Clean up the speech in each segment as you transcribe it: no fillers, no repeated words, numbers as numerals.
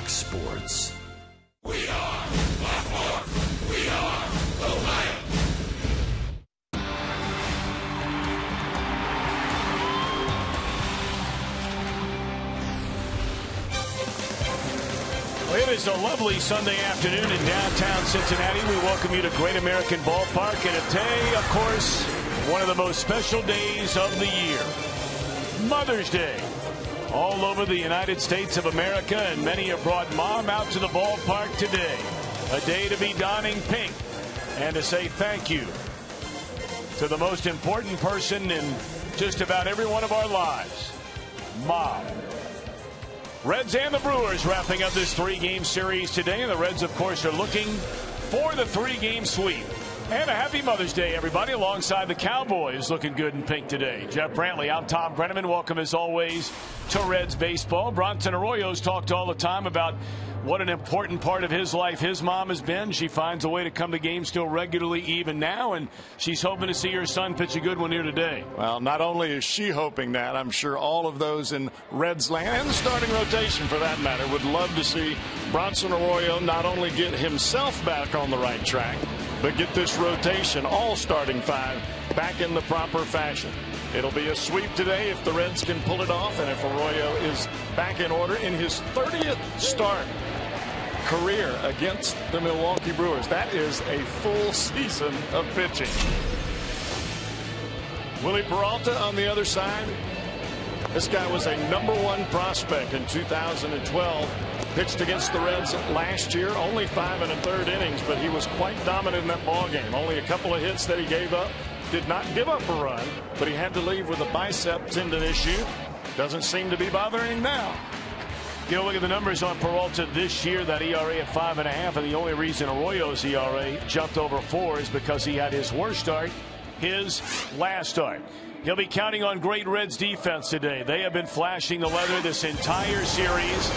Fox Sports. We are Blackmore. We are Ohio. Well, it is a lovely Sunday afternoon in downtown Cincinnati. We welcome you to Great American Ballpark. And today, of course, one of the most special days of the year, Mother's Day. All over the United States of America, and many have brought mom out to the ballpark today. A day to be donning pink and to say thank you to the most important person in just about every one of our lives, Mom. Reds and the Brewers wrapping up this three-game series today. And the Reds, of course, are looking for the three-game sweep. And a happy Mother's Day, everybody, alongside the Cowboys looking good in pink today. Jeff Brantley, I'm Tom Brenneman. Welcome, as always, to Reds baseball. Bronson Arroyo's talked all the time about what an important part of his life his mom has been. She finds a way to come to games still regularly even now, and she's hoping to see her son pitch a good one here today. Well, not only is she hoping that, I'm sure all of those in Reds land, and the starting rotation for that matter, would love to see Bronson Arroyo not only get himself back on the right track, but get this rotation, all starting five, back in the proper fashion. It'll be a sweep today if the Reds can pull it off, and if Arroyo is back in order in his 30th start career against the Milwaukee Brewers. That is a full season of pitching. Willie Peralta on the other side. This guy was a #1 prospect in 2012. Pitched against the Reds last year, only 5 1/3 innings, but he was quite dominant in that ball game. Only a couple of hits that he gave up. Did not give up a run, but he had to leave with a bicep tendon issue. Doesn't seem to be bothering him now. You know, look at the numbers on Peralta this year, that ERA at 5.5, and the only reason Arroyo's ERA jumped over 4 is because he had his worst start, his last start. He'll be counting on great Reds defense today. They have been flashing the leather this entire series,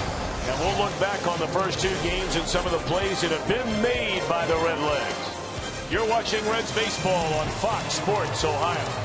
and we'll look back on the first two games and some of the plays that have been made by the Redlegs. You're watching Reds baseball on Fox Sports Ohio.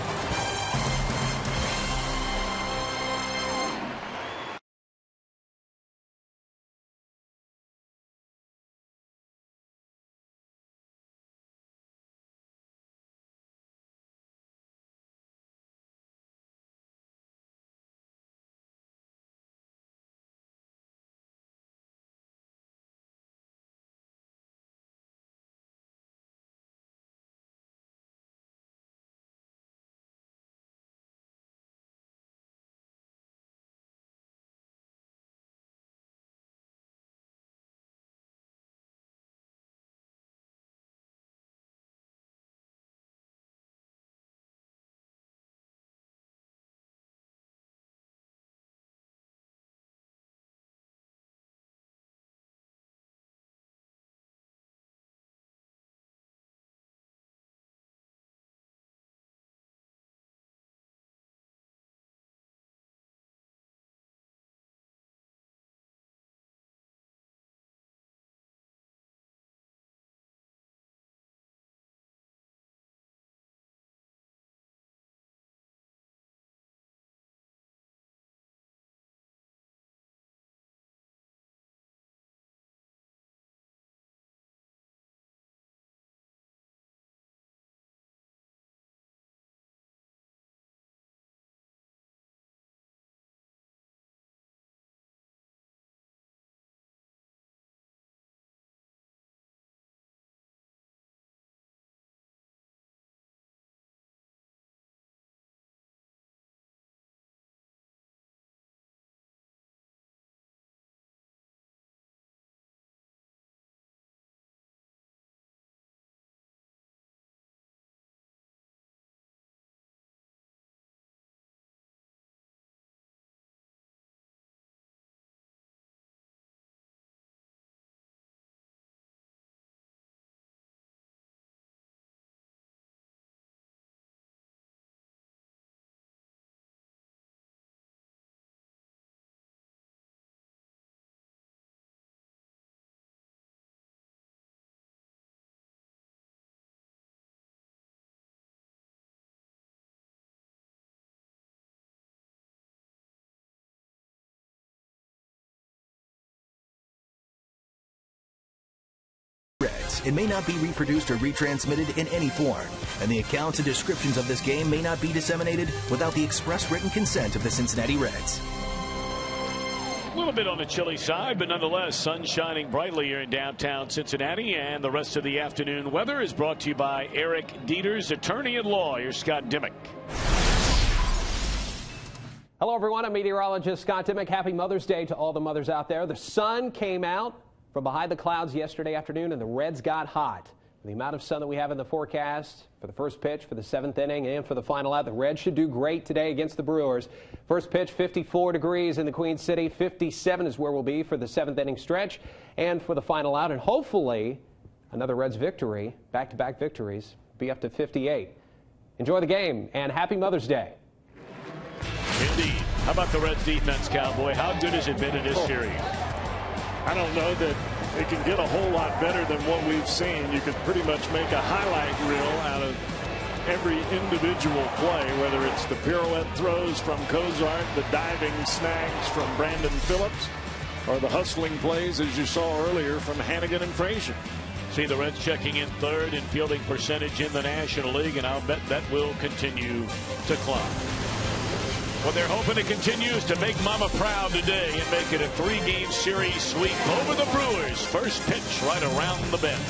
broadcast, it may not be reproduced or retransmitted in any form, and the accounts and descriptions of this game may not be disseminated without the express written consent of the Cincinnati Reds. A little bit on the chilly side, but nonetheless, sun shining brightly here in downtown Cincinnati. And the rest of the afternoon weather is brought to you by Eric Dieters, attorney at law. Here's Scott Dimmick. Hello, everyone. I'm meteorologist Scott Dimmick. Happy Mother's Day to all the mothers out there. The sun came out from behind the clouds yesterday afternoon, and the Reds got hot. The amount of sun that we have in the forecast for the first pitch, for the 7th inning, and for the final out, the Reds should do great today against the Brewers. First pitch, 54 degrees in the Queen City. 57 is where we'll be for the 7th inning stretch and for the final out. And hopefully another Reds victory, back-to-back victories, be up to 58. Enjoy the game, and happy Mother's Day. Indeed. How about the Reds defense, Cowboy? How good has it been in this series? I don't know that it can get a whole lot better than what we've seen. You could pretty much make a highlight reel out of every individual play, whether it's the pirouette throws from Cozart, the diving snags from Brandon Phillips, or the hustling plays, as you saw earlier, from Hannigan and Frazier. See the Reds checking in third in fielding percentage in the National League, and I'll bet that will continue to climb. What they're hoping to continue is to make Mama proud today and make it a 3-game series sweep over the Brewers. First pitch right around the bend.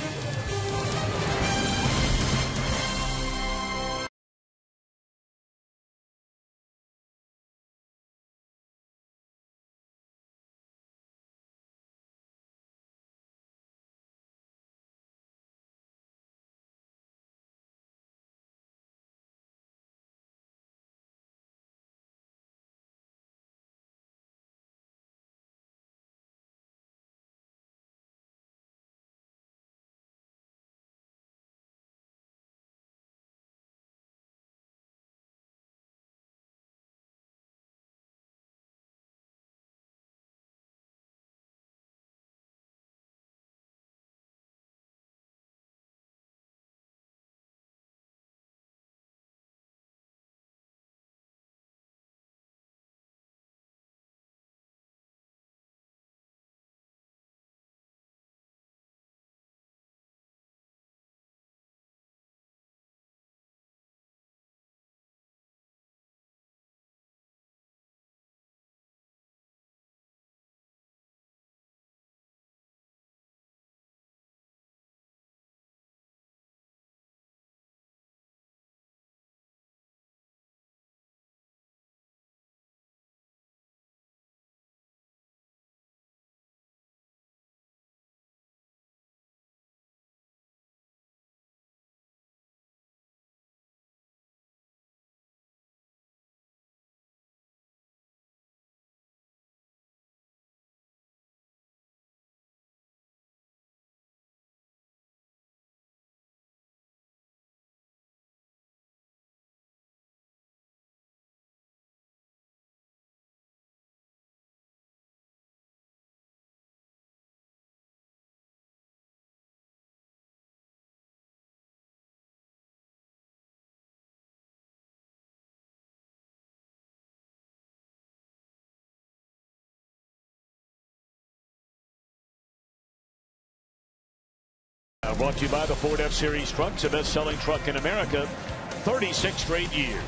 Brought to you by the Ford F-Series trucks, the best-selling truck in America, 36 straight years.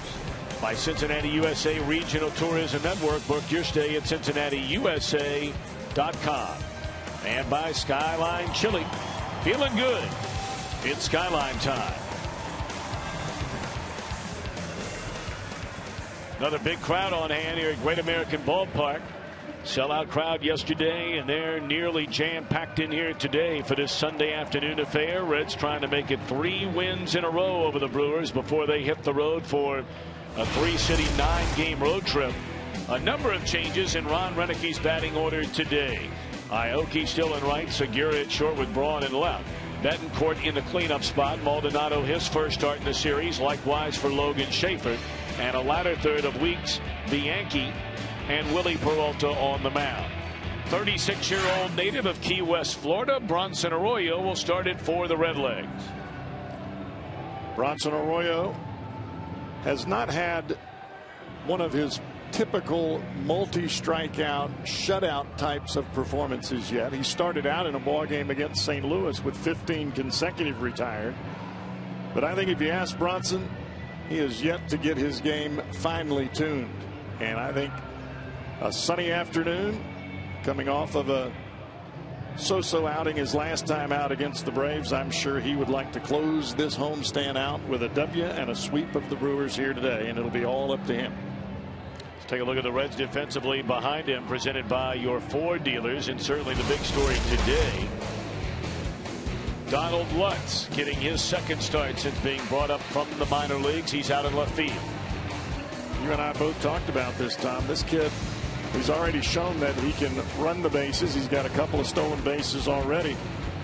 By Cincinnati USA Regional Tourism Network, book your stay at CincinnatiUSA.com. And by Skyline Chili, feeling good. It's Skyline time. Another big crowd on hand here at Great American Ballpark. Sellout crowd yesterday, and they're nearly jam-packed in here today for this Sunday afternoon affair. Reds trying to make it 3 wins in a row over the Brewers before they hit the road for a 3-city 9-game road trip. A number of changes in Ron Renicke's batting order today. Aoki still in right, Segura at short with Braun in left. Betancourt in the cleanup spot. Maldonado his first start in the series, likewise for Logan Schaefer. And a latter third of Weeks, the Yankee, and Willie Peralta on the mound. 36-year-old native of Key West, Florida, Bronson Arroyo will start it for the Redlegs. Bronson Arroyo has not had one of his typical multi-strikeout, shutout types of performances yet. He started out in a ball game against St. Louis with 15 consecutive retired. But I think if you ask Bronson, he has yet to get his game finely tuned. And I think a sunny afternoon, coming off of a so-so outing his last time out against the Braves, I'm sure he would like to close this homestand out with a W and a sweep of the Brewers here today, and it'll be all up to him. Let's take a look at the Reds defensively behind him, presented by your Ford dealers, and certainly the big story today, Donald Lutz getting his second start since being brought up from the minor leagues. He's out in left field. You and I both talked about this, Tom. This kid, he's already shown that he can run the bases. He's got a couple of stolen bases already.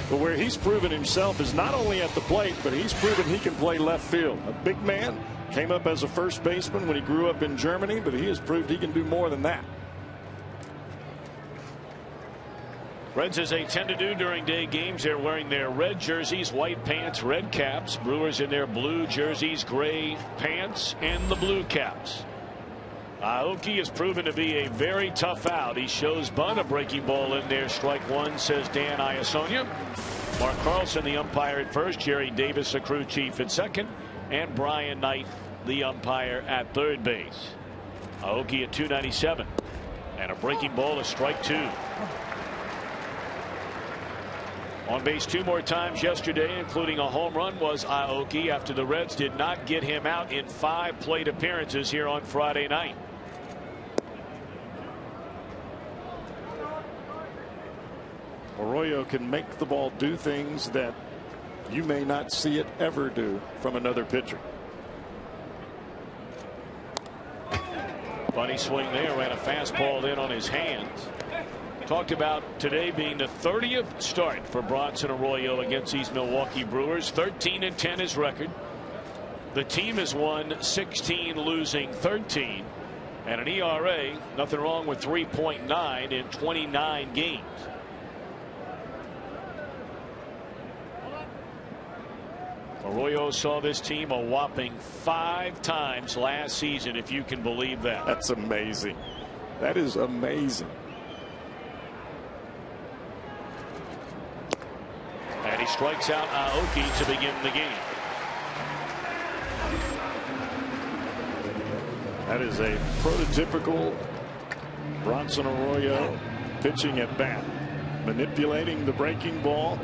But where he's proven himself is not only at the plate, but he's proven he can play left field. A big man, came up as a first baseman when he grew up in Germany, but he has proved he can do more than that. Reds, as they tend to do during day games, they're wearing their red jerseys, white pants, red caps. Brewers in their blue jerseys, gray pants, and the blue caps. Aoki has proven to be a very tough out. He shows Bud a breaking ball in there. Strike one, says Dan Iasonia. Mark Carlson, the umpire at first. Jerry Davis, the crew chief at second. And Brian Knight, the umpire at third base. Aoki at 297. And a breaking ball, a strike two. On base two more times yesterday, including a home run, was Aoki after the Reds did not get him out in 5 plate appearances here on Friday night. Arroyo can make the ball do things that you may not see it ever do from another pitcher. Funny swing there, ran a fastball in on his hands. Talked about today being the 30th start for Bronson Arroyo against these Milwaukee Brewers. 13-10 his record. The team has won 16, losing 13, and an ERA, nothing wrong with 3.9 in 29 games. Arroyo saw this team a whopping 5 times last season, if you can believe that. That's amazing. That is amazing. And he strikes out Aoki to begin the game. That is a prototypical Bronson Arroyo pitching at bat. Manipulating the breaking ball.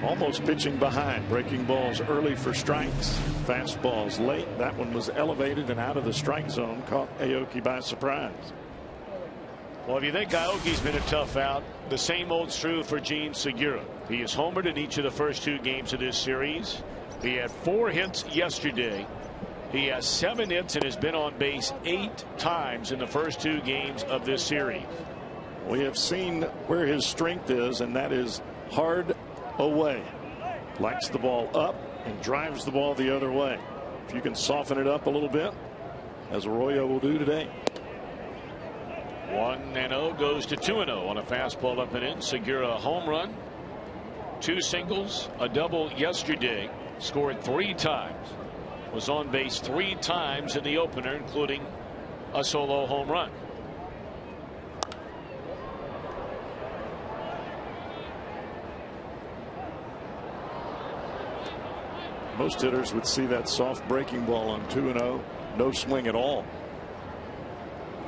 Almost pitching behind. Breaking balls early for strikes. Fastballs late. That one was elevated and out of the strike zone. Caught Aoki by surprise. Well, if you think Aoki's been a tough out, the same old's true for Gene Segura. He has homered in each of the first 2 games of this series. He had 4 hits yesterday. He has 7 hits and has been on base 8 times in the first 2 games of this series. We have seen where his strength is, and that is hard away. Likes the ball up and drives the ball the other way. If you can soften it up a little bit, as Arroyo will do today. 1-0 goes to 2-0 on a fastball up and in. Segura a home run, 2 singles, a double yesterday. Scored 3 times. Was on base 3 times in the opener, including a solo home run. Most hitters would see that soft breaking ball on 2-0. No swing at all.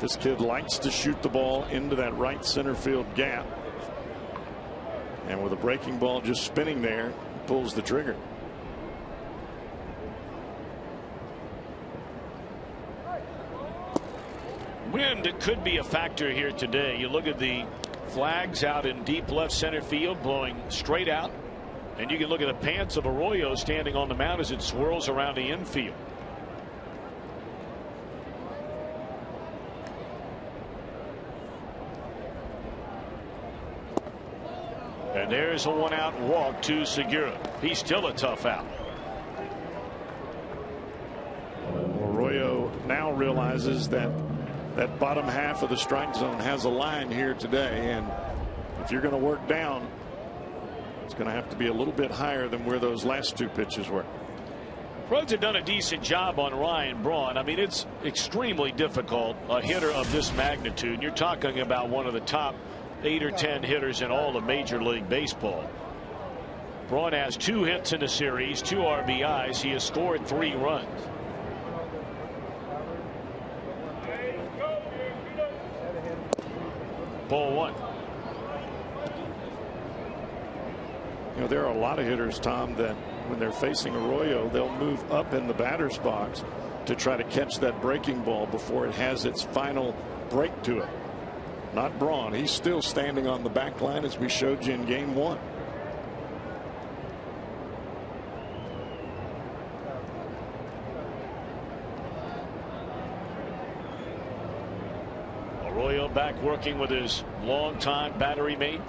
This kid likes to shoot the ball into that right center field gap. And with a breaking ball just spinning there, pulls the trigger. Wind could be a factor here today. You look at the flags out in deep left center field blowing straight out. And you can look at the pants of Arroyo standing on the mound as it swirls around the infield. And there's a 1-out walk to Segura. He's still a tough out. Arroyo now realizes that that bottom half of the strike zone has a line here today, and if you're going to work down, it's going to have to be a little bit higher than where those last 2 pitches were. Reds have done a decent job on Ryan Braun. I mean, it's extremely difficult, a hitter of this magnitude. You're talking about one of the top 8 or 10 hitters in all of Major League Baseball. Braun has 2 hits in the series, 2 RBIs. He has scored 3 runs. Ball 1. You know, there are a lot of hitters, Tom, that when they're facing Arroyo, they'll move up in the batter's box to try to catch that breaking ball before it has its final break to it. Not Braun. He's still standing on the back line as we showed you in game 1. Arroyo back working with his longtime battery mate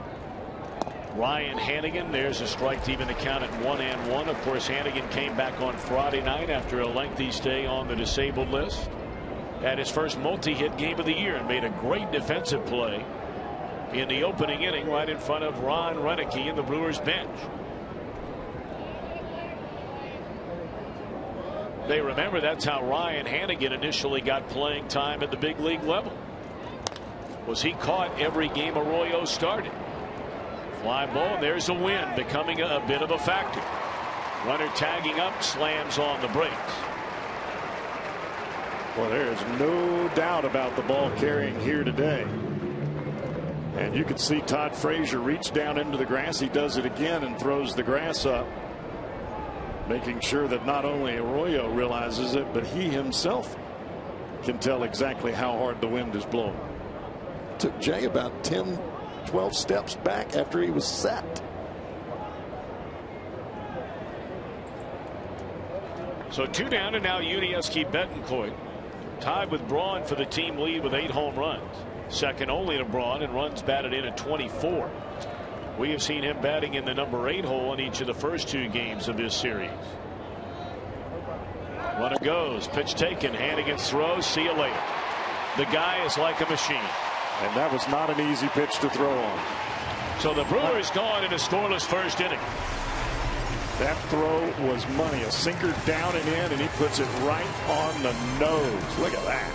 Ryan Hanigan. There's a strike to even the count at 1-1. Of course, Hanigan came back on Friday night after a lengthy stay on the disabled list. Had his first multi-hit game of the year and made a great defensive play in the opening inning right in front of Ron Renneke in the Brewers bench. They remember that's how Ryan Hanigan initially got playing time at the big league level. Was he caught every game Arroyo started. Fly ball, and there's a win, becoming a bit of a factor. Runner tagging up, slams on the brakes. Well, there is no doubt about the ball carrying here today. And you can see Todd Frazier reach down into the grass. He does it again and throws the grass up, making sure that not only Arroyo realizes it, but he himself can tell exactly how hard the wind is blowing. Took Jay about 10-12 steps back after he was set. So 2 down, and now Yuniesky Betancourt tied with Braun for the team lead with 8 home runs. Second only to Braun in runs batted in at 24. We have seen him batting in the number 8 hole in each of the first 2 games of this series. Runner goes, pitch taken, Hanigan's throw, see you later. The guy is like a machine. And that was not an easy pitch to throw on. So the Brewers gone in a scoreless first inning. That throw was money. A sinker down and in, and he puts it right on the nose. Look at that.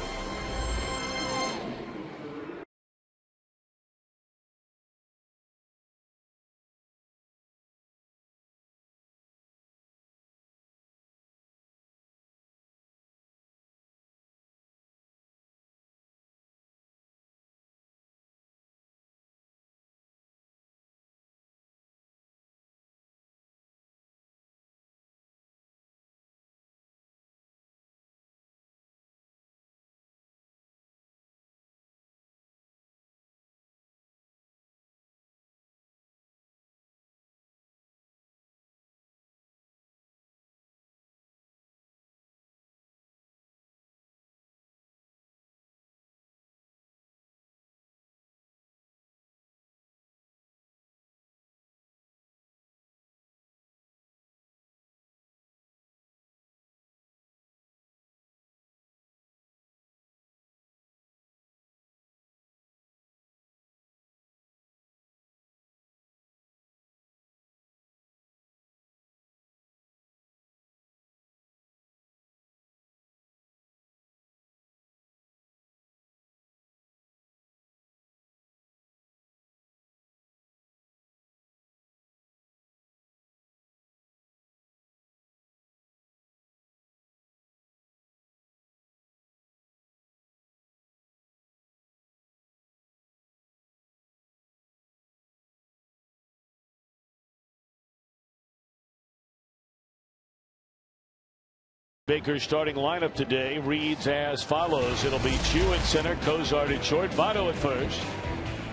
Baker's starting lineup today reads as follows. It'll be Chu at center, Cozart at short, Votto at first,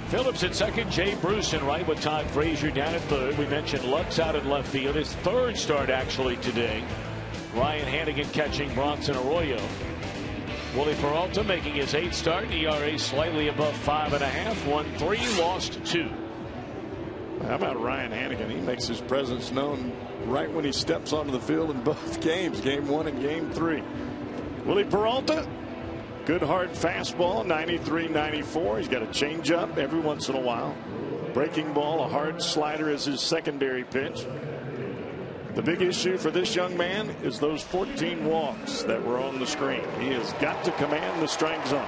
Phillips at second, Jay Bruce in right with Todd Frazier down at third. We mentioned Lux out at left field. His 3rd start actually today. Ryan Hanigan catching Bronson Arroyo. Willie Peralta making his 8th start. ERA slightly above 5.5. Won 3, lost 2. How about Ryan Hanigan? He makes his presence known right when he steps onto the field in both games, game 1 and game 3. Willie Peralta, good hard fastball, 93-94. He's got a changeup every once in a while. Breaking ball, a hard slider is his secondary pitch. The big issue for this young man is those 14 walks that were on the screen. He has got to command the strike zone.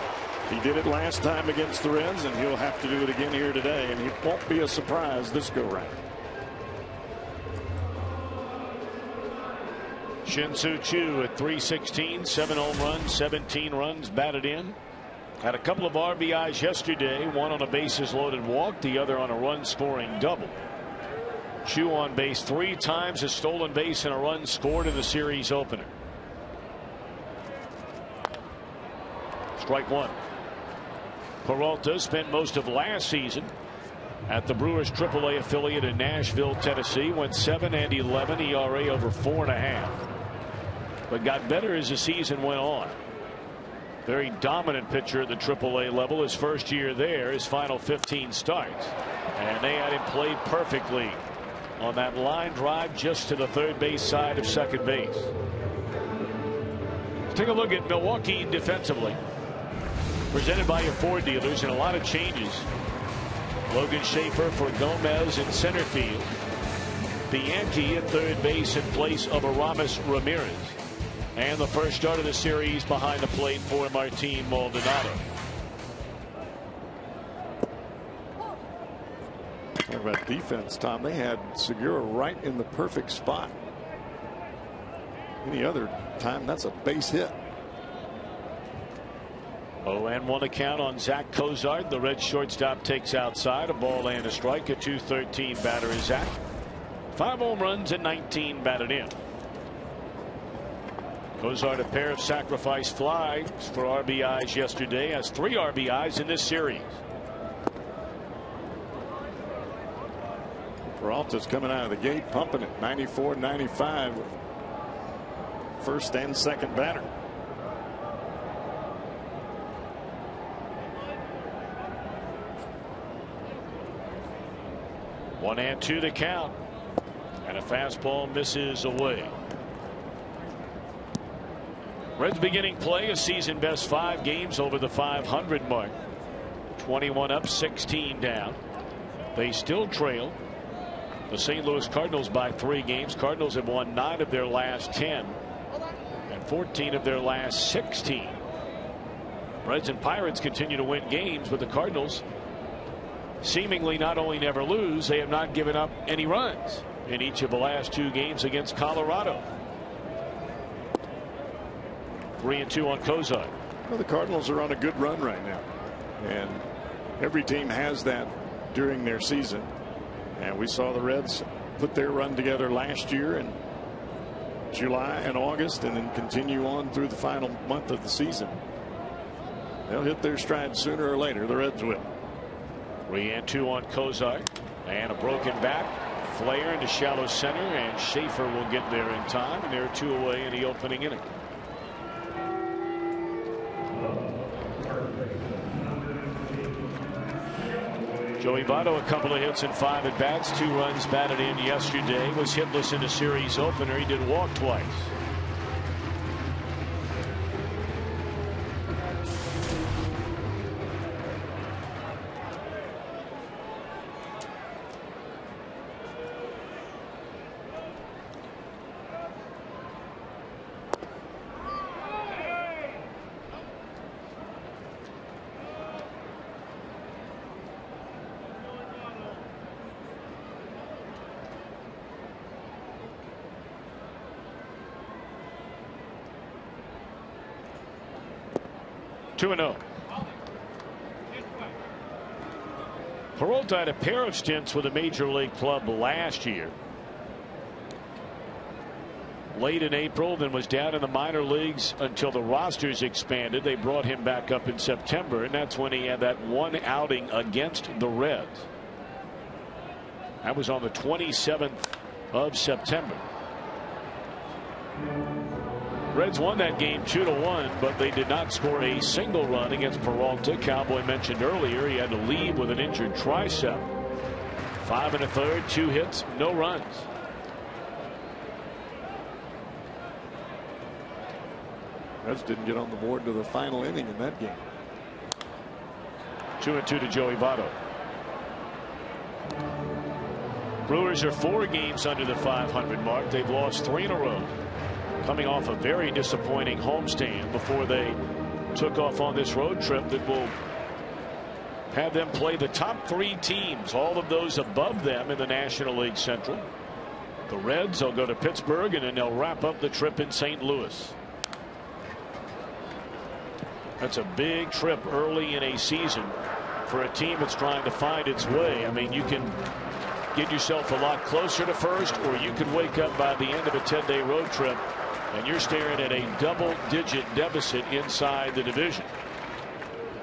He did it last time against the Reds, and he'll have to do it again here today, and it won't be a surprise this go round. Shin-Soo Choo at .316, 7 home runs, 17 runs batted in. Had a couple of RBIs yesterday, one on a bases loaded walk, the other on a run scoring double. Choo on base 3 times, a stolen base and a run scored in the series opener. Strike one. Peralta spent most of last season at the Brewers AAA affiliate in Nashville, Tennessee. Went 7 and 11, ERA over 4.5. But got better as the season went on. Very dominant pitcher at the AAA level. His first year there, his final 15 starts. And they had him played perfectly on that line drive just to the third base side of second base. Let's take a look at Milwaukee defensively. Presented by your Ford dealers, and a lot of changes. Logan Schaefer for Gomez in center field. Bianchi at third base in place of Aramis Ramirez. And the first start of the series behind the plate for Martin Maldonado. Talk about defense, Tom. They had Segura right in the perfect spot. Any other time, that's a base hit. 0-1 account on Zach Cozart. The Red shortstop takes outside. A ball and a strike. A .213 batter is Zach. 5 home runs and 19 batted in. Cozart, a pair of sacrifice flies for RBIs yesterday. Has 3 RBIs in this series. Peralta's coming out of the gate pumping it. 94-95. First and second batter. One and 2 to count, and a fastball misses away. Reds beginning play, a season best 5 games over the 500 mark. 21 up, 16 down. They still trail the St. Louis Cardinals by 3 games. Cardinals have won 9 of their last 10 and 14 of their last 16. Reds and Pirates continue to win games, but the Cardinals seemingly not only never lose, they have not given up any runs in each of the last 2 games against Colorado. 3-2 on Cozart. Well, the Cardinals are on a good run right now, and every team has that during their season. And we saw the Reds put their run together last year in July and August, and then continue on through the final month of the season. They'll hit their stride sooner or later. The Reds will. 3-2 on Cozart, and a broken bat. Flare into shallow center, and Schaefer will get there in time, and they're 2 away in the opening inning. Joey Votto, a couple of hits and 5 at bats, 2 runs batted in yesterday. Was hitless in the series opener. He did walk twice. Peralta had a pair of stints with a major league club last year. Late in April, then was down in the minor leagues until the rosters expanded. They brought him back up in September, and that's when he had that one outing against the Reds. That was on the 27th of September. Reds won that game 2-1, but they did not score a single run against Peralta. Cowboy mentioned earlier he had to leave with an injured tricep. 5 1/3, 2 hits, no runs. Reds didn't get on the board to the final inning in that game. 2-2 to Joey Votto. Brewers are 4 games under the 500 mark. They've lost 3 in a row, coming off a very disappointing homestand before they took off on this road trip that will have them play the top 3 teams, all of those above them in the National League Central. The Reds will go to Pittsburgh, and then they'll wrap up the trip in St. Louis. That's a big trip early in a season for a team that's trying to find its way. I mean, you can get yourself a lot closer to first, or you could wake up by the end of a 10-day road trip and you're staring at a double-digit deficit inside the division.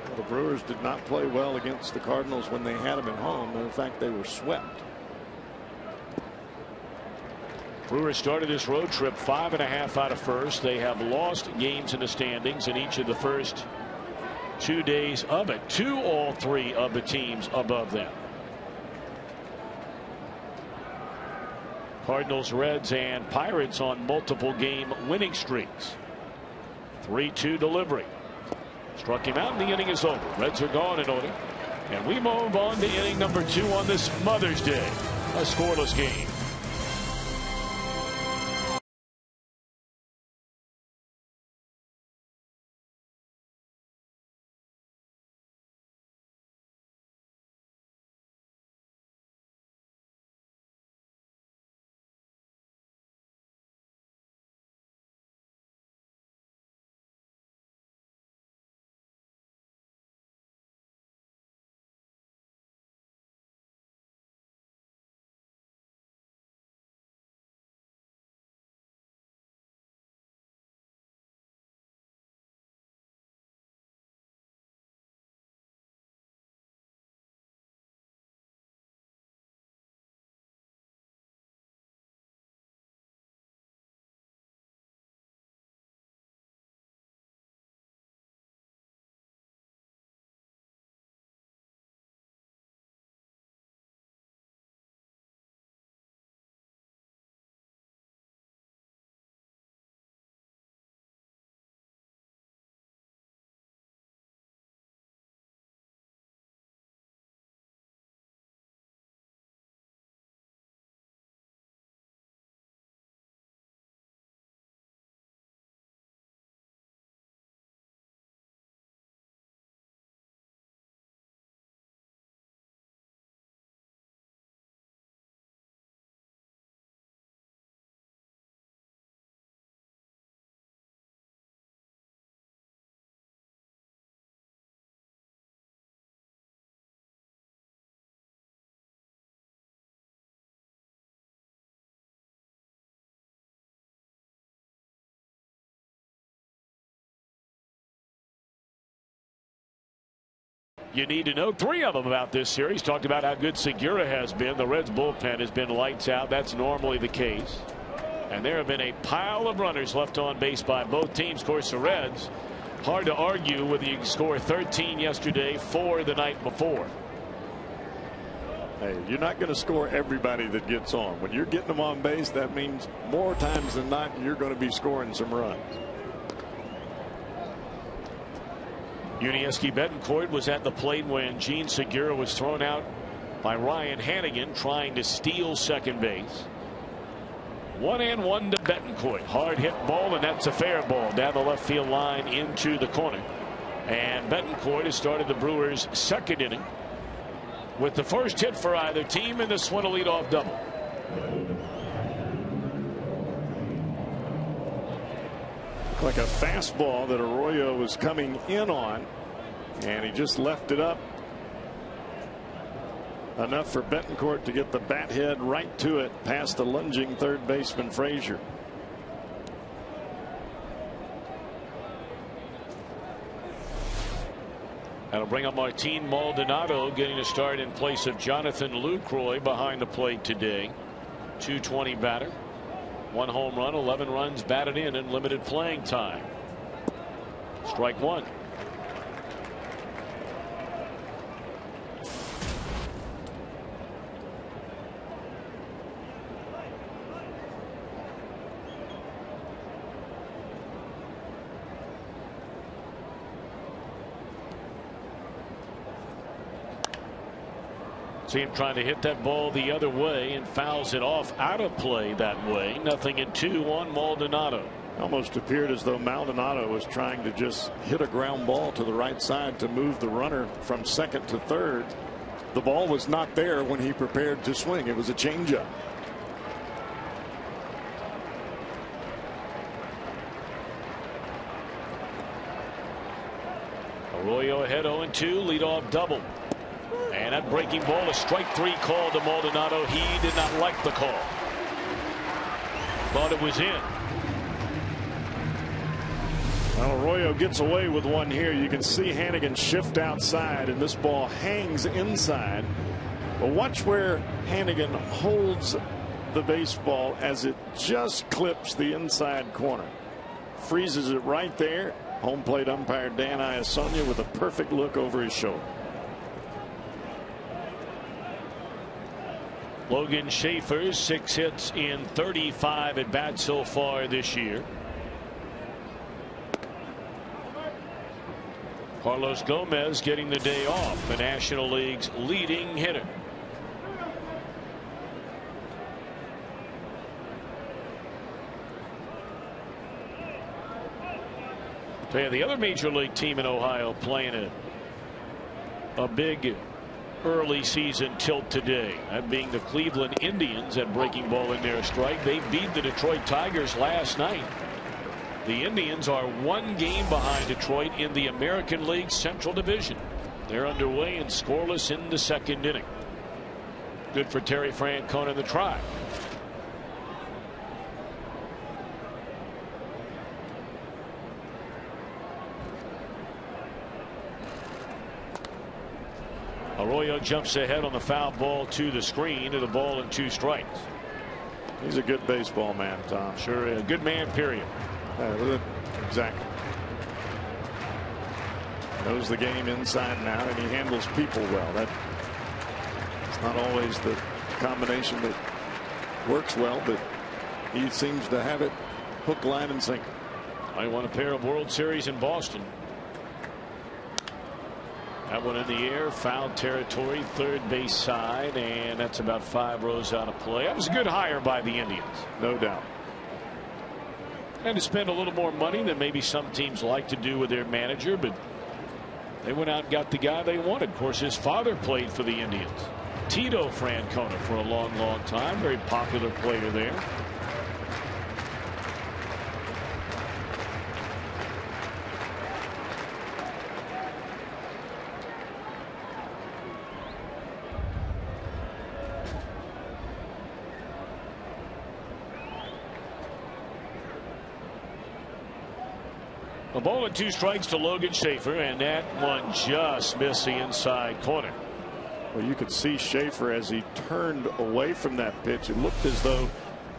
Well, the Brewers did not play well against the Cardinals when they had them at home. In fact, they were swept. Brewers started this road trip 5.5 out of first. They have lost games in the standings in each of the first 2 days of it to all 3 of the teams above them. Cardinals, Reds, and Pirates on multiple game winning streaks. 3-2 delivery. Struck him out, and the inning is over. Reds are gone in order. And we move on to inning number 2 on this Mother's Day. A scoreless game. You need to know 3 of them about this series. Talked about how good Segura has been. The Reds bullpen has been lights out. That's normally the case. And there have been a pile of runners left on base by both teams. Of course, the Reds, hard to argue whether you score 13 yesterday, 4 the night before. Hey, you're not going to score everybody that gets on. When you're getting them on base, that means more times than not you're going to be scoring some runs. Yuniesky Betancourt was at the plate when Gene Segura was thrown out by Ryan Hannigan trying to steal second base. 1-1 to Betancourt. Hard hit ball, and that's a fair ball down the left field line into the corner. And Betancourt has started the Brewers' second inning with the first hit for either team, and this one a leadoff double. Like a fastball that Arroyo was coming in on, and he just left it up enough for Betancourt to get the bat head right to it past the lunging third baseman Frazier. That'll bring up Martin Maldonado getting a start in place of Jonathan Lucroy behind the plate today. .220 batter. 1 home run, 11 runs batted in limited playing time. Strike 1. See him trying to hit that ball the other way and fouls it off out of play that way. 0-2 on Maldonado. Almost appeared as though Maldonado was trying to just hit a ground ball to the right side to move the runner from second to third. The ball was not there when he prepared to swing. It was a changeup. Arroyo ahead 0-2, leadoff double. And that breaking ball, a strike 3 call to Maldonado. He did not like the call. Thought it was in. Well, Arroyo gets away with one here. You can see Hannigan shift outside, and this ball hangs inside. But watch where Hannigan holds the baseball as it just clips the inside corner. Freezes it right there. Home plate umpire Dan Iasonia with a perfect look over his shoulder. Logan Schaefer, 6 hits in 35 at bats so far this year. Carlos Gomez getting the day off, the National League's leading hitter. The other major league team in Ohio playing a big early season tilt today, that being the Cleveland Indians at breaking ball in their strike. They beat the Detroit Tigers last night. The Indians are 1 game behind Detroit in the American League Central Division. They're underway and scoreless in the 2nd inning. Good for Terry Francona and the Tribe. Arroyo jumps ahead on the foul ball to the screen to the ball and 2 strikes. He's a good baseball man, Tom. Sure, a good man, period. Exactly. Knows the game inside and out, and he handles people well. It's not always the combination that works well, but he seems to have it hook, line, and sinker. I won a pair of World Series in Boston. That one in the air, foul territory, third base side, and that's about 5 rows out of play. That was a good hire by the Indians. No doubt. And to spend a little more money than maybe some teams like to do with their manager, but they went out and got the guy they wanted. Of course, his father played for the Indians. Tito Francona for a long, long time. Very popular player there. A ball and 2 strikes to Logan Schaefer, and that one just missed the inside corner. Well, you could see Schaefer as he turned away from that pitch. It looked as though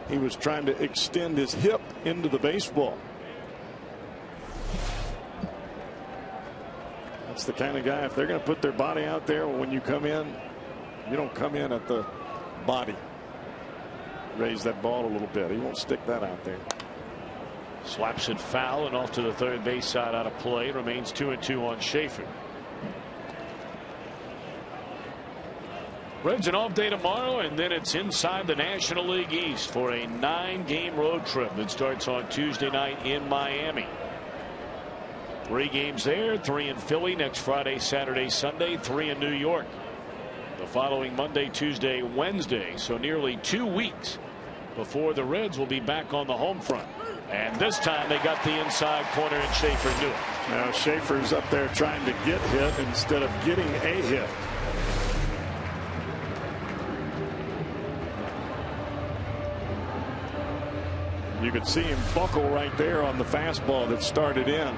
he was trying to extend his hip into the baseball. That's the kind of guy, if they're going to put their body out there, when you come in, you don't come in at the body. Raise that ball a little bit. He won't stick that out there. Slaps it foul and off to the third base side out of play. It remains 2-2 on Schaefer. Reds an off day tomorrow, and then it's inside the National League East for a 9-game road trip that starts on Tuesday night in Miami. 3 games there, 3 in Philly next Friday, Saturday, Sunday, 3 in New York the following Monday, Tuesday, Wednesday. So nearly 2 weeks before the Reds will be back on the home front. And this time they got the inside corner, and Schaefer knew it. Now Schaefer's up there trying to get hit instead of getting a hit. You could see him buckle right there on the fastball that started in.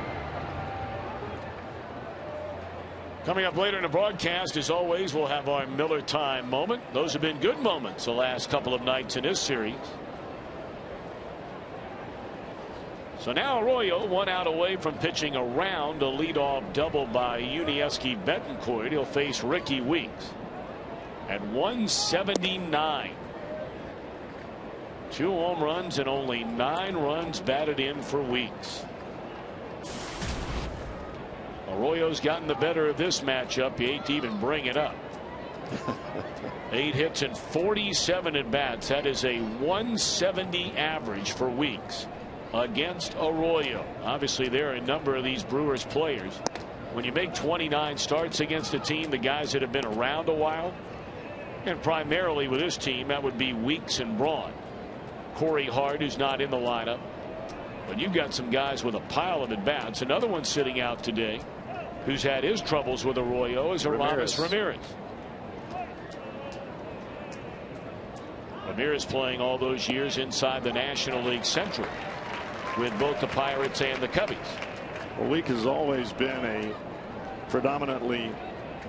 Coming up later in the broadcast, as always, we'll have our Miller time moment. Those have been good moments the last couple of nights in this series. So now Arroyo 1 out away from pitching around a leadoff double by Yuniesky Betancourt. He'll face Ricky Weeks at 179. 2 home runs and only 9 runs batted in for Weeks. Arroyo's gotten the better of this matchup. He hate to even bring it up. 8 hits and 47 at bats. That is a 170 average for Weeks against Arroyo. Obviously, there are a number of these Brewers players. When you make 29 starts against a team, the guys that have been around a while, and primarily with this team, that would be Weeks and Braun. Corey Hart, who's not in the lineup. But you've got some guys with a pile of at-bats. Another one sitting out today who's had his troubles with Arroyo is Aramis Ramirez. Ramirez playing all those years inside the National League Central with both the Pirates and the Cubbies. Well, Week has always been a predominantly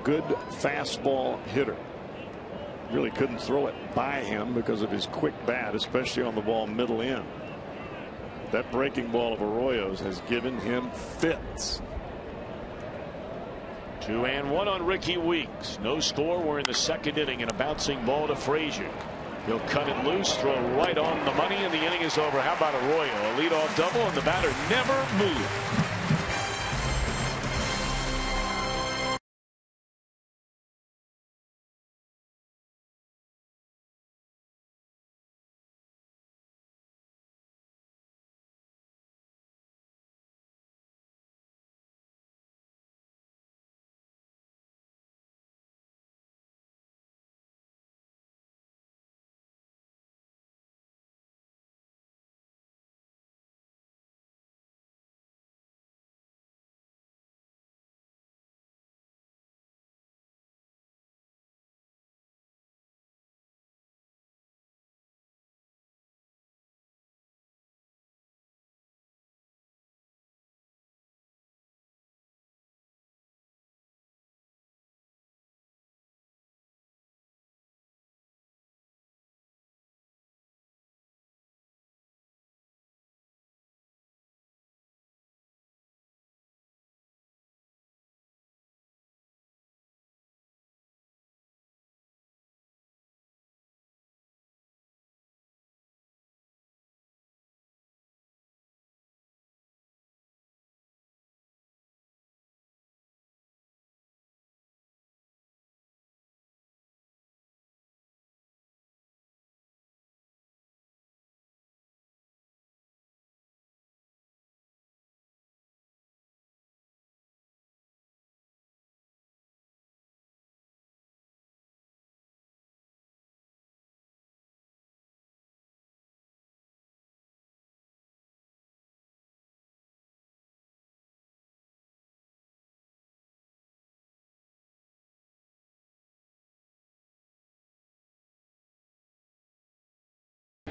good fastball hitter. Really couldn't throw it by him because of his quick bat, especially on the ball middle in. That breaking ball of Arroyo's has given him fits. 2-1 on Ricky Weeks. No score. We're in the second inning, and a bouncing ball to Frazier. He'll cut it loose, throw right on the money, and the inning is over. How about Arroyo? A leadoff double, and the batter never moved.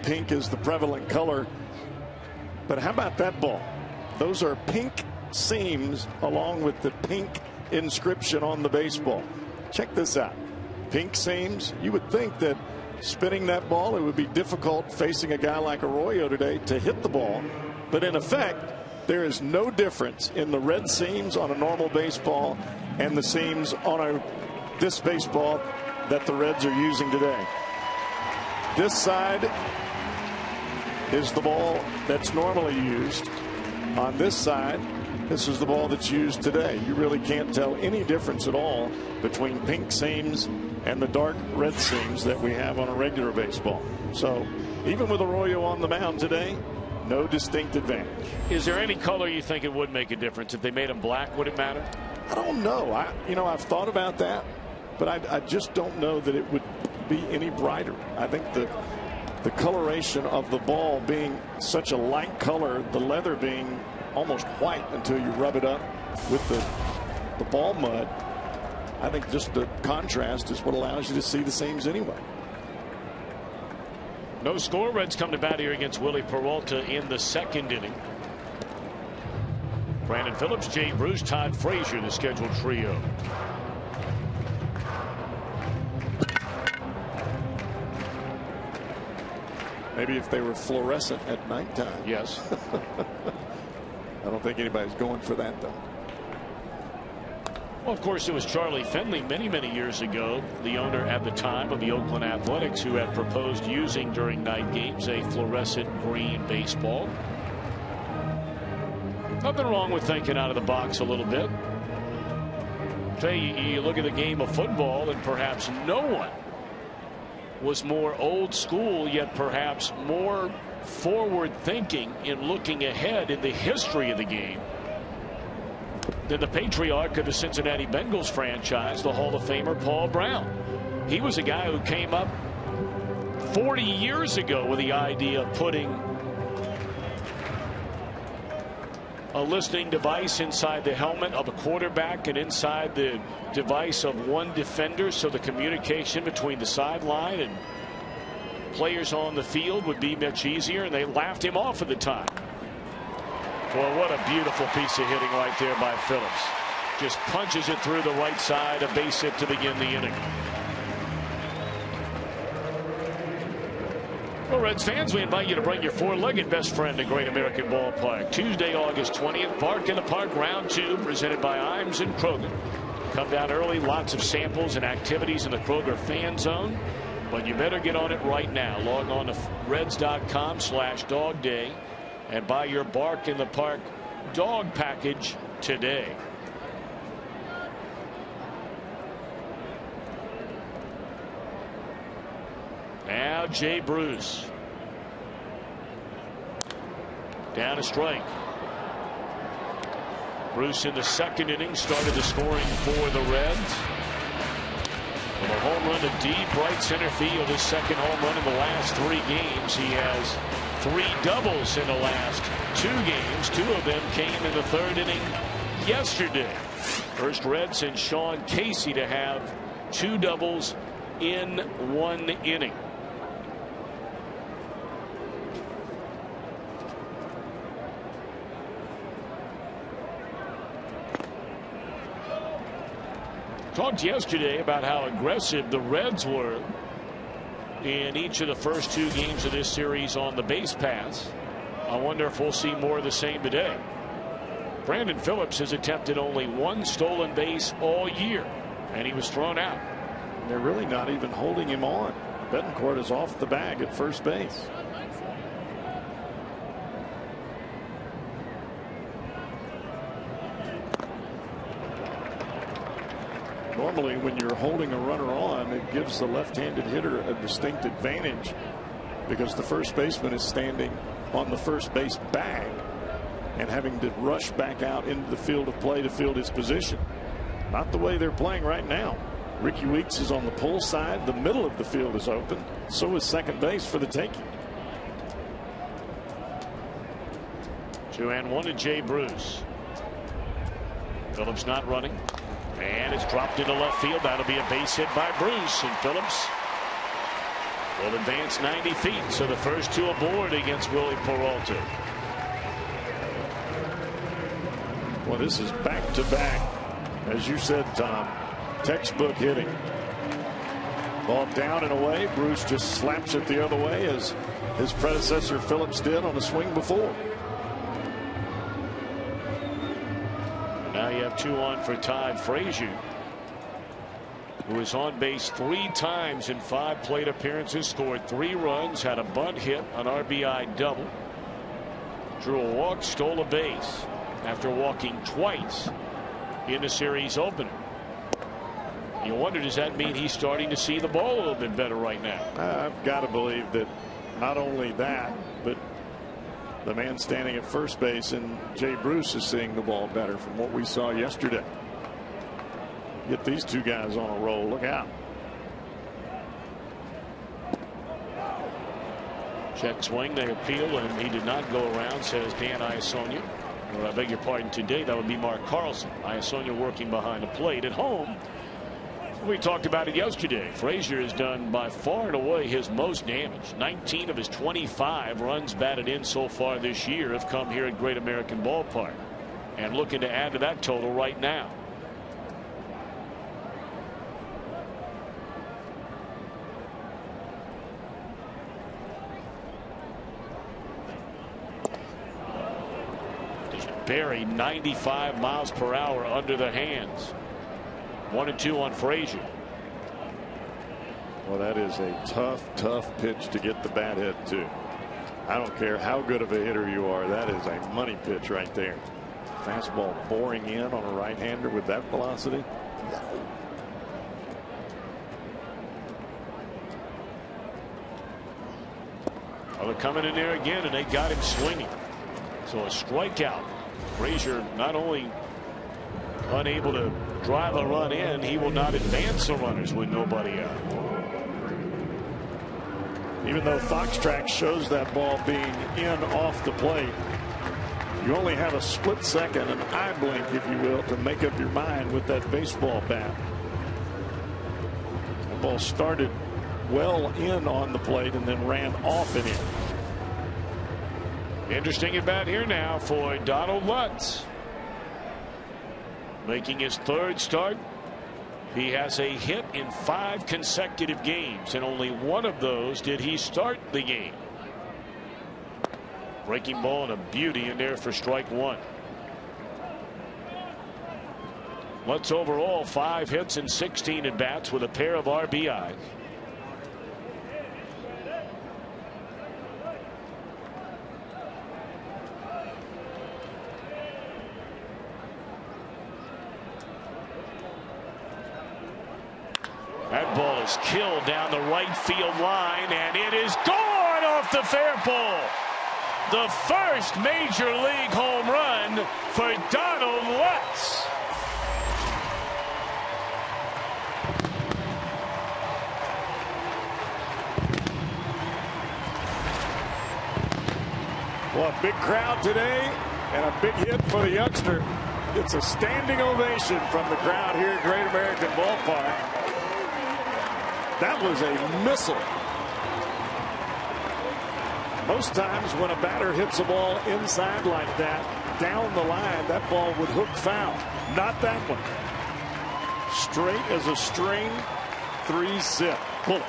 Pink is the prevalent color, but how about that ball? Those are pink seams along with the pink inscription on the baseball. Check this out. Pink seams. You would think that spinning that ball, it would be difficult facing a guy like Arroyo today to hit the ball, but in effect there is no difference in the red seams on a normal baseball and the seams on this baseball that the Reds are using today. This side is the ball that's normally used. On this side, this is the ball that's used today. You really can't tell any difference at all between pink seams and the dark red seams that we have on a regular baseball. So even with Arroyo on the mound today, no distinct advantage. Is there any color you think it would make a difference? If they made him black, would it matter? I don't know. I've thought about that, but I just don't know that it would be any brighter. I think the coloration of the ball being such a light color, the leather being almost white until you rub it up with the ball mud, I think just the contrast is what allows you to see the seams anyway. No score. Reds come to bat here against Willie Peralta in the second inning. Brandon Phillips, Jay Bruce, Todd Frazier, the scheduled trio. Maybe if they were fluorescent at nighttime. Yes. I don't think anybody's going for that, though. Well, of course, it was Charlie Finley many, many years ago, the owner at the time of the Oakland Athletics, who had proposed using during night games a fluorescent green baseball. Nothing wrong with thinking out of the box a little bit. Tell you, you look at the game of football, and perhaps no one was more old school, yet perhaps more forward thinking in looking ahead in the history of the game than the patriarch of the Cincinnati Bengals franchise, the Hall of Famer Paul Brown. He was a guy who came up 40 years ago with the idea of putting a listening device inside the helmet of a quarterback and inside the device of one defender, so the communication between the sideline and players on the field would be much easier, and they laughed him off at the time. Well, what a beautiful piece of hitting right there by Phillips. Just punches it through the right side, a base hit to begin the inning. Well, Reds fans, we invite you to bring your four-legged best friend to Great American Ballpark. Tuesday, August 20th, Bark in the Park, round 2, presented by Imes and Kroger. Come down early, lots of samples and activities in the Kroger fan zone. But you better get on it right now. Log on to Reds.com/Dog Day and buy your Bark in the Park dog package today. Now Jay Bruce. Down a strike. Bruce in the second inning started the scoring for the Reds. With a home run to deep right center field, his second home run in the last 3 games. He has 3 doubles in the last 2 games. 2 of them came in the 3rd inning yesterday. First Red since Sean Casey to have 2 doubles in 1 inning. Talked yesterday about how aggressive the Reds were in each of the first 2 games of this series on the base paths. I wonder if we'll see more of the same today. Brandon Phillips has attempted only 1 stolen base all year, and he was thrown out. They're really not even holding him on. Betancourt is off the bag at first base. Normally, when you're holding a runner on, it gives the left-handed hitter a distinct advantage because the first baseman is standing on the first base bag and having to rush back out into the field of play to field his position. Not the way they're playing right now. Ricky Weeks is on the pull side. The middle of the field is open. So is second base for the taking. 2-1 to Jay Bruce. Phillips not running. And it's dropped into left field. That'll be a base hit by Bruce. And Phillips will advance 90 feet. So the first 2 aboard against Willie Peralta. Well, this is back-to-back. As you said, Tom, textbook hitting. Ball down and away. Bruce just slaps it the other way as his predecessor Phillips did on a swing before. Now you have 2 on for Todd Frazier, who is on base 3 times in 5 plate appearances, scored 3 runs, had a bunt hit, an RBI double, drew a walk, stole a base after walking twice in the series opener. You wonder, does that mean he's starting to see the ball a little bit better right now? I've got to believe that not only that, but the man standing at first base and Jay Bruce is seeing the ball better from what we saw yesterday. Get these 2 guys on a roll. Look out. Check swing. They appeal, and he did not go around, says Dan Iasonia. Or I beg your pardon, today that would be Mark Carlson. Iasonia working behind the plate at home. We talked about it yesterday. Frazier has done by far and away his most damage. 19 of his 25 runs batted in so far this year have come here at Great American Ballpark, and looking to add to that total right now. Just buried 95 miles per hour under the hands. 1-2 on Frazier. Well, that is a tough pitch to get the bat hit to. I don't care how good of a hitter you are. That is a money pitch right there. Fastball boring in on a right-hander with that velocity. Well, they're coming in there again, and they got him swinging. So a strikeout. Frazier not only unable to drive a run in, he will not advance the runners with nobody out. Even though Fox Track shows that ball being in off the plate, you only have a split second, an eye blink, if you will, to make up your mind with that baseball bat. The ball started well in on the plate and then ran off and in. Interesting at bat here now for Donald Lutz. Making his third start. He has a hit in 5 consecutive games, and only one of those did he start the game. Breaking ball and a beauty in there for strike 1. Lutz overall 5 hits and 16 at bats with a pair of RBIs. That ball is killed down the right field line, and it is gone off the fair pole. The first major league home run for Donald Lutz. Well, a big crowd today and a big hit for the youngster. It's a standing ovation from the crowd here at Great American Ballpark. That was a missile. Most times when a batter hits a ball inside like that, down the line, that ball would hook foul. Not that one. Straight as a string, 3-zip bullet.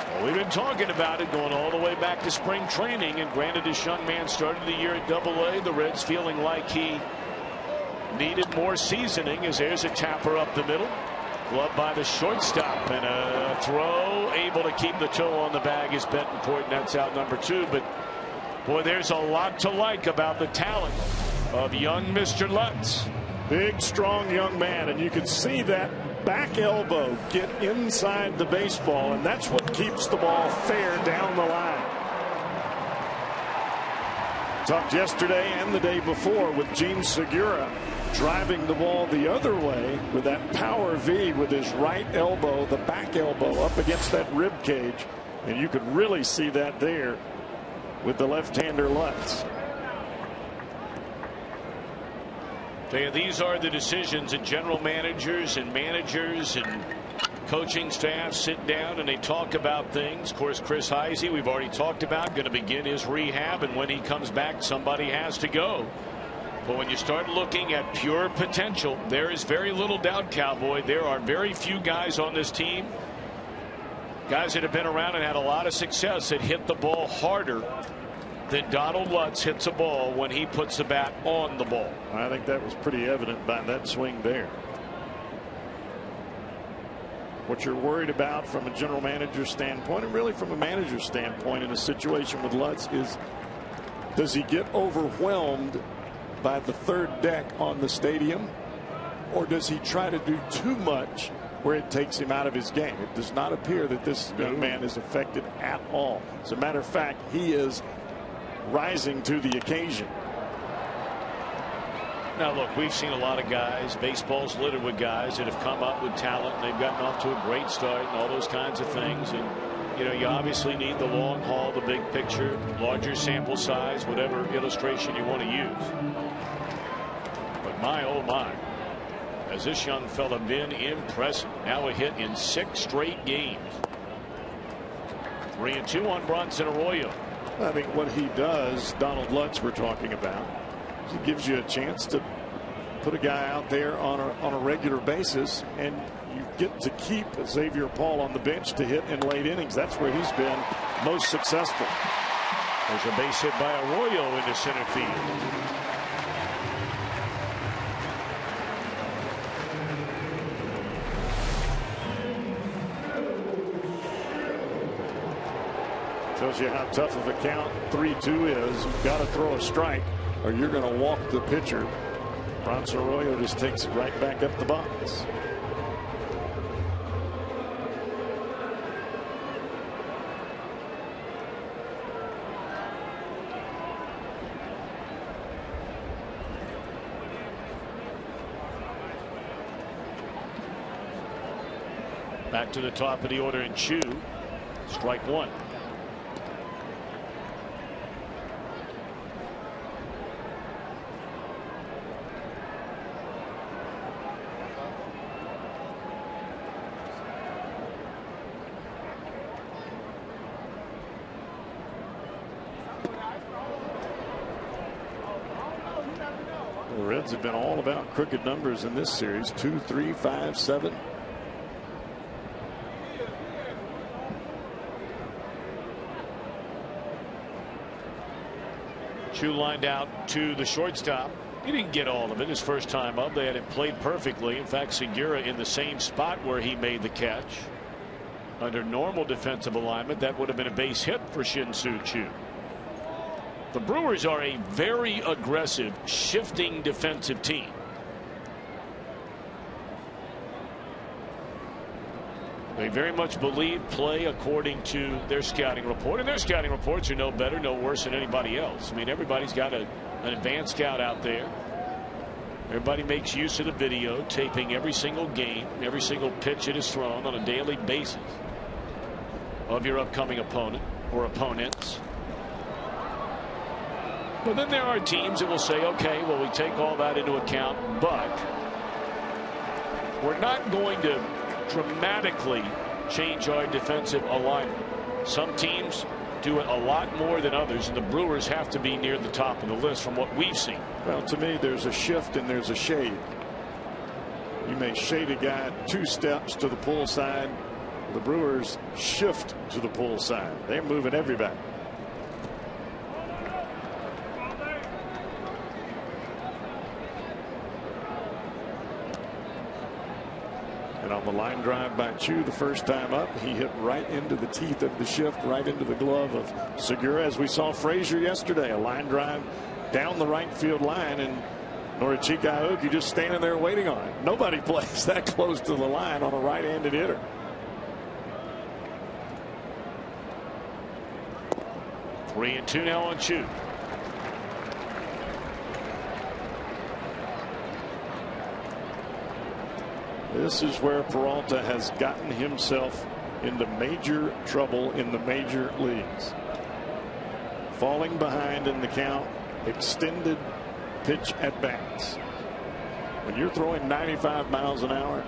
Well, we've been talking about it going all the way back to spring training, and granted, this young man started the year at AA. The Reds feeling like he needed more seasoning, as there's a tapper up the middle. Glove by the shortstop, and a throw able to keep the toe on the bag is Betancourt. That's out number 2. But boy, there's a lot to like about the talent of young Mr. Lutz. Big, strong young man, and you can see that back elbow get inside the baseball, and that's what keeps the ball fair down the line. Talked yesterday and the day before with Gene Segura, driving the ball the other way with that power V with his right elbow, the back elbow up against that rib cage, and you could really see that there with the left-hander Lutz. These are the decisions that general managers and coaching staff sit down and they talk about things. Of course, Chris Heisey, we've already talked about, going to begin his rehab, and when he comes back, somebody has to go. But when you start looking at pure potential, there is very little doubt, Cowboy. There are very few guys on this team, guys that have been around and had a lot of success, that hit the ball harder than Donald Lutz hits a ball when he puts the bat on the ball. I think that was pretty evident by that swing there. What you're worried about from a general manager standpoint, and really from a manager standpoint in a situation with Lutz, is does he get overwhelmed by the third deck on the stadium, or does he try to do too much where it takes him out of his game? It does not appear that this young man is affected at all. As a matter of fact, he is rising to the occasion. Now look, we've seen a lot of guys, baseball's littered with guys that have come up with talent and they've gotten off to a great start and all those kinds of things, and you know, you obviously need the long haul, the big picture, larger sample size, whatever illustration you want to use. But my oh my, has this young fella been impressive. Now a hit in 6 straight games. 3-2 on Bronson Arroyo. I think what he does, Donald Lutz we're talking about, is he gives you a chance to put a guy out there on a regular basis, and you get to keep Xavier Paul on the bench to hit in late innings. That's where he's been most successful. There's a base hit by Arroyo into center field. Tells you how tough of a count 3-2 is. You've got to throw a strike. or you're going to walk the pitcher. Bronson Arroyo just takes it right back up the box. Back to the top of the order in Chu. Strike one. The Reds have been all about crooked numbers in this series. 2, 3, 5, 7. Chu lined out to the shortstop. He didn't get all of it his first time up. They had it played perfectly. In fact, Segura in the same spot where he made the catch. Under normal defensive alignment, that would have been a base hit for Shin-Soo Choo. The Brewers are a very aggressive, shifting defensive team. They very much believe play according to their scouting report, and their scouting reports are no better, no worse than anybody else. I mean, everybody's got an advanced scout out there. Everybody makes use of the video, taping every single game, every single pitch that is thrown on a daily basis of your upcoming opponent or opponents. But then there are teams that will say, okay, well, we take all that into account, but we're not going to dramatically change our defensive alignment. Some teams do it a lot more than others, and the Brewers have to be near the top of the list from what we've seen. Well, to me, there's a shift and there's a shade. You may shade a guy 2 steps to the pull side. The Brewers shift to the pull side. They're moving everybody. And on the line drive by Chu the first time up, he hit right into the teeth of the shift, right into the glove of Segura, as we saw Frazier yesterday. A line drive down the right field line, and Norichika Aoki just standing there waiting on it. Nobody plays that close to the line on a right-handed hitter. 3-2 now on Chu. This is where Peralta has gotten himself into major trouble in the major leagues. Falling behind in the count, extended pitch at bats. When you're throwing 95 miles an hour,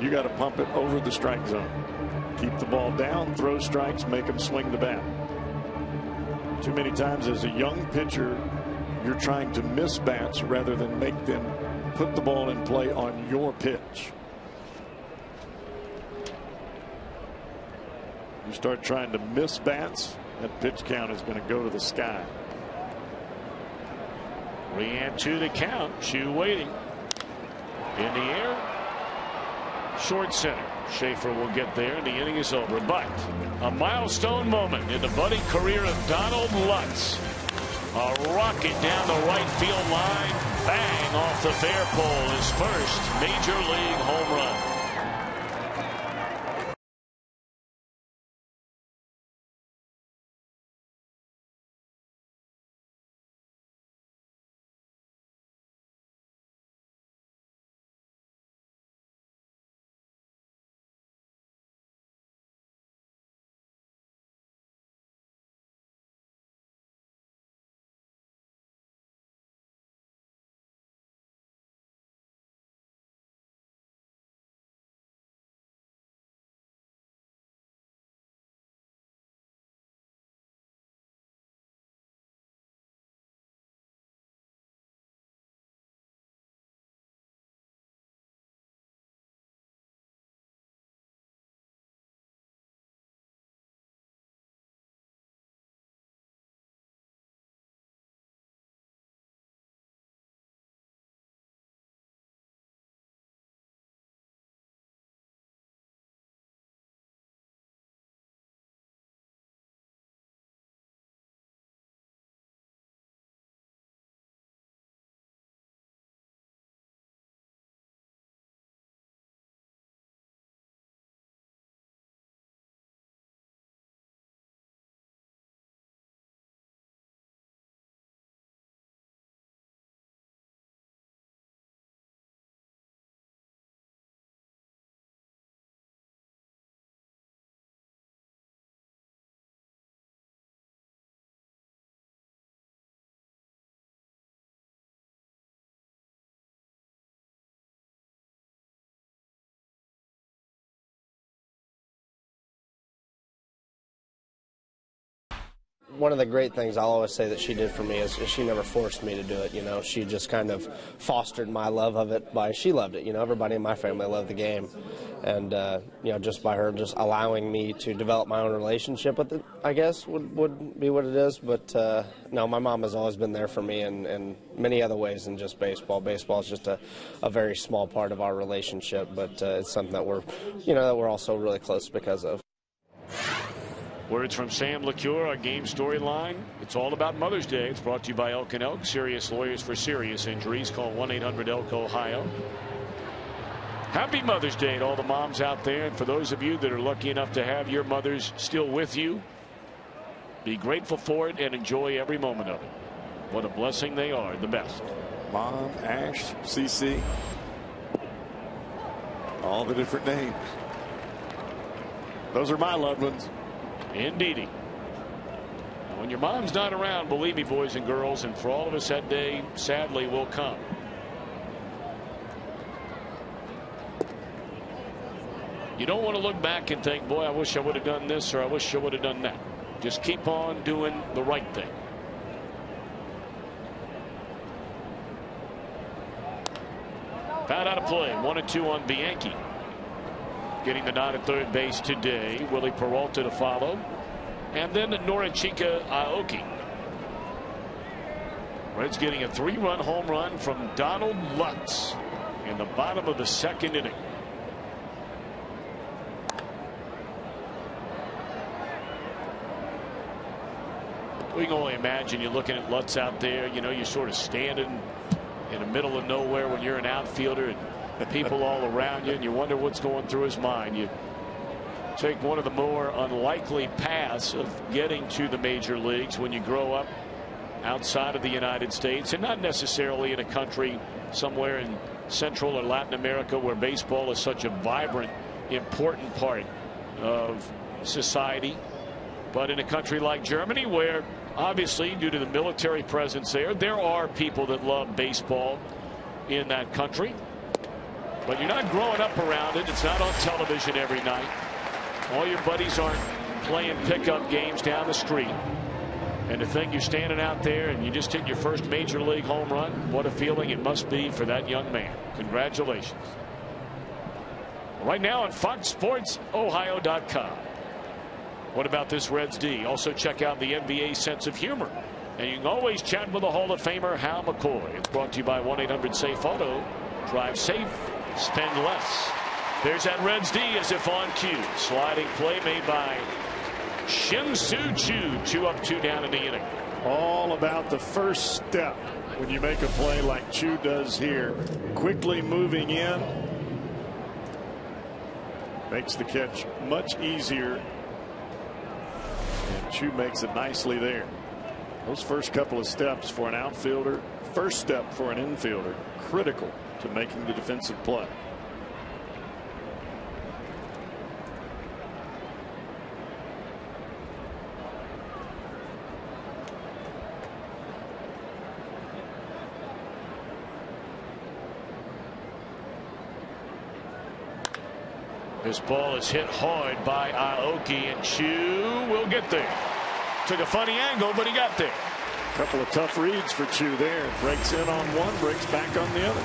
you got to pump it over the strike zone. Keep the ball down, throw strikes, make them swing the bat. Too many times as a young pitcher, you're trying to miss bats rather than make them put the ball in play on your pitch. You start trying to miss bats, that pitch count is going to go to the sky. 3-2 the count. Chu waiting. In the air. Short center. Schaefer will get there, and the inning is over. But a milestone moment in the budding career of Donald Lutz. A rocket down the right field line. Bang off the fair pole. His first major league home run. one of the great things I'll always say that she did for me is she never forced me to do it. You know, she just kind of fostered my love of it by she loved it. You know, everybody in my family loved the game, and you know, just by her just allowing me to develop my own relationship with it, I guess would be what it is. But no, my mom has always been there for me in many other ways than just baseball. Baseball is just a very small part of our relationship, but it's something that we're also really close because of. Words from Sam LeCure, our game storyline. It's all about Mother's Day. It's brought to you by Elk & Elk, serious lawyers for serious injuries. Call 1-800-ELK-OHIO. Happy Mother's Day to all the moms out there. And for those of you that are lucky enough to have your mothers still with you, be grateful for it and enjoy every moment of it. What a blessing they are, the best. Mom, Ash, CC, all the different names. Those are my loved ones. Indeedy. When your mom's not around, believe me, boys and girls, and for all of us, that day sadly will come. You don't want to look back and think, boy, I wish I would have done this, or I wish I would have done that. Just keep on doing the right thing. Foul out of play. 1-2 on Bianchi. Getting the nod at third base today. Willie Peralta to follow. And then Norichika Aoki. Reds getting a 3-run home run from Donald Lutz in the bottom of the second inning. We can only imagine you're looking at Lutz out there. You know, you're sort of standing in the middle of nowhere when you're an outfielder and people all around you, and you wonder what's going through his mind. You take one of the more unlikely paths of getting to the major leagues when you grow up outside of the United States, and not necessarily in a country somewhere in Central or Latin America where baseball is such a vibrant, important part of society, but in a country like Germany where obviously due to the military presence there are people that love baseball in that country. But you're not growing up around it. It's not on television every night. All your buddies aren't playing pickup games down the street. And to think you're standing out there and you just hit your first major league home run, what a feeling it must be for that young man. Congratulations. Right now on FoxSportsOhio.com. What about this Reds D? Also check out the NBA sense of humor. And you can always chat with the Hall of Famer Hal McCoy. It's brought to you by 1-800-SAFE-AUTO. Drive safe. Spend less. There's that Reds D as if on cue. Sliding play made by Shin-Soo Choo. 2 up, 2 down in the inning. All about the first step when you make a play like Choo does here. Quickly moving in. Makes the catch much easier. And Choo makes it nicely there. Those first couple of steps for an outfielder, first step for an infielder, critical to making the defensive play. This ball is hit hard by Aoki, and Choo will get there. Took a funny angle, but he got there. Couple of tough reads for Choo there. Breaks in on one, breaks back on the other.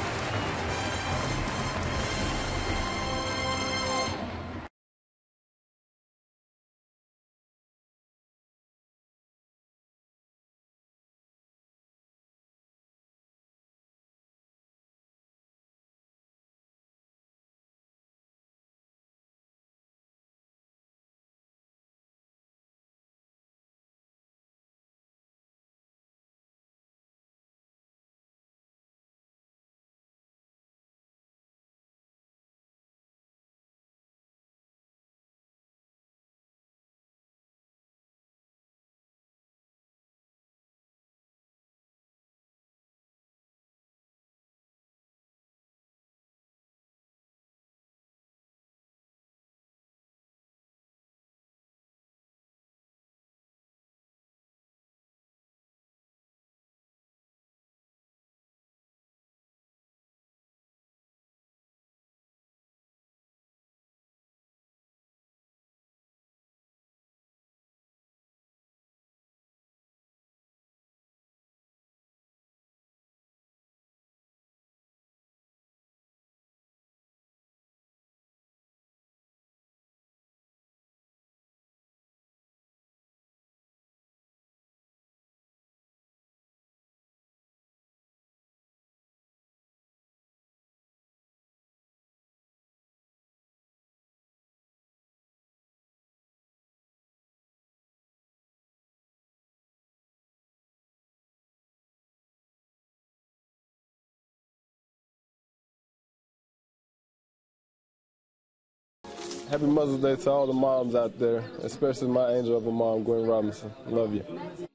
Happy Mother's Day to all the moms out there, especially my angel of a mom, Gwen Robinson. Love you.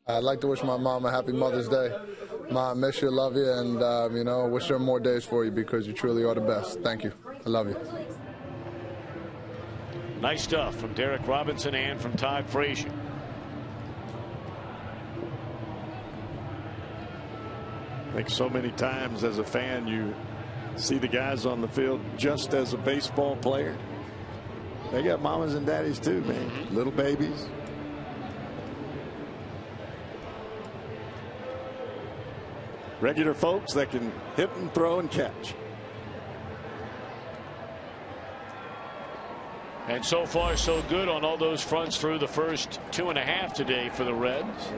I'd like to wish my mom a happy Mother's Day. Mom, miss you, love you, and, you know, wish there more days for you because you truly are the best. Thank you. I love you. Nice stuff from Derek Robinson and from Todd Frazier. I think so many times as a fan you see the guys on the field just as a baseball player. They got mamas and daddies too, man. Little babies. Regular folks that can hit and throw and catch. And so far so good on all those fronts through the first 2.5 today for the Reds.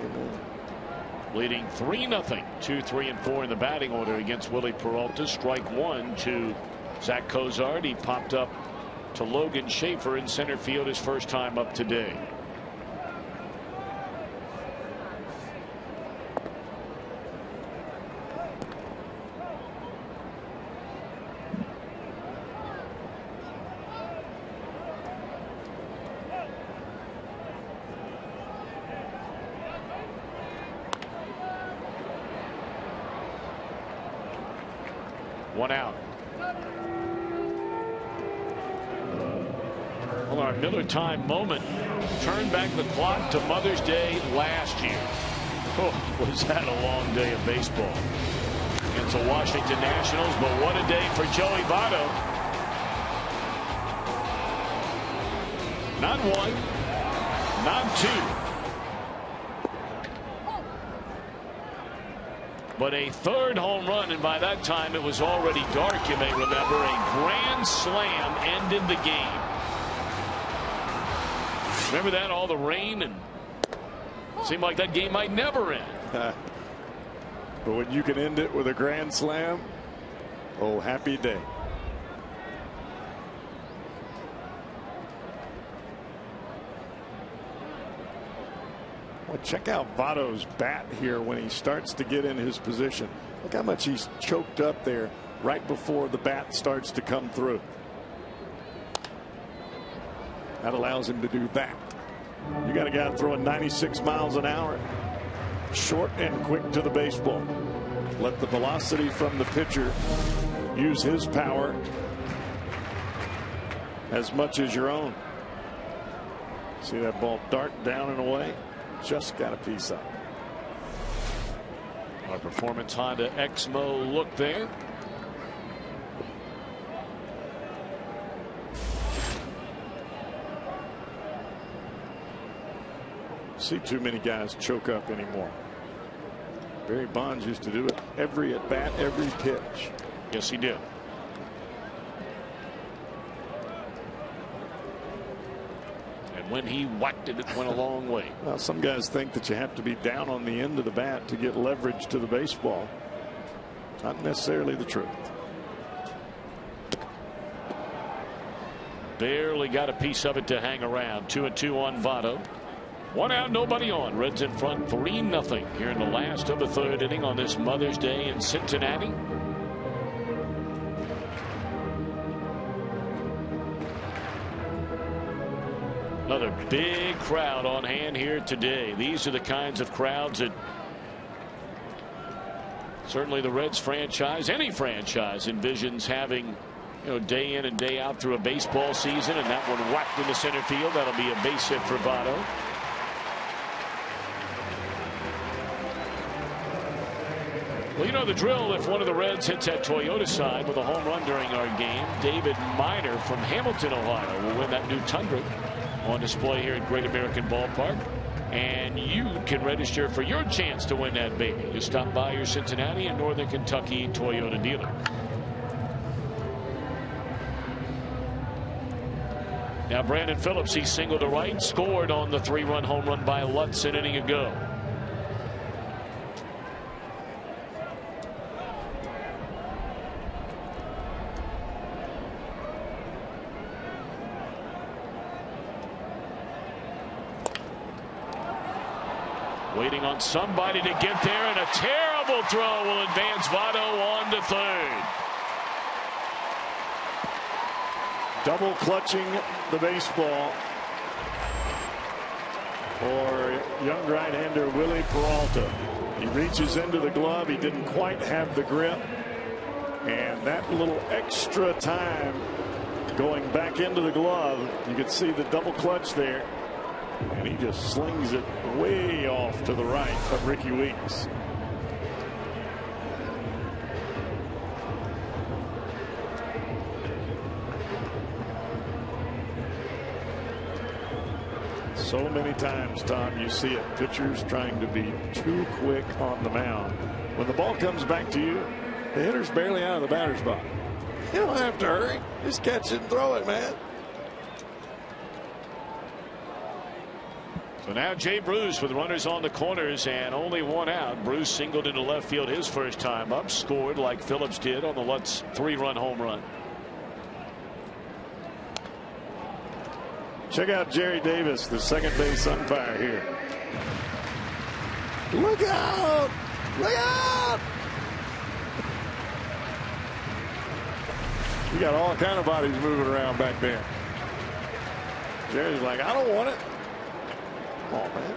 Leading 3-0, 2, 3, and 4 in the batting order against Willie Peralta. Strike one to Zach Cozart. He popped up to Logan Schaefer in center field his first time up today. One out. Well, our Miller time moment turned back the clock to Mother's Day last year. Oh, was that a long day of baseball against the Washington Nationals, but what a day for Joey Votto. Not one, not two, but a third home run, and by that time it was already dark. You may remember a grand slam ended the game. Remember that? All the rain, and it seemed like that game might never end. But when you can end it with a grand slam, oh, happy day. Well, check out Votto's bat here when he starts to get in his position. Look how much he's choked up there right before the bat starts to come through. That allows him to do that. You got a guy throwing 96 miles an hour, short and quick to the baseball. Let the velocity from the pitcher use his power as much as your own. See that ball dart down and away? Just got a piece up. Our Performance Honda Exmo look there. See too many guys choke up anymore. Barry Bonds used to do it every at bat, every pitch. Yes, he did. And when he whacked it, it went a long way. Well, some guys think that you have to be down on the end of the bat to get leverage to the baseball. Not necessarily the truth. Barely got a piece of it to hang around. 2-2 on Votto. One out, nobody on. Reds in front 3-0 here in the last of the third inning on this Mother's Day in Cincinnati. Another big crowd on hand here today. These are the kinds of crowds that certainly the Reds franchise, any franchise, envisions having, you know, day in and day out through a baseball season. And that one whacked into center field. That'll be a base hit for Votto. Well, you know the drill. If one of the Reds hits that Toyota side with a home run during our game, David Miner from Hamilton, Ohio, will win that new Tundra on display here at Great American Ballpark. And you can register for your chance to win that baby. Just stop by your Cincinnati and Northern Kentucky Toyota dealer. Now Brandon Phillips, he singled to right, scored on the 3-run home run by Lutz an inning ago. Waiting on somebody to get there, and a terrible throw will advance Votto on to third. Double clutching the baseball for young right-hander Willie Peralta. He reaches into the glove. He didn't quite have the grip. And that little extra time going back into the glove, you can see the double clutch there. And he just slings it way off to the right of Ricky Weeks. So many times, Tom, you see it. Pitchers trying to be too quick on the mound. When the ball comes back to you, the hitter's barely out of the batter's box. You don't have to hurry. Just catch it and throw it, man. So now Jay Bruce with runners on the corners and only one out. Bruce singled into left field his first time up, scored like Phillips did on the Lutz 3-run home run. Check out Jerry Davis, the second base umpire here. Look out! Look out! You got all kind of bodies moving around back there. Jerry's like, I don't want it. Come on, man.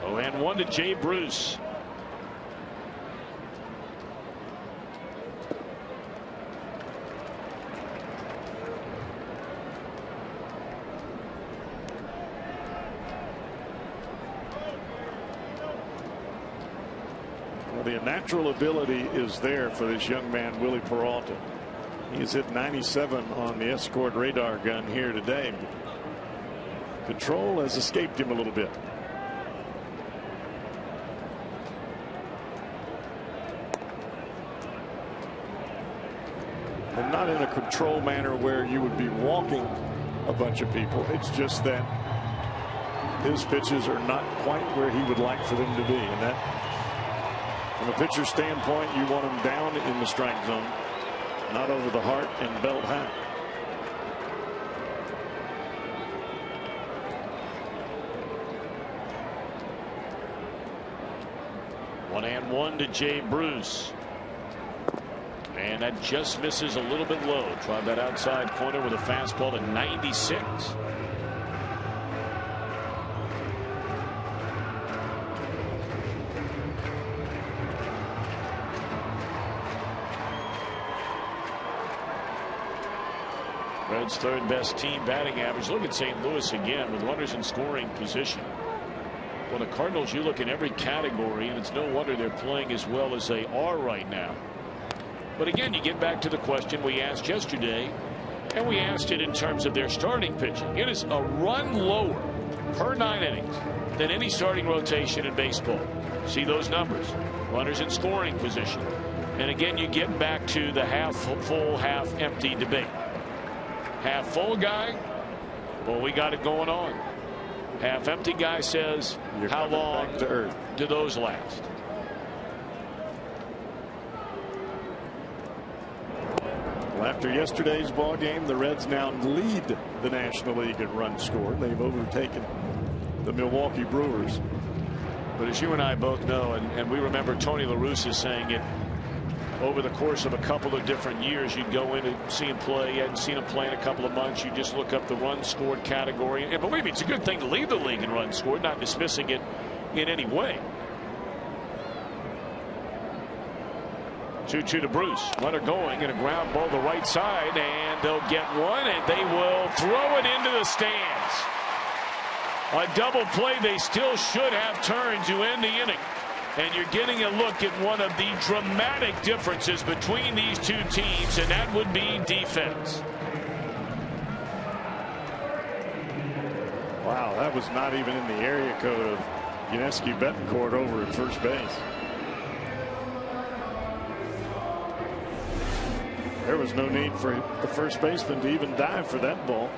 Oh, and 1 to Jay Bruce. The natural ability is there for this young man, Willie Peralta. He's hit 97 on the Escort radar gun here today. Control has escaped him a little bit. And not in a control manner where you would be walking a bunch of people. It's just that his pitches are not quite where he would like for them to be. And that, from a pitcher's standpoint, you want him down in the strike zone, not over the heart and belt high. One and 1 to Jay Bruce. And that just misses a little bit low. Tried that outside corner with a fastball to 96. Reds' third best team batting average. Look at St. Louis again with runners in scoring position. Well, the Cardinals, you look in every category, and it's no wonder they're playing as well as they are right now. But again, you get back to the question we asked yesterday, and we asked it in terms of their starting pitching. It is a run lower per 9 innings than any starting rotation in baseball. See those numbers. Runners in scoring position. And again, you get back to the half full, half empty debate. Half full guy, well, we got it going on. Half empty guy says, how long do those last? Well, after yesterday's ball game, the Reds now lead the National League in runs scored. They've overtaken the Milwaukee Brewers. But as you and I both know, and we remember Tony La Russa saying it over the course of a couple of different years, you'd go in and see him play. You hadn't seen him play in a couple of months. You just look up the runs scored category. And believe me, it's a good thing to lead the league in runs scored, not dismissing it in any way. 2-2 to Bruce. Runner going and a ground ball to the right side, and they'll get one, and they will throw it into the stands. A double play they still should have turned to end the inning. And you're getting a look at one of the dramatic differences between these two teams, and that would be defense. Wow, that was not even in the area code of Yuniesky Betancourt over at first base. There was no need for the first baseman to even dive for that ball.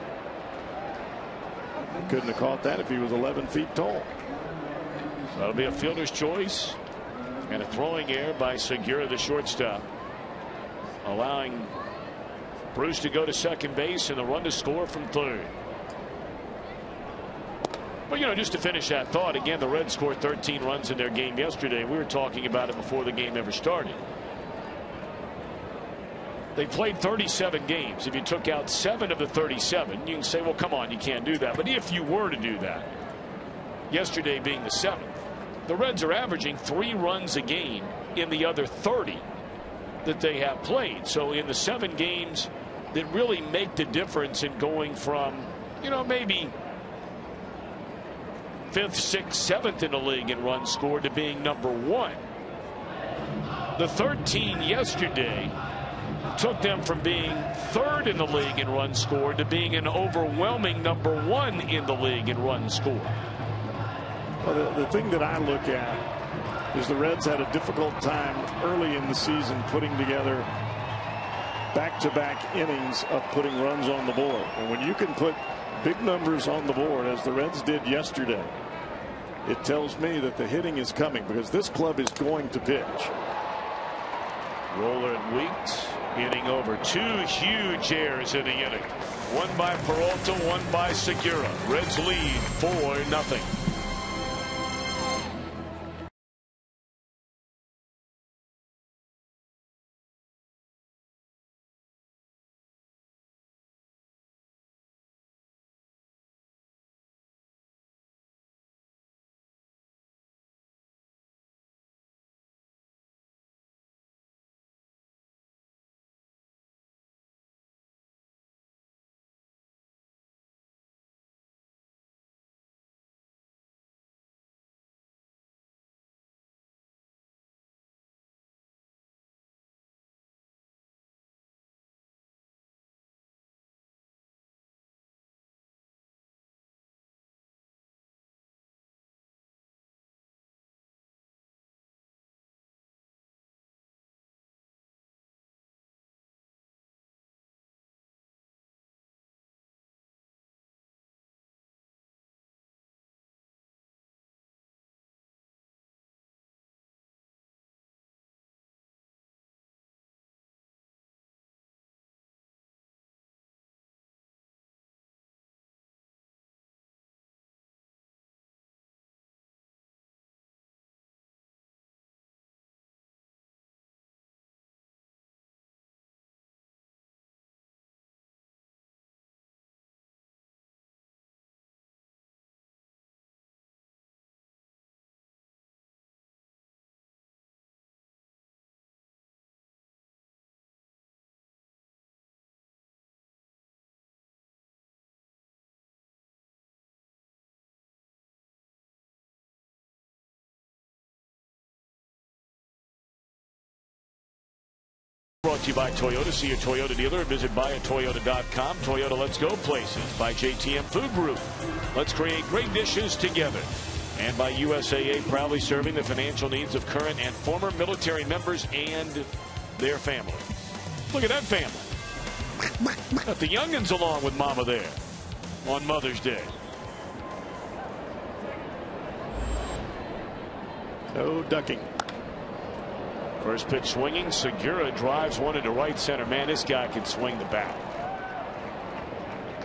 Couldn't have caught that if he was 11 feet tall. That'll be a fielder's choice and a throwing error by Segura, the shortstop, allowing Bruce to go to second base and the run to score from third. Well, you know, just to finish that thought, again, the Reds scored 13 runs in their game yesterday. We were talking about it before the game ever started. They played 37 games. If you took out 7 of the 37, you can say, well, come on, you can't do that. But if you were to do that, yesterday being the 7th, the Reds are averaging 3 runs a game in the other 30 that they have played. So in the 7 games that really make the difference in going from, you know, maybe 5th, 6th, 7th in the league in runs scored to being number 1. The 13 yesterday took them from being 3rd in the league in runs scored to being an overwhelming number 1 in the league in runs scored. Well, the thing that I look at is the Reds had a difficult time early in the season putting together back-to-back innings of putting runs on the board. And when you can put big numbers on the board, as the Reds did yesterday, it tells me that the hitting is coming, because this club is going to pitch. Roller and Weeks hitting over 2 huge errors in the inning. One by Peralta, one by Segura. Reds lead 4-0. Brought to you by Toyota. See your Toyota dealer. Visit buyatoyota.com. Toyota Let's Go Places. By JTM Food Group. Let's create great dishes together. And by USAA, proudly serving the financial needs of current and former military members and their family. Look at that family. Got the youngins along with Mama there on Mother's Day. No ducking. First pitch swinging. Segura drives one into right center. Man, this guy can swing the bat.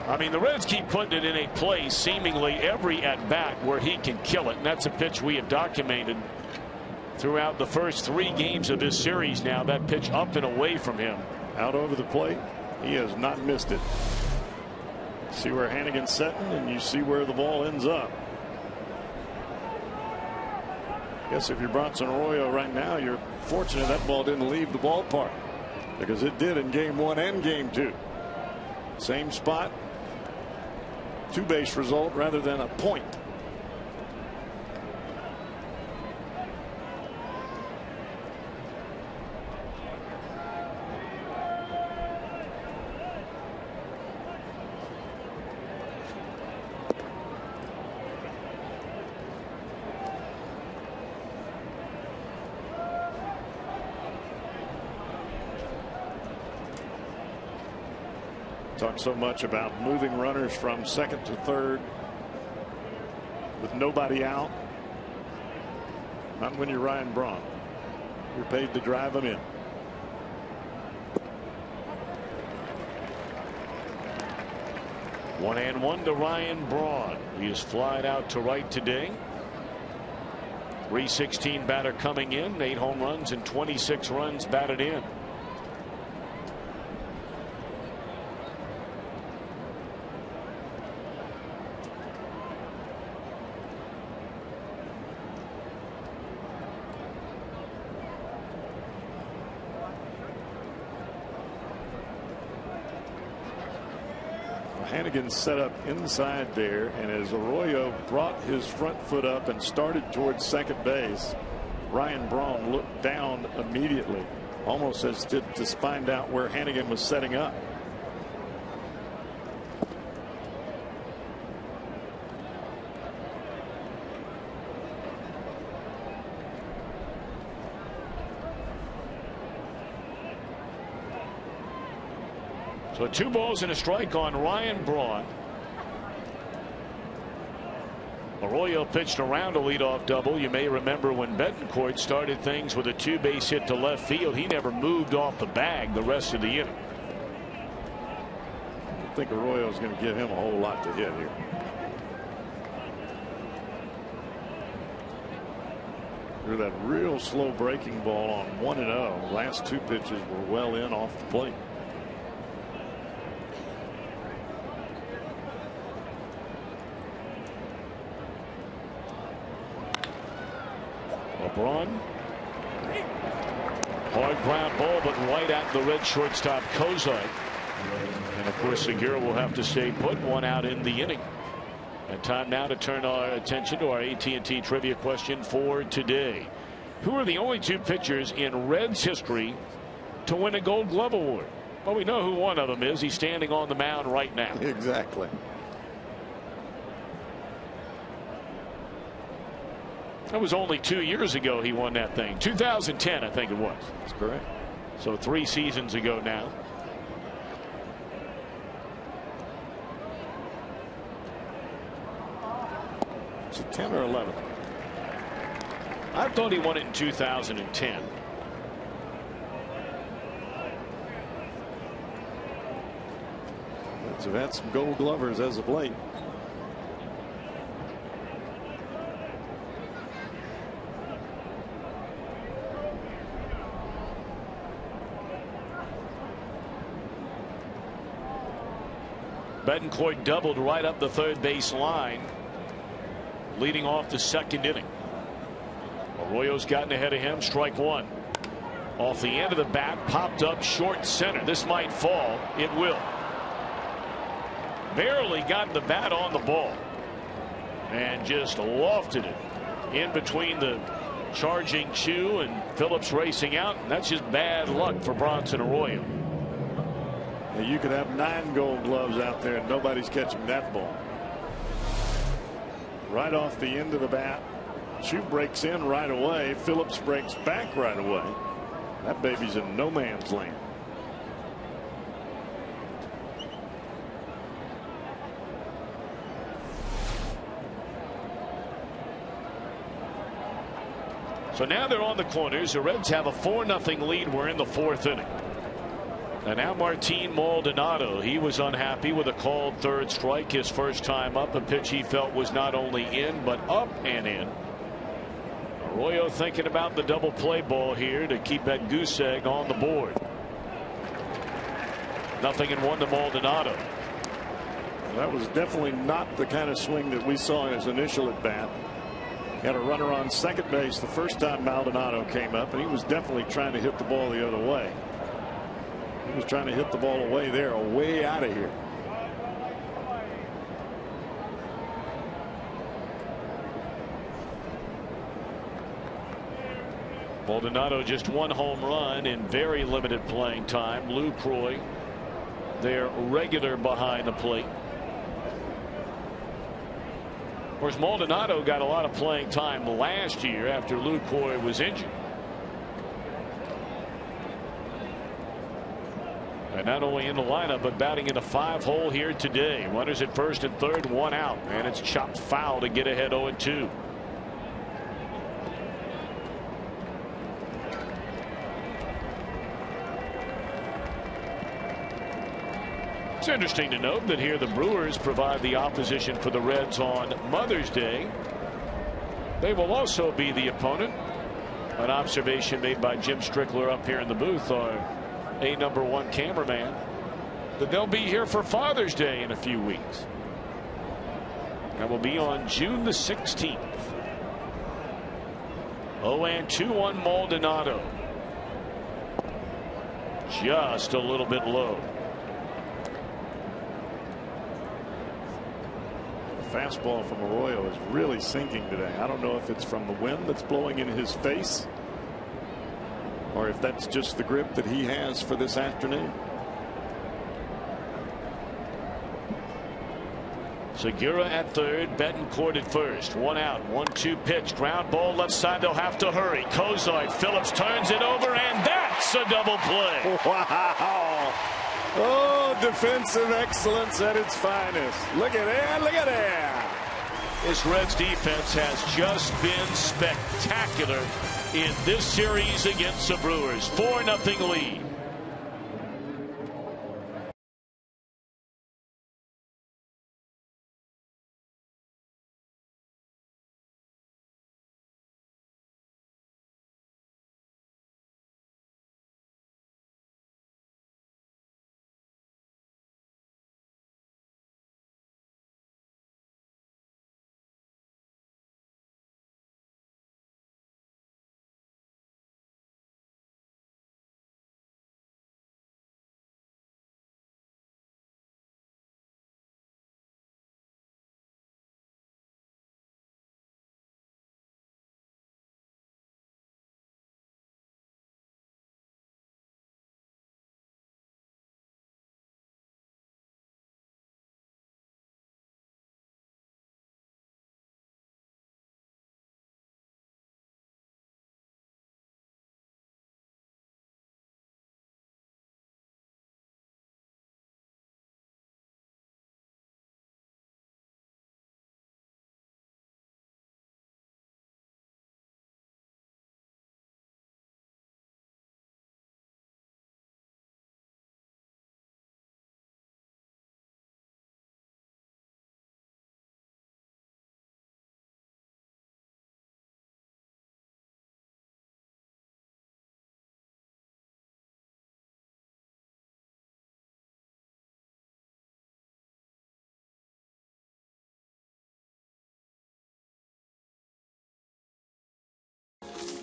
I mean, the Reds keep putting it in a place seemingly every at bat where he can kill it. And that's a pitch we have documented throughout the first 3 games of this series now. That pitch up and away from him. Out over the plate. He has not missed it. See where Hannigan's setting, and you see where the ball ends up. I guess if you're Bronson Arroyo right now, you're fortunate that ball didn't leave the ballpark, because it did in game 1 and game 2. Same spot, 2-base result rather than a point. Talk so much about moving runners from second to third with nobody out. Not when you're Ryan Braun. You're paid to drive them in. One and one to Ryan Braun. He is flied out to right today. .316 batter coming in. 8 home runs and 26 runs batted in. Hannigan set up inside there, and as Arroyo brought his front foot up and started towards second base, Ryan Braun looked down immediately, almost as to find out where Hannigan was setting up. So 2 balls and a strike on Ryan Braun. Arroyo pitched around a leadoff double. You may remember when Betancourt started things with a 2-base hit to left field. He never moved off the bag the rest of the inning. I don't think Arroyo's going to give him a whole lot to hit here. Threw that real slow breaking ball on 1-0. Last 2 pitches were well in off the plate. Braun. Hard ground ball, but right at the red shortstop Kozai. And of course Segura will have to stay put, 1 out in the inning. And time now to turn our attention to our AT&T trivia question for today. Who are the only 2 pitchers in Reds history to win a Gold Glove award? Well, we know who one of them is. He's standing on the mound right now. Exactly. That was only 2 years ago he won that thing. 2010, I think it was. That's correct. So 3 seasons ago now. It's a 10 or 11. I thought he won it in 2010. Reds have had some Gold Glovers as of late. Betancourt doubled right up the third base line, leading off the second inning. Arroyo's gotten ahead of him. Strike 1. Off the end of the bat, popped up short center. This might fall. It will. Barely got the bat on the ball and just lofted it in between the charging Chu and Phillips racing out. And that's just bad luck for Bronson Arroyo. You could have 9 Gold Gloves out there and nobody's catching that ball. Right off the end of the bat. Chu breaks in right away. Phillips breaks back right away. That baby's in no man's land. So now they're on the corners. The Reds have a 4-0 lead. We're in the 4th inning. And now Martin Maldonado. He was unhappy with a called third strike his first time up. A pitch he felt was not only in but up and in. Arroyo thinking about the double play ball here to keep that goose egg on the board. 0-1 to Maldonado. That was definitely not the kind of swing that we saw in his initial at bat. He had a runner on second base the first time Maldonado came up, and he was definitely trying to hit the ball the other way. He was trying to hit the ball away there, way out of here. Maldonado just 1 home run in very limited playing time. Lou Croy, their regular behind the plate. Of course, Maldonado got a lot of playing time last year after Lou Croy was injured. And not only in the lineup, but batting in a 5-hole here today. Runners at first and third, 1 out. And it's chopped foul to get ahead 0-2. It's interesting to note that here the Brewers provide the opposition for the Reds on Mother's Day. They will also be the opponent. An observation made by Jim Strickler up here in the booth, our #1 cameraman, that they'll be here for Father's Day in a few weeks. That will be on June the 16th. 0-2 on Maldonado. Just a little bit low. fastball from Arroyo is really sinking today. I don't know if it's from the wind that's blowing in his face or if that's just the grip that he has for this afternoon. Segura at third, Betancourt at first. One out, 1-2 pitch, ground ball left side. They'll have to hurry. Kozart, Phillips turns it over, and that's a double play. Wow. Oh, defensive excellence at its finest. Look at that. Look at that. This Reds defense has just been spectacular in this series against the Brewers. 4-0 lead.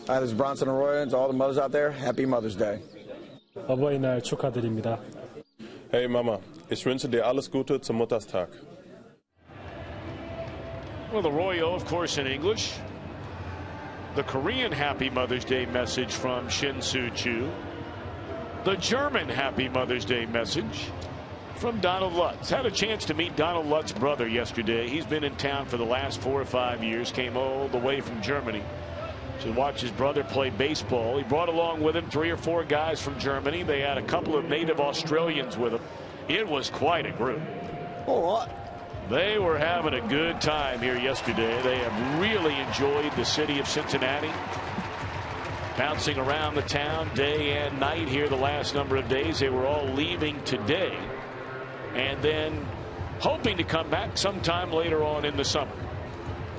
Hi, this is Bronson Arroyo, and to all the mothers out there, happy Mother's Day. 어버이날 축하드립니다. Hey Mama, ich wünsche dir alles Gute zum Mutterstag. Well, Arroyo, of course, in English. The Korean Happy Mother's Day message from Shin Soo Choo. The German Happy Mother's Day message from Donald Lutz. Had a chance to meet Donald Lutz's brother yesterday. He's been in town for the last 4 or 5 years. Came all the way from Germany to watch his brother play baseball. He brought along with him 3 or 4 guys from Germany. They had a couple of native Australians with them. It was quite a group. They were having a good time here yesterday. They have really enjoyed the city of Cincinnati. Bouncing around the town day and night here the last number of days. They were all leaving today and then hoping to come back sometime later on in the summer.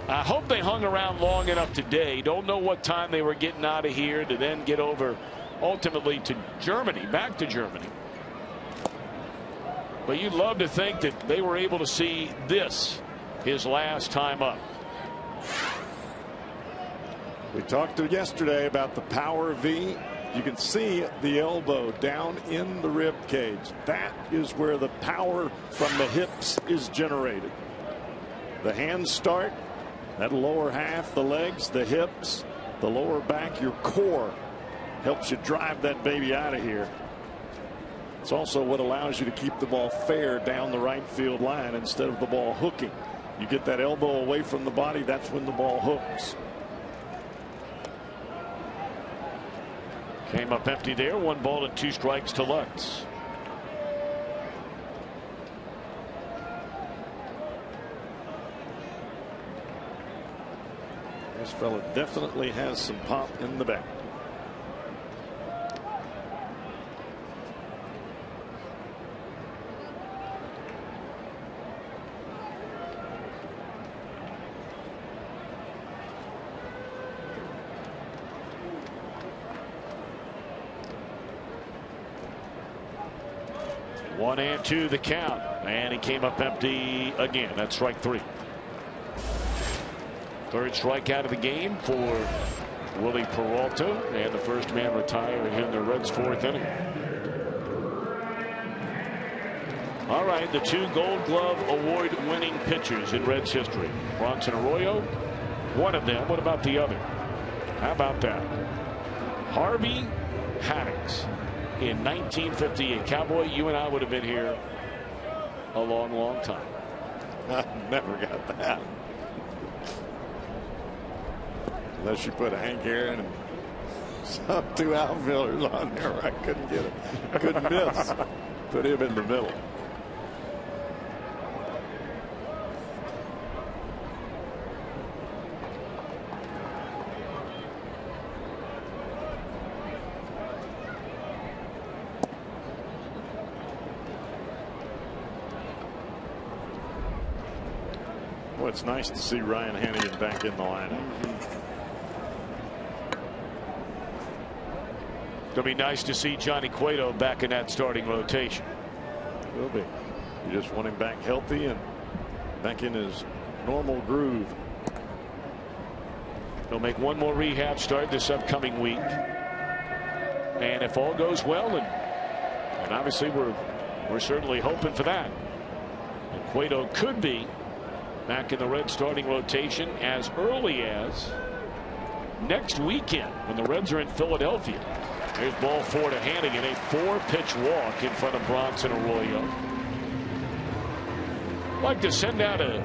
I hope they hung around long enough today. Don't know what time they were getting out of here to then get over ultimately to Germany, back to Germany. But you'd love to think that they were able to see this, his last time up. We talked yesterday about the power V. You can see the elbow down in the rib cage. That is where the power from the hips is generated. The hands start. That lower half, the legs, the hips, the lower back, your core helps you drive that baby out of here. It's also what allows you to keep the ball fair down the right field line instead of the ball hooking. You get that elbow away from the body, that's when the ball hooks. Came up empty there. 1 ball and 2 strikes to Lutz. This fella definitely has some pop in the back. One and 2 the count, and he came up empty again. That's strike 3. Third strikeout of the game for Willie Peralta, and the first man retired in the Reds' 4th inning. All right, the 2 Gold Glove Award winning pitchers in Reds history. Bronson Arroyo, one of them. What about the other? How about that? Harvey Haddix in 1958. Cowboy, you and I would have been here a long, long time. I never got that. Unless you put Hank Aaron and some 2 outfielders on there, I couldn't get it. Couldn't miss. Put him in the middle. Well, it's nice to see Ryan Hannigan back in the lineup. It'll be nice to see Johnny Cueto back in that starting rotation. Will be. You just want him back healthy and back in his normal groove. He'll make one more rehab start this upcoming week. And if all goes well, and obviously we're certainly hoping for that, and Cueto could be back in the Reds starting rotation as early as next weekend when the Reds are in Philadelphia. There's ball 4 to Hannigan, a 4-pitch walk in front of Bronson Arroyo. I'd like to send out a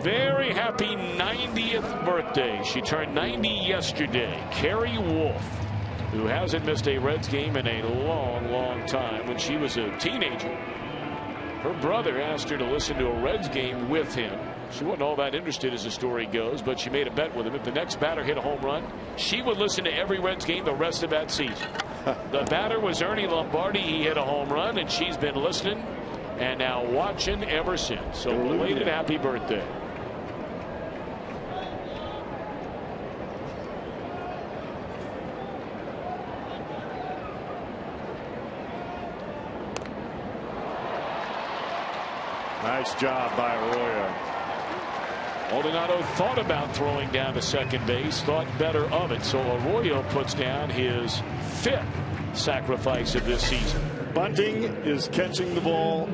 very happy 90th birthday. She turned 90 yesterday. Carrie Wolf, who hasn't missed a Reds game in a long, long time. When she was a teenager, her brother asked her to listen to a Reds game with him. She wasn't all that interested as the story goes, but she made a bet with him. If the next batter hit a home run, she would listen to every Reds game the rest of that season. The batter was Ernie Lombardi. He hit a home run, and she's been listening and now watching ever since. So belated happy birthday. Nice job by Arroyo. Maldonado thought about throwing down to second base, thought better of it. So Arroyo puts down his 5th sacrifice of this season. Bunting is catching the ball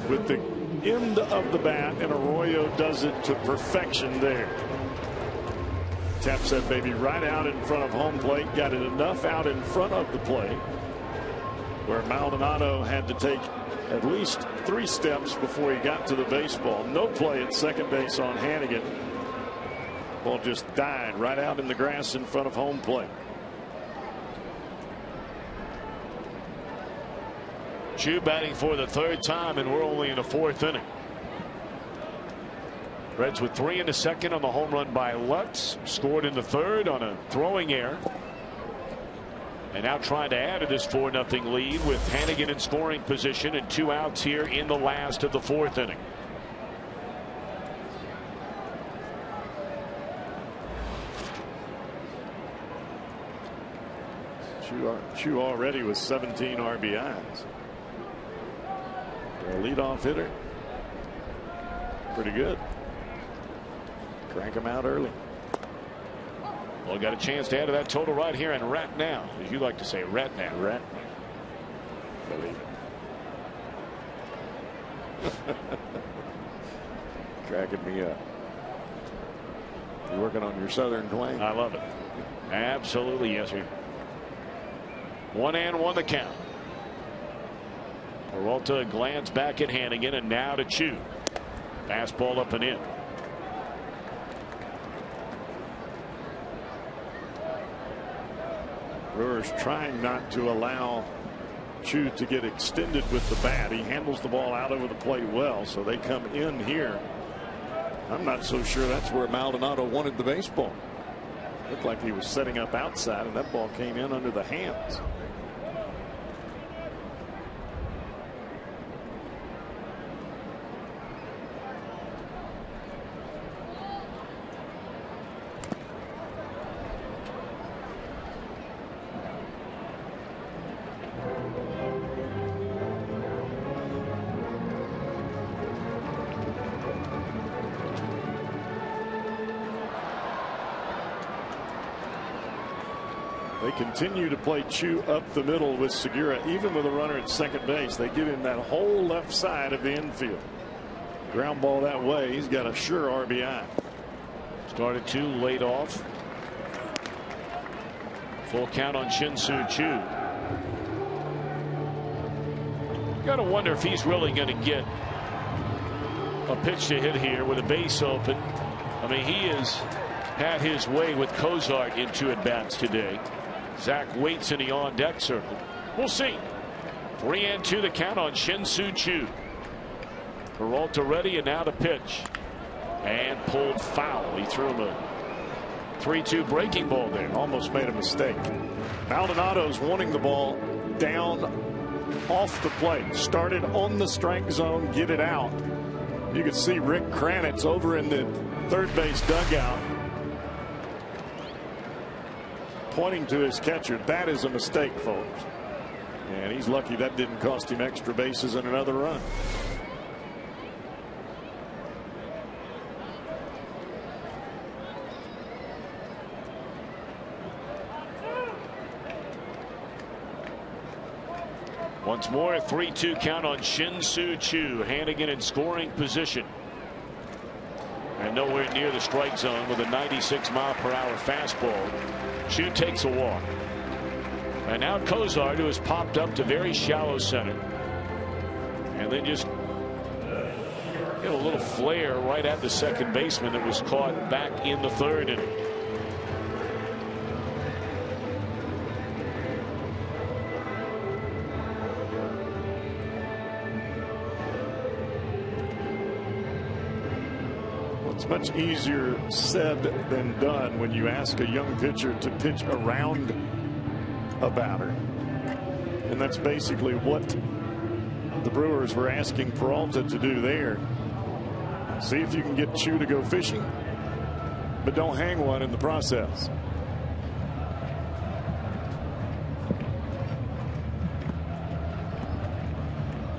with the end of the bat, and Arroyo does it to perfection there. Taps that baby right out in front of home plate. Got it enough out in front of the plate where Maldonado had to take at least 3 steps before he got to the baseball. No play at second base on Hannigan. Ball just died right out in the grass in front of home plate. Chu batting for the 3rd time, and we're only in the 4th inning. Reds with 3 in the 2nd on the home run by Lutz. Scored in the 3rd on a throwing error. And now trying to add to this 4-0 lead with Hannigan in scoring position and 2 outs here in the last of the 4th inning. Chu already with 17 RBIs. Their leadoff hitter. Pretty good. Crank him out early. Well, got a chance to add to that total right here and rat now, as you like to say, rat now. Rat. Believe it. Cracking me up. You working on your southern twang? I love it. Absolutely, yes, sir. 1-1 the count. Peralta glance back at Hannigan, and now to Chu. Fastball up and in. Brewers trying not to allow Chu to get extended with the bat. He handles the ball out over the plate well, so they come in here. I'm not so sure that's where Maldonado wanted the baseball. Looked like he was setting up outside, and that ball came in under the hands. They continue to play Chu up the middle with Segura. Even with a runner at second base, they give him that whole left side of the infield. Ground ball that way, he's got a sure RBI. Started 2, laid off. Full count on Shin-Soo Choo. Got to wonder if he's really going to get a pitch to hit here with a base open. I mean, he has had his way with Cozart in 2 at-bats today. Zach waits in the on-deck circle. We'll see. 3-2 the count on Shin-Soo Choo. Peralta ready, and now the pitch. And pulled foul. He threw him a 3-2 breaking ball there. Almost made a mistake. Maldonado's wanting the ball down off the plate. Started on the strike zone, get it out. You could see Rick Kranitz over in the third base dugout pointing to his catcher. That is a mistake, folks. And he's lucky that didn't cost him extra bases and another run. Once more, a 3-2 count on Shin-Soo Choo. Hannigan in scoring position. And nowhere near the strike zone with a 96-mile-per-hour fastball. Choo takes a walk. And now Cozart, who has popped up to very shallow center. And then just get a little flare right at the second baseman that was caught back in the third inning. It's much easier said than done when you ask a young pitcher to pitch around a batter. And that's basically what the Brewers were asking Peralta to do there. See if you can get Chu to go fishing, but don't hang one in the process.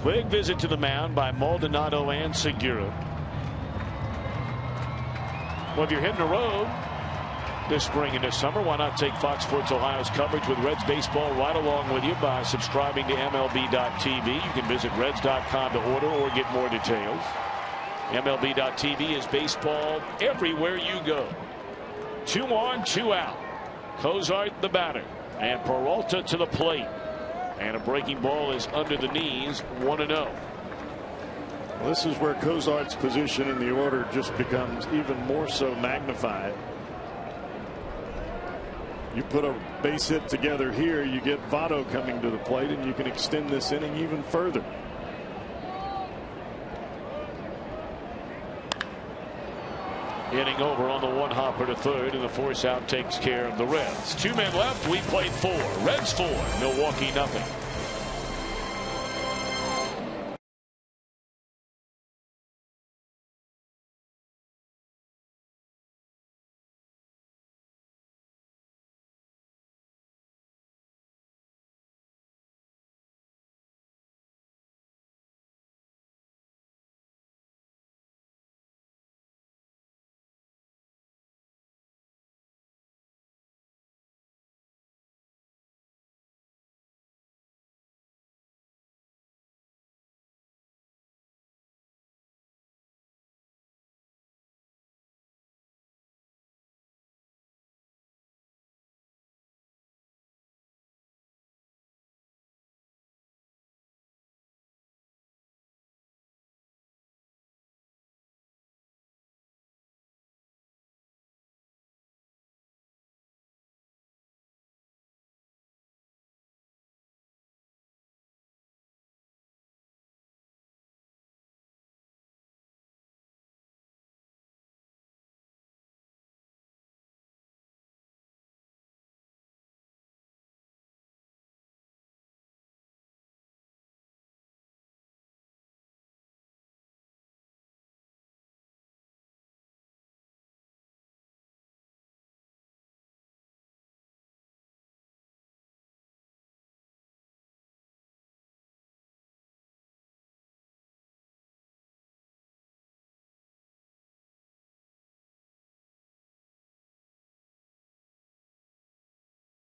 Quick visit to the mound by Maldonado and Segura. Well, if you're hitting the road this spring and this summer, why not take Fox Sports Ohio's coverage with Reds baseball right along with you by subscribing to MLB.tv. You can visit Reds.com to order or get more details. MLB.tv is baseball everywhere you go. 2 on, 2 out. Cozart the batter, and Peralta to the plate. And a breaking ball is under the knees, 1-0. Well, this is where Cozart's position in the order just becomes even more so magnified. You put a base hit together here, you get Votto coming to the plate, and you can extend this inning even further. Inning over on the 1-hopper to third, and the force out takes care of the Reds. 2 men left. We played 4. Reds 4, Milwaukee nothing.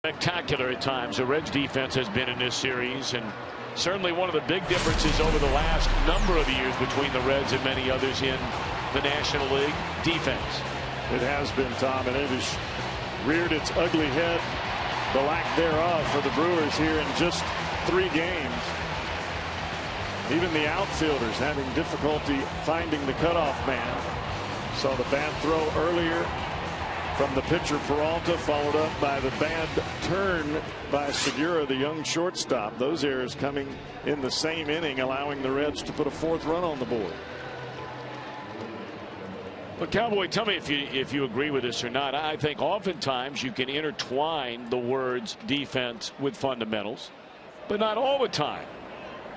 Spectacular at times. The Reds defense has been in this series, and certainly one of the big differences over the last number of years between the Reds and many others in the National League, defense. It has been, Tom, and it has reared its ugly head, the lack thereof, for the Brewers here in just 3 games. Even the outfielders having difficulty finding the cutoff man. Saw the bad throw earlier from the pitcher Peralta, followed up by the bad turn by Segura, the young shortstop. Those errors coming in the same inning, allowing the Reds to put a 4th run on the board. But Cowboy, tell me if you agree with this or not. I think oftentimes you can intertwine the words defense with fundamentals, but not all the time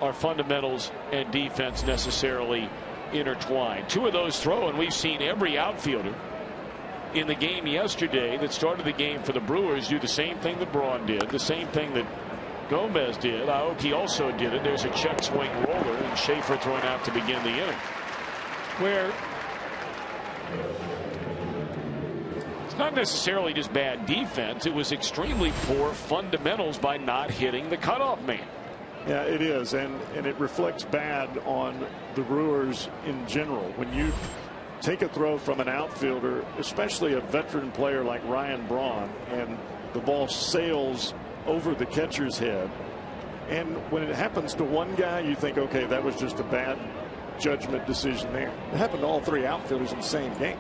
are fundamentals and defense necessarily intertwined. 2 of those throw, and we've seen every outfielder in the game yesterday that started the game for the Brewers do the same thing that Braun did, the same thing that Gomez did. Aoki also did it. There's a check swing roller, and Schaefer thrown out to begin the inning, where it's not necessarily just bad defense. It was extremely poor fundamentals by not hitting the cutoff man. Yeah, it is, and it reflects bad on the Brewers in general. When you take a throw from an outfielder, especially a veteran player like Ryan Braun, and the ball sails over the catcher's head, and when it happens to one guy, you think, okay, that was just a bad judgment decision there. It happened to all 3 outfielders in the same game.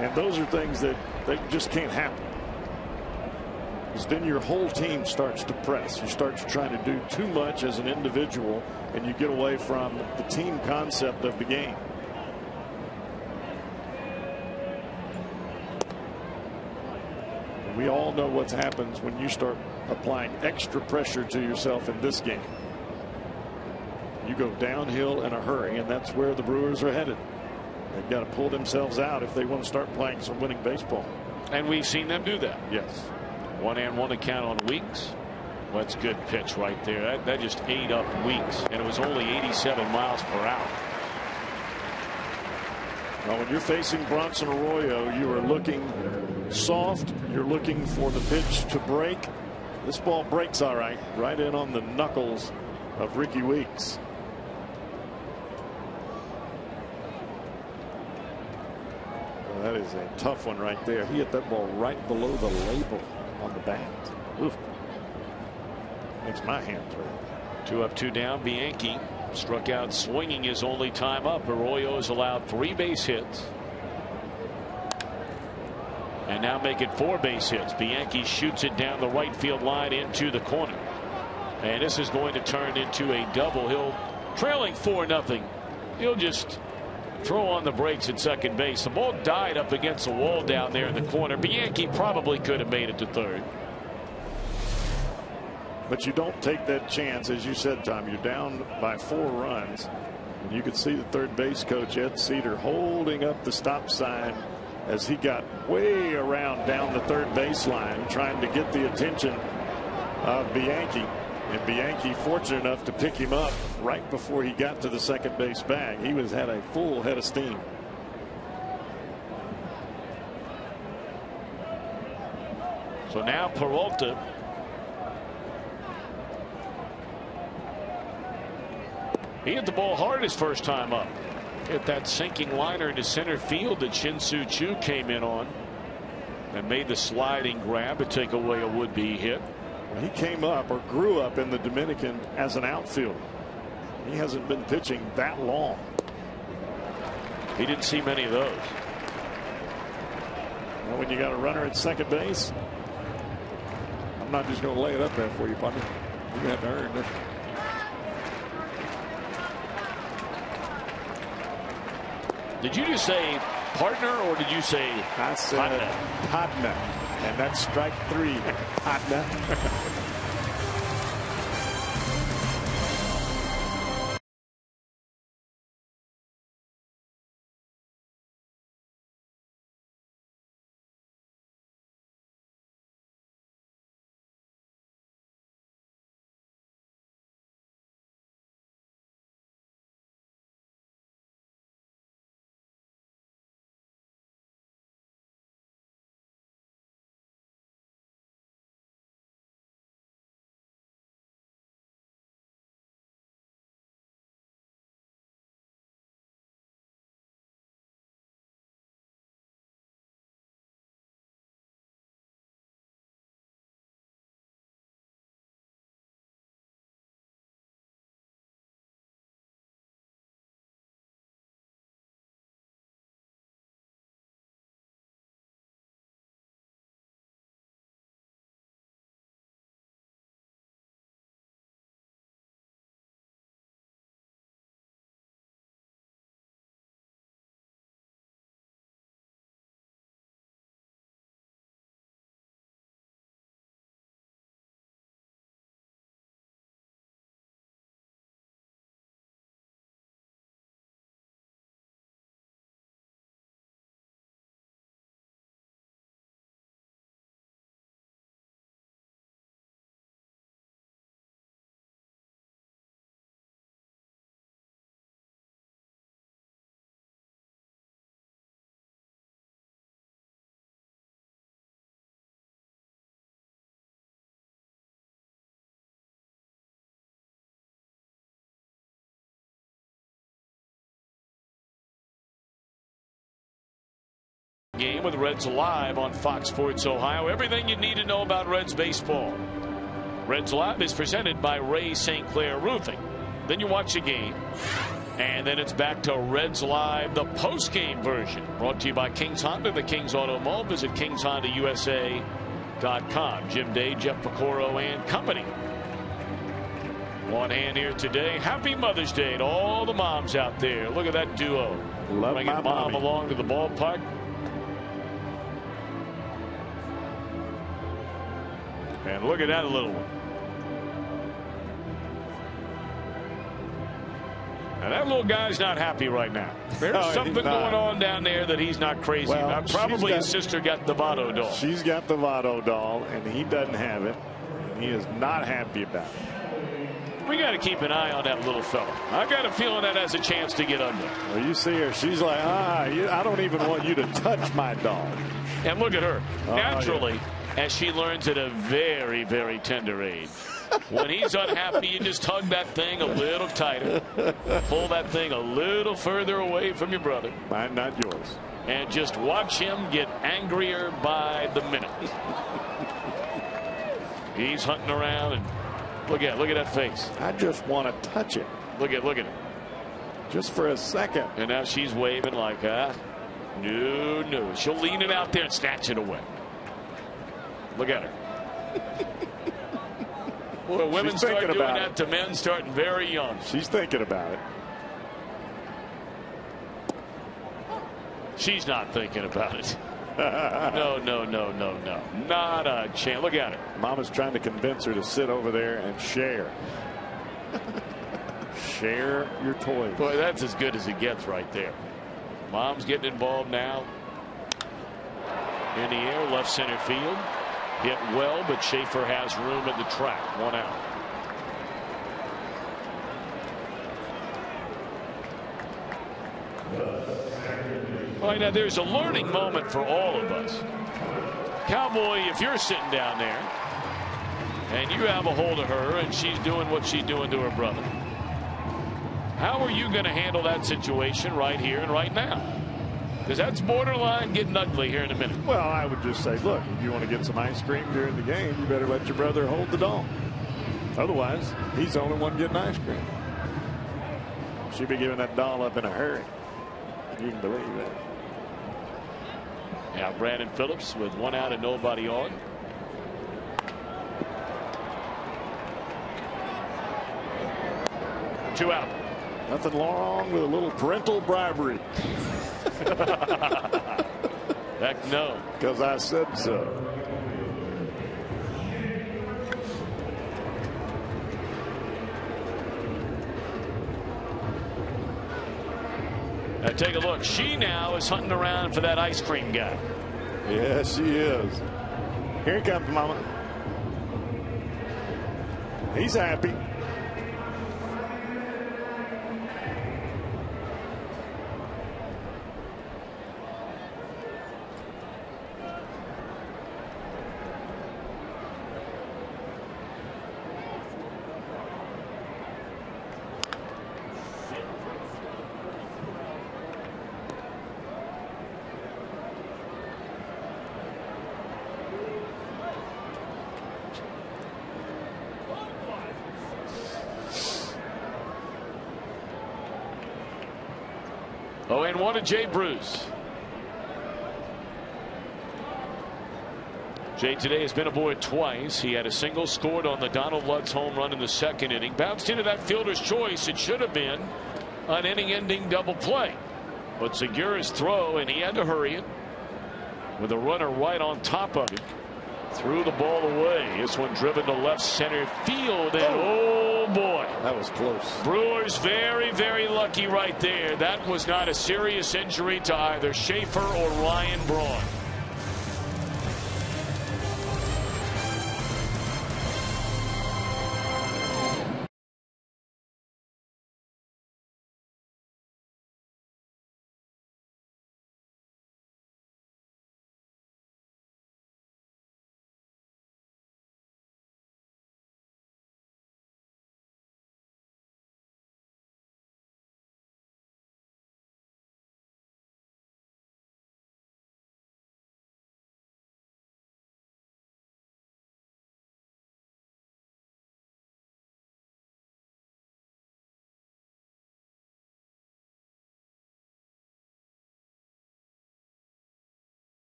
And those are things that just can't happen. Because then your whole team starts to press. You start to try to do too much as an individual, and you get away from the team concept of the game. And we all know what happens when you start applying extra pressure to yourself in this game. You go downhill in a hurry, and that's where the Brewers are headed. They've got to pull themselves out if they want to start playing some winning baseball. And we've seen them do that. Yes. 1-1 account on Weeks. Well, that's good pitch right there. That just ate up Weeks, and it was only 87 miles per hour. Well, when you're facing Bronson Arroyo, you are looking soft. You're looking for the pitch to break. This ball breaks all right in on the knuckles of Ricky Weeks. Well, that is a tough one right there. He hit that ball right below the label on the bat. Oof. Makes my hands hurt. 2 up, 2 down. Bianchi struck out swinging his only time up. Arroyo has allowed 3 base hits. And now make it 4 base hits. Bianchi shoots it down the right field line into the corner. And this is going to turn into a double. He'll trailing 4-0. He'll just throw on the brakes at second base. The ball died up against the wall down there in the corner. Bianchi probably could have made it to third. But you don't take that chance. As you said, Tom, you're down by 4 runs. And you could see the third base coach, Ed Cedar, holding up the stop sign as he got way around down the third baseline, trying to get the attention of Bianchi. And Bianchi fortunate enough to pick him up right before he got to the second base bag. He had a full head of steam. So now Peralta he hit the ball hard his first time up. Hit that sinking liner into center field that Shin-Soo Choo came in on and made the sliding grab to take away a would-be hit. He came up or grew up in the Dominican as an outfielder. He hasn't been pitching that long. He didn't see many of those. Well, when you got a runner at second base, I'm not just going to lay it up there for you, partner. You have to earn it. Did you just say partner, or did you say I said partner, and that's strike 3. Partner. game with Reds Live on Fox Sports Ohio. Everything you need to know about Reds baseball. Reds Live is presented by Ray St. Clair Roofing. Then you watch the game, and then it's back to Reds Live, the post-game version. Brought to you by Kings Honda, the Kings Auto Mall. Visit KingsHondaUSA.com. Jim Day, Jeff Pecoro, and company. On hand here today. Happy Mother's Day to all the moms out there. Look at that duo. Love bringing my mom mommy along to the ballpark. And look at that little one. Now that little guy's not happy right now. There's something going on down there that he's not crazy about. Probably his sister got the Votto doll. She's got the Votto doll, and he doesn't have it. And he is not happy about it. We got to keep an eye on that little fella. I got a feeling that has a chance to get ugly. Well, you see her. She's like, I don't even want you to touch my dog. And look at her. Naturally, as she learns at a very, very tender age. When he's unhappy, you just hug that thing a little tighter. Pull that thing a little further away from your brother. Mine, not yours. And just watch him get angrier by the minute. He's hunting around, and look at that face. I just want to touch it. Look at it. Just for a second. And now she's waving like, no. She'll lean it out there and snatch it away. Look at her. Boy, women start doing that to men starting very young. She's thinking about it. She's not thinking about it. No. Not a chance. Look at her. Mama's trying to convince her to sit over there and share. Share your toys. Boy, that's as good as it gets right there. Mom's getting involved now. In the air, left center field. Hit well, but Schaefer has room at the track. 1 out. All right, now there's a learning moment for all of us. Cowboy, if you're sitting down there and you have a hold of her and she's doing what she's doing to her brother, how are you going to handle that situation right here and right now? Because that's borderline getting ugly here in a minute. Well, I would just say, look, if you want to get some ice cream during the game, you better let your brother hold the doll. Otherwise, he's the only one getting ice cream. She'd be giving that doll up in a hurry. You can believe that. Now Brandon Phillips with 1 out and nobody on. Two out. Nothing wrong with a little parental bribery. Heck no. Because I said so. Now take a look. She now is hunting around for that ice cream guy. Yes, she is. Here he comes, Mama. He's happy. Oh, and 1 to Jay Bruce. Jay today has been aboard twice. He had a single, scored on the Donald Lutz home run in the 2nd inning. Bounced into that fielder's choice. It should have been an inning-ending double play. But Segura's throw, and he had to hurry it with a runner right on top of him. Threw the ball away. This one driven to left center field, and oh boy, that was close. Brewers very, very lucky right there. That was not a serious injury to either Schaefer or Ryan Braun.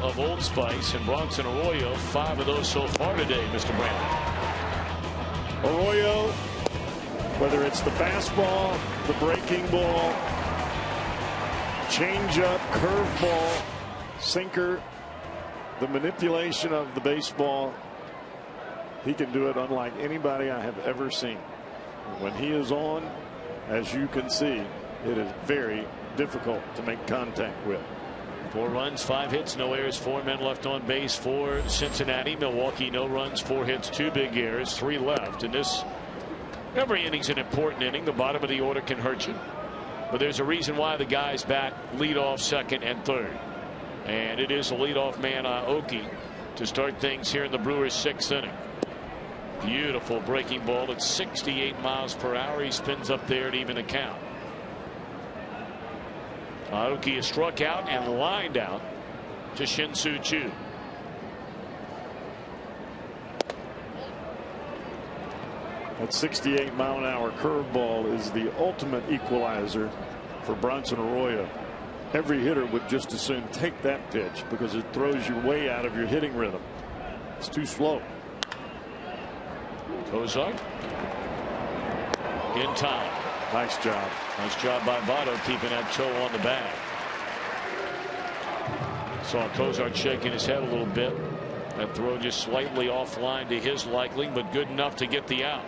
of Old Spice, and Bronson Arroyo 5 of those so far today, Mr. Brandon. Arroyo, whether it's the fastball, the breaking ball, changeup, curveball, sinker, the manipulation of the baseball, he can do it unlike anybody I have ever seen. When he is on, as you can see, it is very difficult to make contact with. 4 runs, 5 hits, no errors, 4 men left on base for Cincinnati. Milwaukee, no runs, 4 hits, 2 big errors, 3 left. And this, every inning's an important inning. The bottom of the order can hurt you. But there's a reason why the guys bat leadoff, second, and third. And it is a leadoff man, Aoki, to start things here in the Brewers' 6th inning. Beautiful breaking ball at 68 miles per hour. He spins up there to even the count. Aoki is struck out and lined out to Shin-Soo Choo. That 68 mile an hour curveball is the ultimate equalizer for Bronson Arroyo. Every hitter would just as soon take that pitch because it throws you way out of your hitting rhythm. It's too slow. Kozar in time. Nice job. Nice job by Votto keeping that toe on the bag. Saw Kozar shaking his head a little bit. That throw just slightly offline to his liking, but good enough to get the out.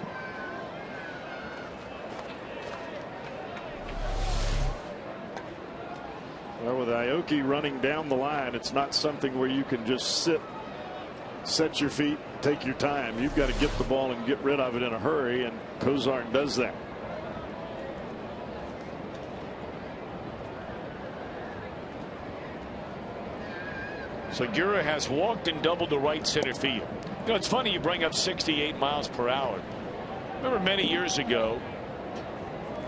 Well, with Aoki running down the line, it's not something where you can just set your feet, take your time. You've got to get the ball and get rid of it in a hurry, and Kozar does that. Segura has walked and doubled to right center field. You know, it's funny you bring up 68 miles per hour. Remember many years ago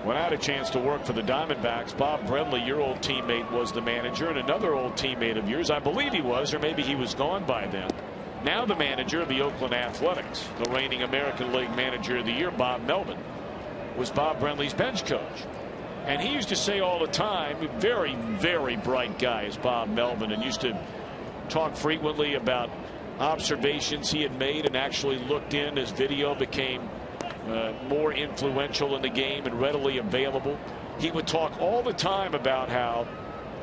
when I had a chance to work for the Diamondbacks, Bob Brenly, your old teammate, was the manager, and another old teammate of yours, I believe he was, or maybe he was gone by then, now the manager of the Oakland Athletics, the reigning American League Manager of the Year, Bob Melvin, was Bob Brenly's bench coach. And he used to say all the time, very, very bright guy is Bob Melvin, and used to talk frequently about observations he had made and actually looked in as video became more influential in the game and readily available. He would talk all the time about how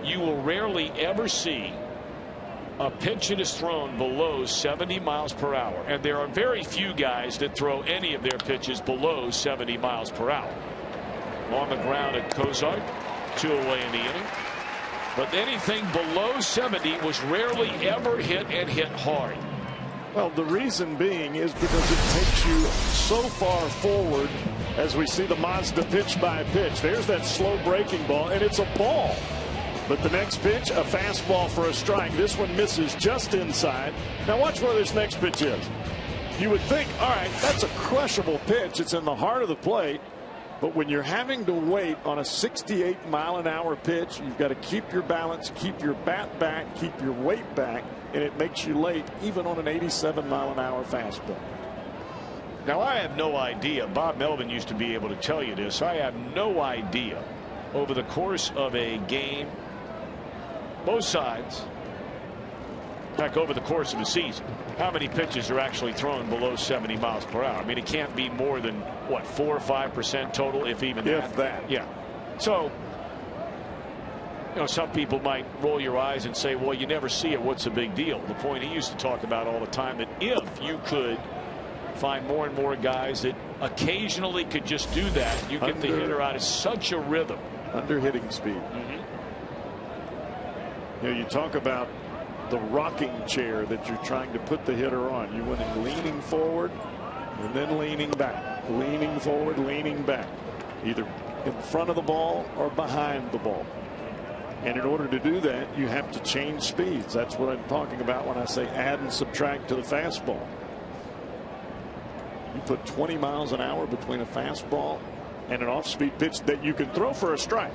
you will rarely ever see a pitch that is thrown below 70 miles per hour, and there are very few guys that throw any of their pitches below 70 miles per hour. On the ground at Kozar, 2 away in the inning. But anything below 70 was rarely ever hit, and hit hard. Well, the reason being is because it takes you so far forward, as we see the Mazda pitch by pitch. There's that slow breaking ball, and it's a ball. But the next pitch, a fastball for a strike. This one misses just inside. Now watch where this next pitch is. You would think, all right, that's a crushable pitch. It's in the heart of the plate. But when you're having to wait on a 68 mile an hour pitch, you've got to keep your balance, keep your bat back, keep your weight back, and it makes you late even on an 87 mile an hour fastball. Now I have no idea. Bob Melvin used to be able to tell you this. I have no idea over the course of a game, both sides, in fact over the course of a season, how many pitches are actually thrown below 70 miles per hour. I mean, it can't be more than what, 4 or 5% total, if even that. If that. Yeah. So, you know, some people might roll your eyes and say, well, you never see it, what's the big deal? The point he used to talk about all the time, that if you could find more and more guys that occasionally could just do that, you get the hitter out of such a rhythm. Under hitting speed. You know, you talk about the rocking chair that you're trying to put the hitter on. You want him leaning forward and then leaning back, leaning forward, leaning back, either in front of the ball or behind the ball. And in order to do that, you have to change speeds. That's what I'm talking about when I say add and subtract to the fastball. You put 20 miles an hour between a fastball and an off-speed pitch that you can throw for a strike,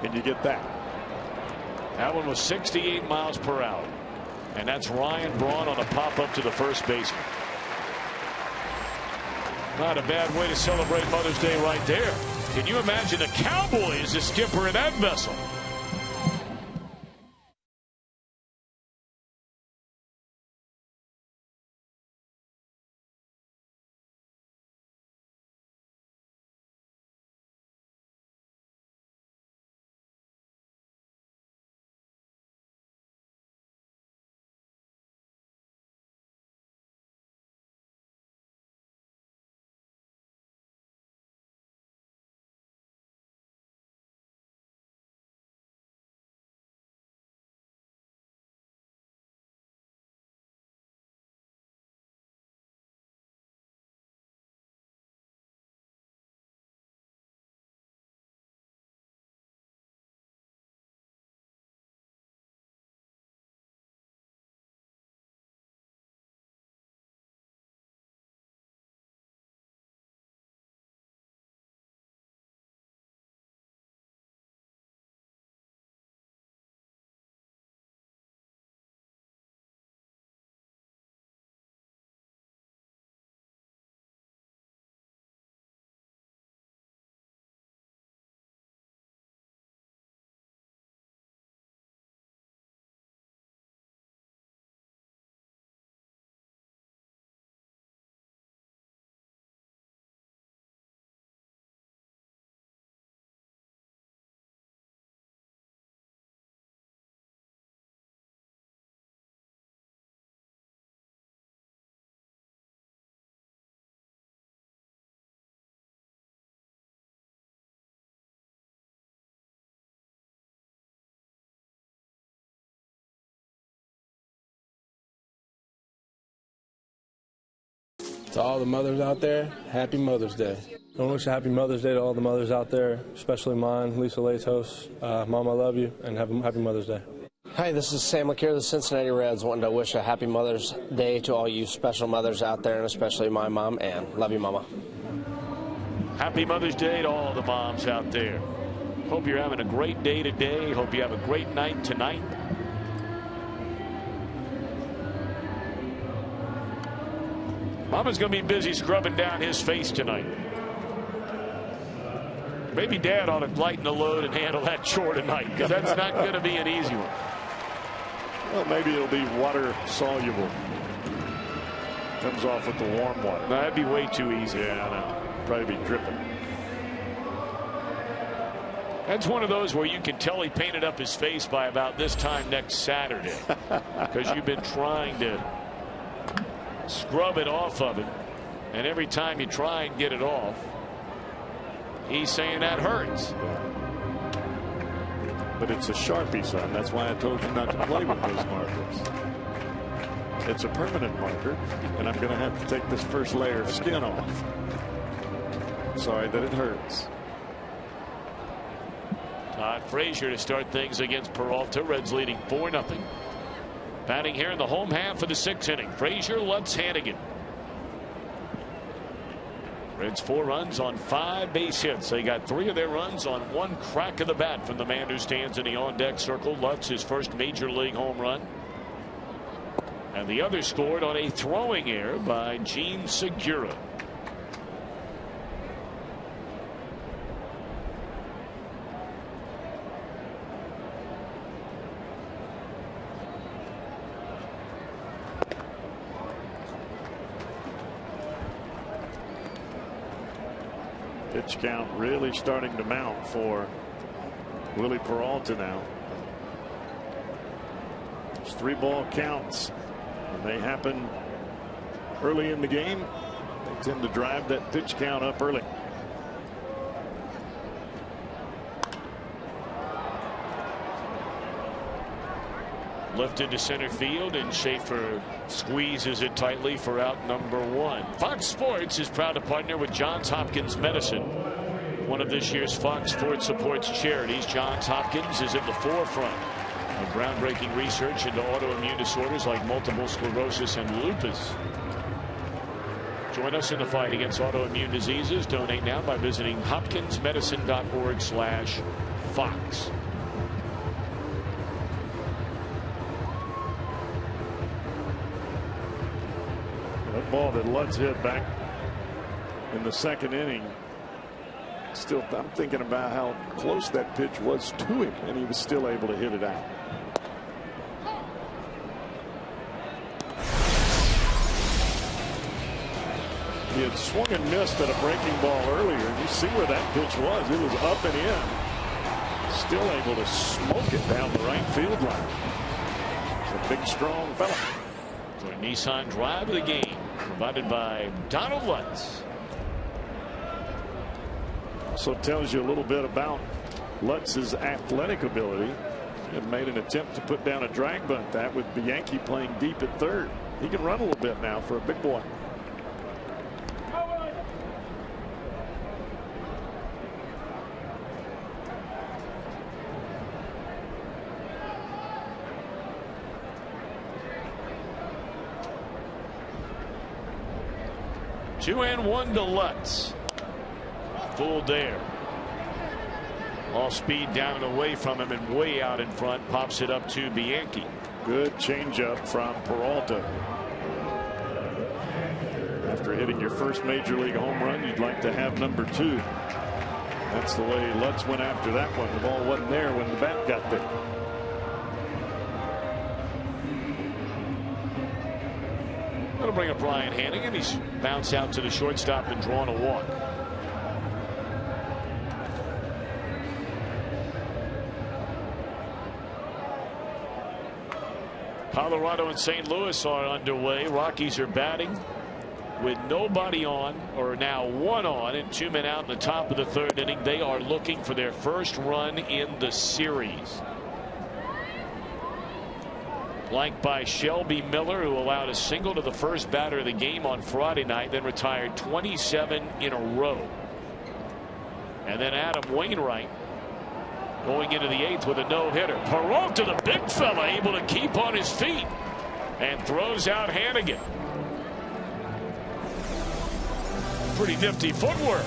and you get that. That one was 68 miles per hour. And that's Ryan Braun on a pop-up to the first baseman. Not a bad way to celebrate Mother's Day right there. Can you imagine the Cowboys, the skipper in that vessel? To all the mothers out there, happy Mother's Day. I want to wish a happy Mother's Day to all the mothers out there, especially mine, Lisa Latos. Mom, I love you, and happy Mother's Day. Hi, this is Sam McKeer of the Cincinnati Reds, wanting to wish a happy Mother's Day to all you special mothers out there, and especially my mom, Ann. Love you, Mama. Happy Mother's Day to all the moms out there. Hope you're having a great day today. Hope you have a great night tonight. Mama's going to be busy scrubbing down his face tonight. Maybe Dad ought to lighten the load and handle that chore tonight, because that's not going to be an easy one. Well, maybe it'll be water soluble. Comes off with the warm water. No, that'd be way too easy. Yeah, I know. Probably be dripping. That's one of those where you can tell he painted up his face by about this time next Saturday, because you've been trying to scrub it off of it, and every time you try and get it off, he's saying that hurts. But it's a Sharpie, son. That's why I told you not to play with those markers. It's a permanent marker, and I'm going to have to take this first layer of skin off. Sorry that it hurts. Todd Frazier to start things against Peralta. Reds leading 4-0. Batting here in the home half of the 6th inning. Frazier, Lutz, Hannigan. Reds 4 runs on 5 base hits. They got 3 of their runs on 1 crack of the bat from the man who stands in the on-deck circle. Lutz, his first major league home run. And the other scored on a throwing error by Gene Segura. Pitch count really starting to mount for Willie Peralta now. It's 3 ball counts. When they happen early in the game, they tend to drive that pitch count up early. Lifted to center field, and Schaefer squeezes it tightly for out number 1. Fox Sports is proud to partner with Johns Hopkins Medicine, one of this year's Fox Sports Supports charities. Johns Hopkins is at the forefront of groundbreaking research into autoimmune disorders like multiple sclerosis and lupus. Join us in the fight against autoimmune diseases. Donate now by visiting hopkinsmedicine.org/Fox. That ball that Lutz hit back in the 2nd inning. Still, I'm thinking about how close that pitch was to him, and he was still able to hit it out. He had swung and missed at a breaking ball earlier. You see where that pitch was. It was up and in. Still able to smoke it down the right field line. It's a big, strong fella. So a Nissan drive of the game provided by Donald Lutz. Also tells you a little bit about Lutz's athletic ability. He had made an attempt to put down a drag bunt, that with Bianchi playing deep at 3rd. He can run a little bit now for a big boy. Two and one to Lutz. Full dare. All speed down and away from him, and way out in front. Pops it up to Bianchi. Good changeup from Peralta. After hitting your first major league home run, you'd like to have number 2. That's the way Lutz went after that one. The ball wasn't there when the bat got there. That'll bring up Ryan Hannigan. He's bounced out to the shortstop and drawn a walk. Colorado and St. Louis are underway. Rockies are batting with nobody on, or now 1 on, and 2 men out in the top of the 3rd inning. They are looking for their first run in the series. flanked by Shelby Miller, who allowed a single to the first batter of the game on Friday night, then retired 27 in a row. And then Adam Wainwright going into the 8th with a no-hitter. Peralta, the big fella, able to keep on his feet and throws out Hannigan. Pretty nifty footwork.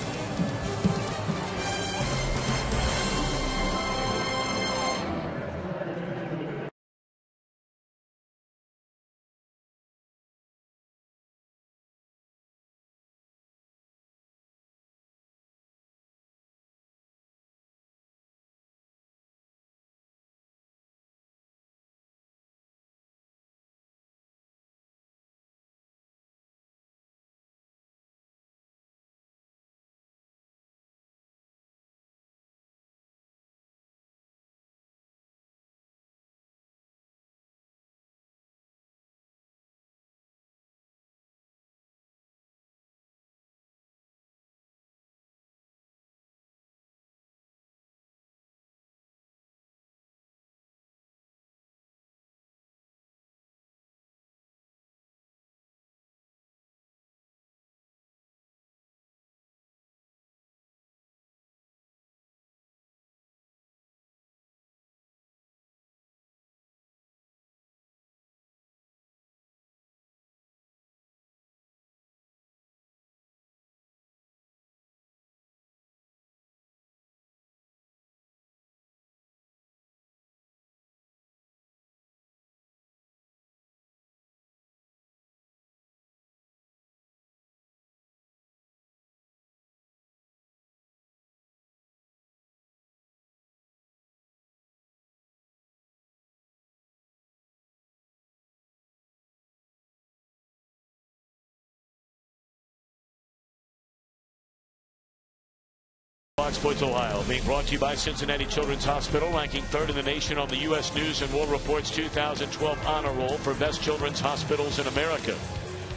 Sports Ohio being brought to you by Cincinnati Children's Hospital, ranking 3rd in the nation on the U.S. News and World Report's 2012 honor roll for best children's hospitals in America.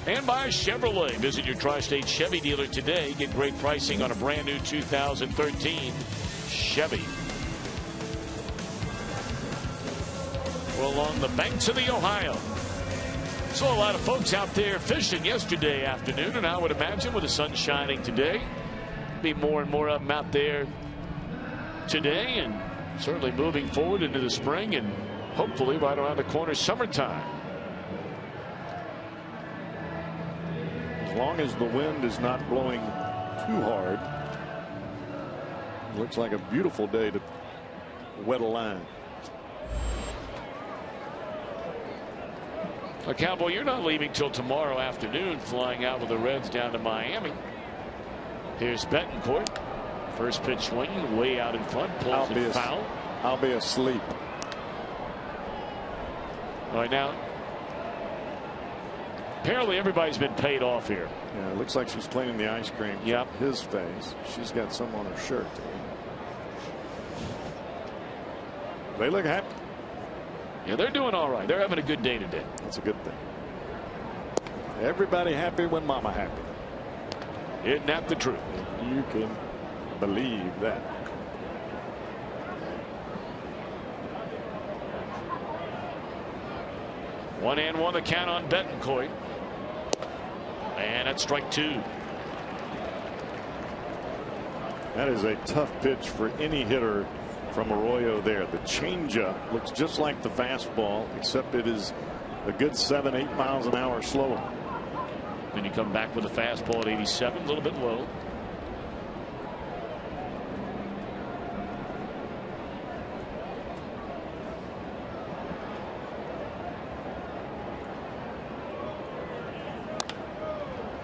And by Chevrolet. Visit your tri-state Chevy dealer today. Get great pricing on a brand new 2013 Chevy. Well, along the banks of the Ohio. Saw a lot of folks out there fishing yesterday afternoon, and I would imagine with the sun shining today, be more and more of them out there today, and certainly moving forward into the spring and hopefully right around the corner summertime. As long as the wind is not blowing too hard, it looks like a beautiful day to wet a line. Well, Cowboy, you're not leaving till tomorrow afternoon, flying out with the Reds down to Miami. Here's Betancourt. First pitch swing way out in front. Pulls it foul. I'll be asleep. All right, now apparently everybody's been paid off here. Yeah, it looks like she's cleaning the ice cream from his face. She's got some on her shirt. They look happy. Yeah, they're doing all right. They're having a good day today. That's a good thing. Everybody happy when mama happy. Isn't that the truth? You can believe that. One and one the count on Betancourt. And that's strike 2. That is a tough pitch for any hitter from Arroyo there. The changeup looks just like the fastball, except it is a good 7-8 miles an hour slower. Then you come back with a fastball at 87, a little bit low.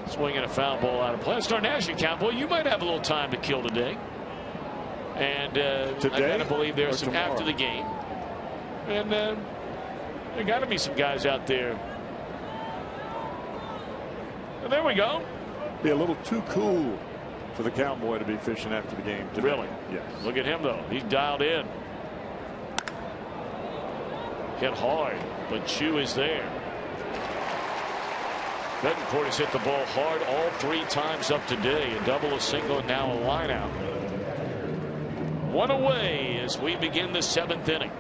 Swinging a foul ball out of play. Start National Cowboy, you might have a little time to kill today. And today, I gotta believe there's some tomorrow? after the game. And there got to be some guys out there. And there we go. Be a little too cool for the Cowboy to be fishing after the game today. Really? Yes. Look at him, though. He's dialed in. Hit hard, but Chu is there. Betancourt has hit the ball hard all 3 times up today. A double, a single, and now a line out. 1 away as we begin the 7th inning.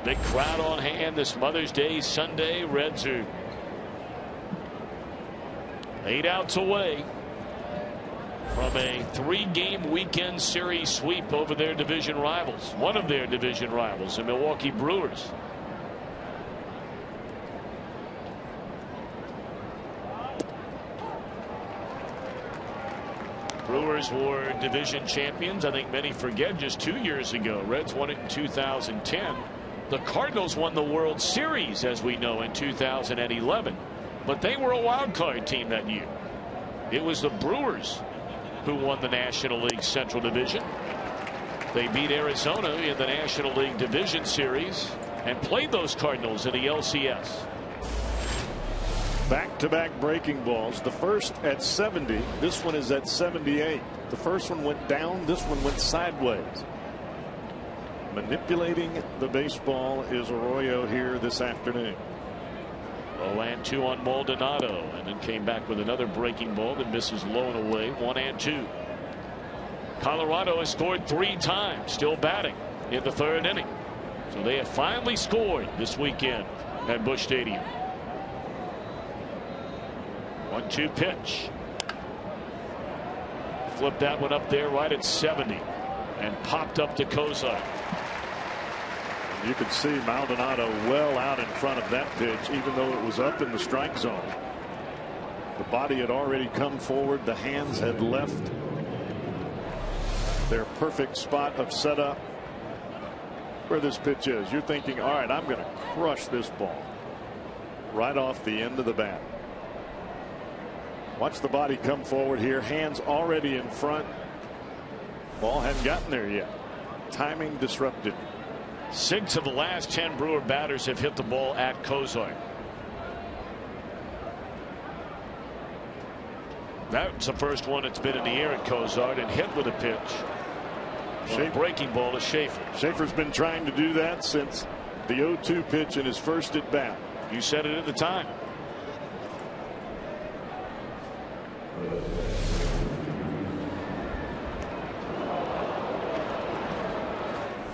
Big crowd on hand this Mother's Day Sunday. Reds are 8 outs away from a 3-game weekend series sweep over their division rivals. One of their division rivals, the Milwaukee Brewers. Brewers were division champions. I think many forget just 2 years ago. Reds won it in 2010. The Cardinals won the World Series, as we know, in 2011. But they were a wild card team that year. It was the Brewers who won the National League Central Division. They beat Arizona in the National League Division Series and played those Cardinals in the LCS. Back-to-back breaking balls. The first at 70. This one is at 78. The first one went down. This one went sideways. Manipulating the baseball is Arroyo here this afternoon. 0-2 on Maldonado, and then came back with another breaking ball that misses low and away. 1-2. Colorado has scored 3 times, still batting in the 3rd inning. So they have finally scored this weekend at Busch Stadium. 1-2 pitch. Flipped that one up there right at 70 and popped up to Kozar. You could see Maldonado well out in front of that pitch, even though it was up in the strike zone. The body had already come forward. The hands had left their perfect spot of setup where this pitch is. You're thinking, all right, I'm going to crush this ball right off the end of the bat. Watch the body come forward here. Hands already in front. Ball hadn't gotten there yet. Timing disrupted. 6 of the last 10 Brewer batters have hit the ball at Kozar. That's the first one that's been in the air at Kozar and hit with a pitch. Well, breaking ball to Schaefer. Schaefer's been trying to do that since the 0-2 pitch in his first at bat. You said it at the time.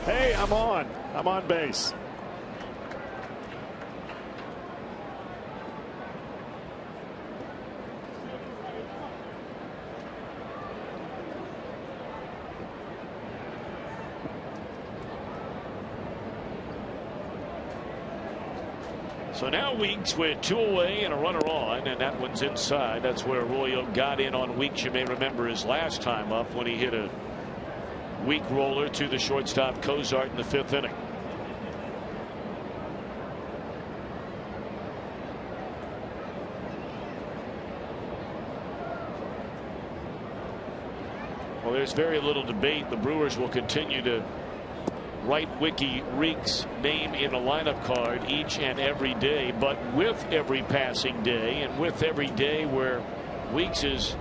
Hey, I'm on base. So now Weeks with 2 away and a runner on, and that one's inside. That's where Arroyo got in on Weeks. You may remember his last time up when he hit a weak roller to the shortstop Kozart in the 5th inning. Well, there's very little debate. The Brewers will continue to write Wiki Reek's name in a lineup card each and every day, but with every passing day and with every day where Weeks is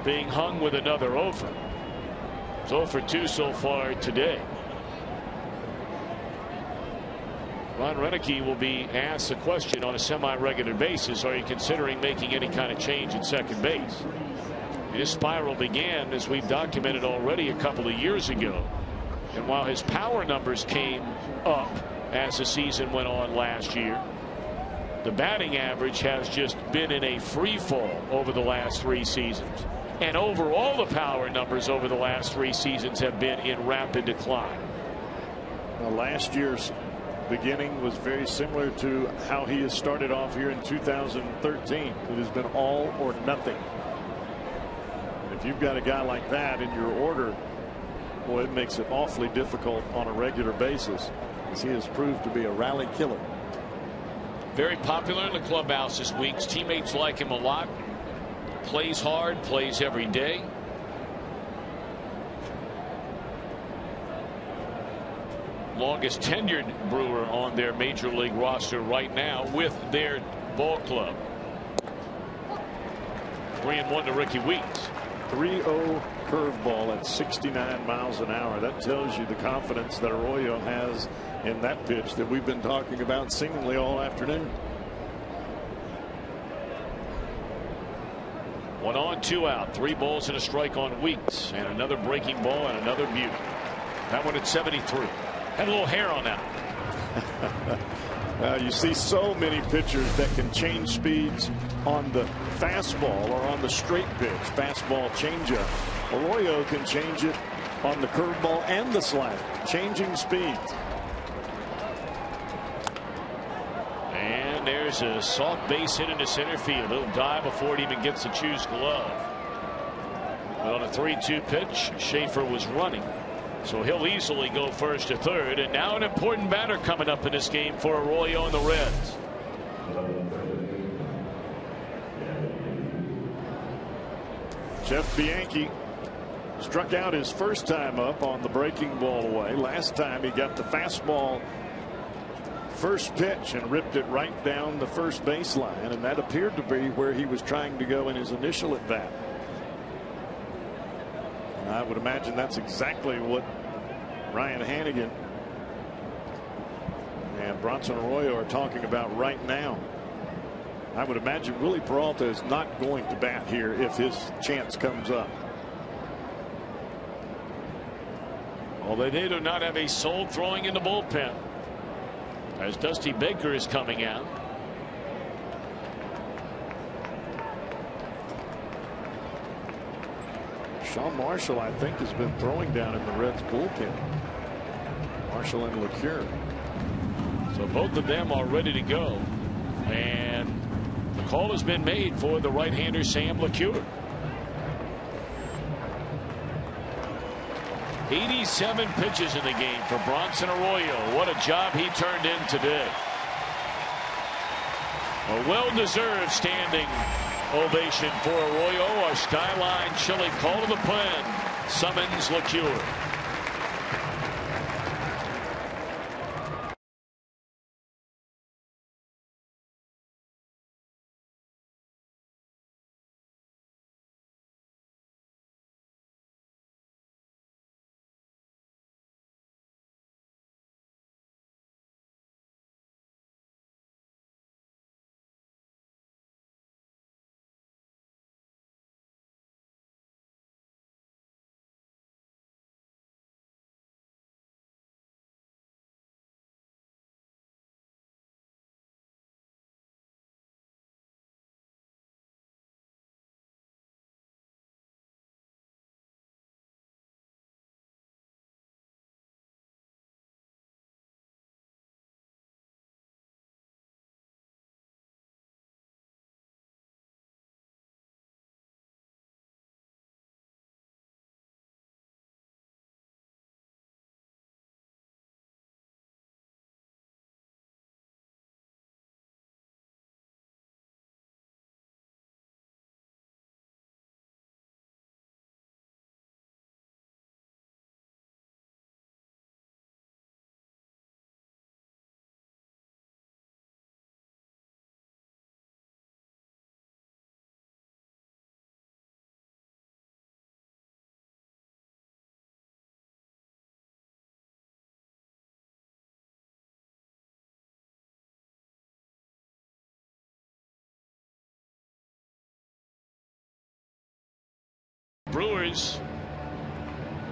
being hung with another offer. It's 0 for 2 so far today. Ron Renicky will be asked a question on a semi-regular basis. Are you considering making any kind of change at second base? His spiral began, as we've documented already, a couple of years ago. And while his power numbers came up as the season went on last year, the batting average has just been in a free fall over the last 3 seasons. And overall, the power numbers over the last 3 seasons have been in rapid decline. Well, last year's beginning was very similar to how he has started off here in 2013. It has been all or nothing. And if you've got a guy like that in your order, boy, it makes it awfully difficult on a regular basis, as he has proved to be a rally killer. Very popular in the clubhouse this week. Teammates like him a lot. Plays hard, plays every day. Longest tenured Brewer on their major league roster right now with their ball club. 3-1 to Ricky Weeks. 3-0 curveball at 69 miles an hour. That tells you the confidence that Arroyo has in that pitch that we've been talking about seemingly all afternoon. 1 on, 2 out. 3 balls and a strike on Weeks, and another breaking ball and another beauty. That one at 73. Had a little hair on that. You see so many pitchers that can change speeds on the fastball or on the straight pitch, fastball changeup. Arroyo can change it on the curveball and the slider, changing speeds. And there's a soft base hit into center field. Little dive before it even gets to choose glove. But on a 3-2 pitch, Schaefer was running. So he'll easily go first to third. And now an important batter coming up in this game for Arroyo and the Reds. Jeff Bianchi struck out his first time up on the breaking ball away. Last time he got the fastball first pitch and ripped it right down the first baseline, and that appeared to be where he was trying to go in his initial at bat. And I would imagine that's exactly what Ryan Hannigan and Bronson Arroyo are talking about right now. I would imagine Willie Peralta is not going to bat here if his chance comes up. Although they do not have a soul throwing in the bullpen, as Dusty Baker is coming out. Sean Marshall, I think, has been throwing down in the Reds bullpen. Marshall and LeCure. So both of them are ready to go. And the call has been made for the right-hander Sam LeCure. 87 pitches in the game for Bronson Arroyo. What a job he turned in today. A well-deserved standing ovation for Arroyo. A Skyline Chili call to the pen summons LeCure. Brewers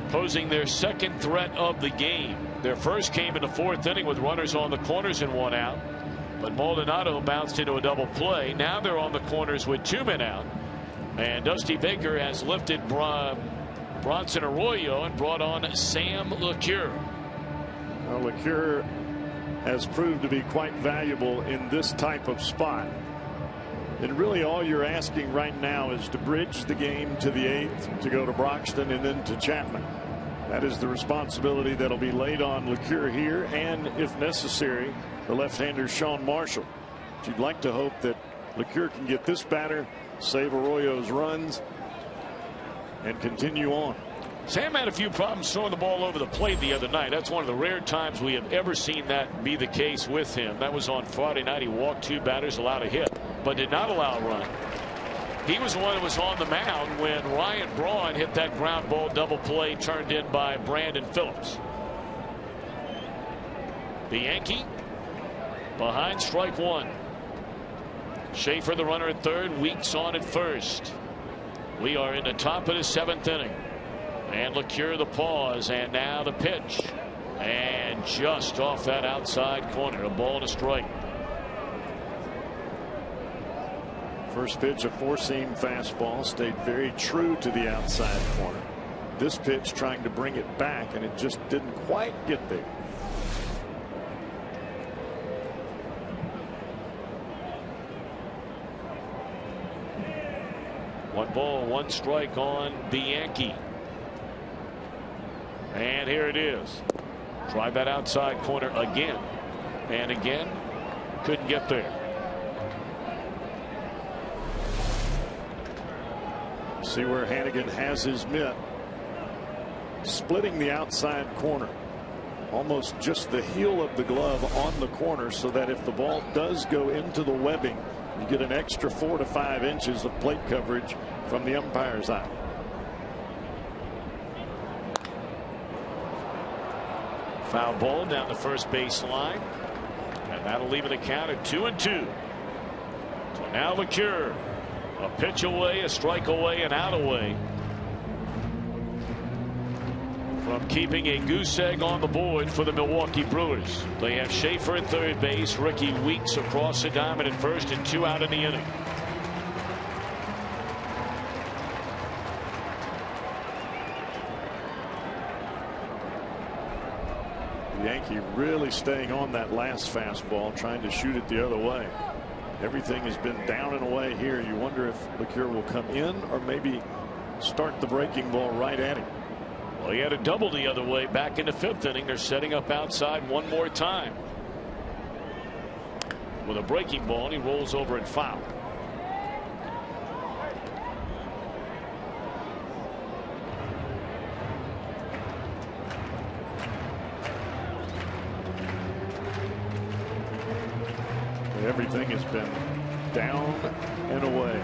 posing their second threat of the game. Their first came in the fourth inning with runners on the corners and 1 out. But Maldonado bounced into a double play. Now they're on the corners with 2 men out. And Dusty Baker has lifted Bronson Arroyo and brought on Sam LeCure. Well, LeCure has proved to be quite valuable in this type of spot. And really all you're asking right now is to bridge the game to the 8th, to go to Broxton and then to Chapman. That is the responsibility that'll be laid on LeCure here, and if necessary, the left-hander Sean Marshall. But you'd like to hope that LeCure can get this batter, save Arroyo's runs, and continue on. Sam had a few problems throwing the ball over the plate the other night. That's one of the rare times we have ever seen that be the case with him. That was on Friday night. He walked 2 batters, allowed a hit, but did not allow a run. He was the one that was on the mound when Ryan Braun hit that ground ball double play turned in by Brandon Phillips. The Yankee behind strike 1. Schaefer the runner at third, Weeks on at first. We are in the top of the 7th inning. And LeCure the pause, and now the pitch. And just off that outside corner, a ball and a strike. First pitch, a four-seam fastball, stayed very true to the outside corner. This pitch trying to bring it back, and it just didn't quite get there. One ball, one strike on Bianchi. And here it is. Tried that outside corner again and again. Couldn't get there. See where Hannigan has his mitt. Splitting the outside corner. Almost just the heel of the glove on the corner, so that if the ball does go into the webbing, you get an extra 4 to 5 inches of plate coverage from the umpire's eye. Foul ball down the first base line, and that'll leave it a count at 2-2. So now LeCure, a pitch away, a strike away, and out away from keeping a goose egg on the board for the Milwaukee Brewers. They have Schaefer at third base, Ricky Weeks across the diamond at first, and 2 out in the inning. Yankee really staying on that last fastball, trying to shoot it the other way. Everything has been down and away here. You wonder if LeCure will come in or maybe start the breaking ball right at him. Well, he had a double the other way back in the 5th inning. They're setting up outside one more time with a breaking ball, and he rolls over and foul. Everything has been down and away,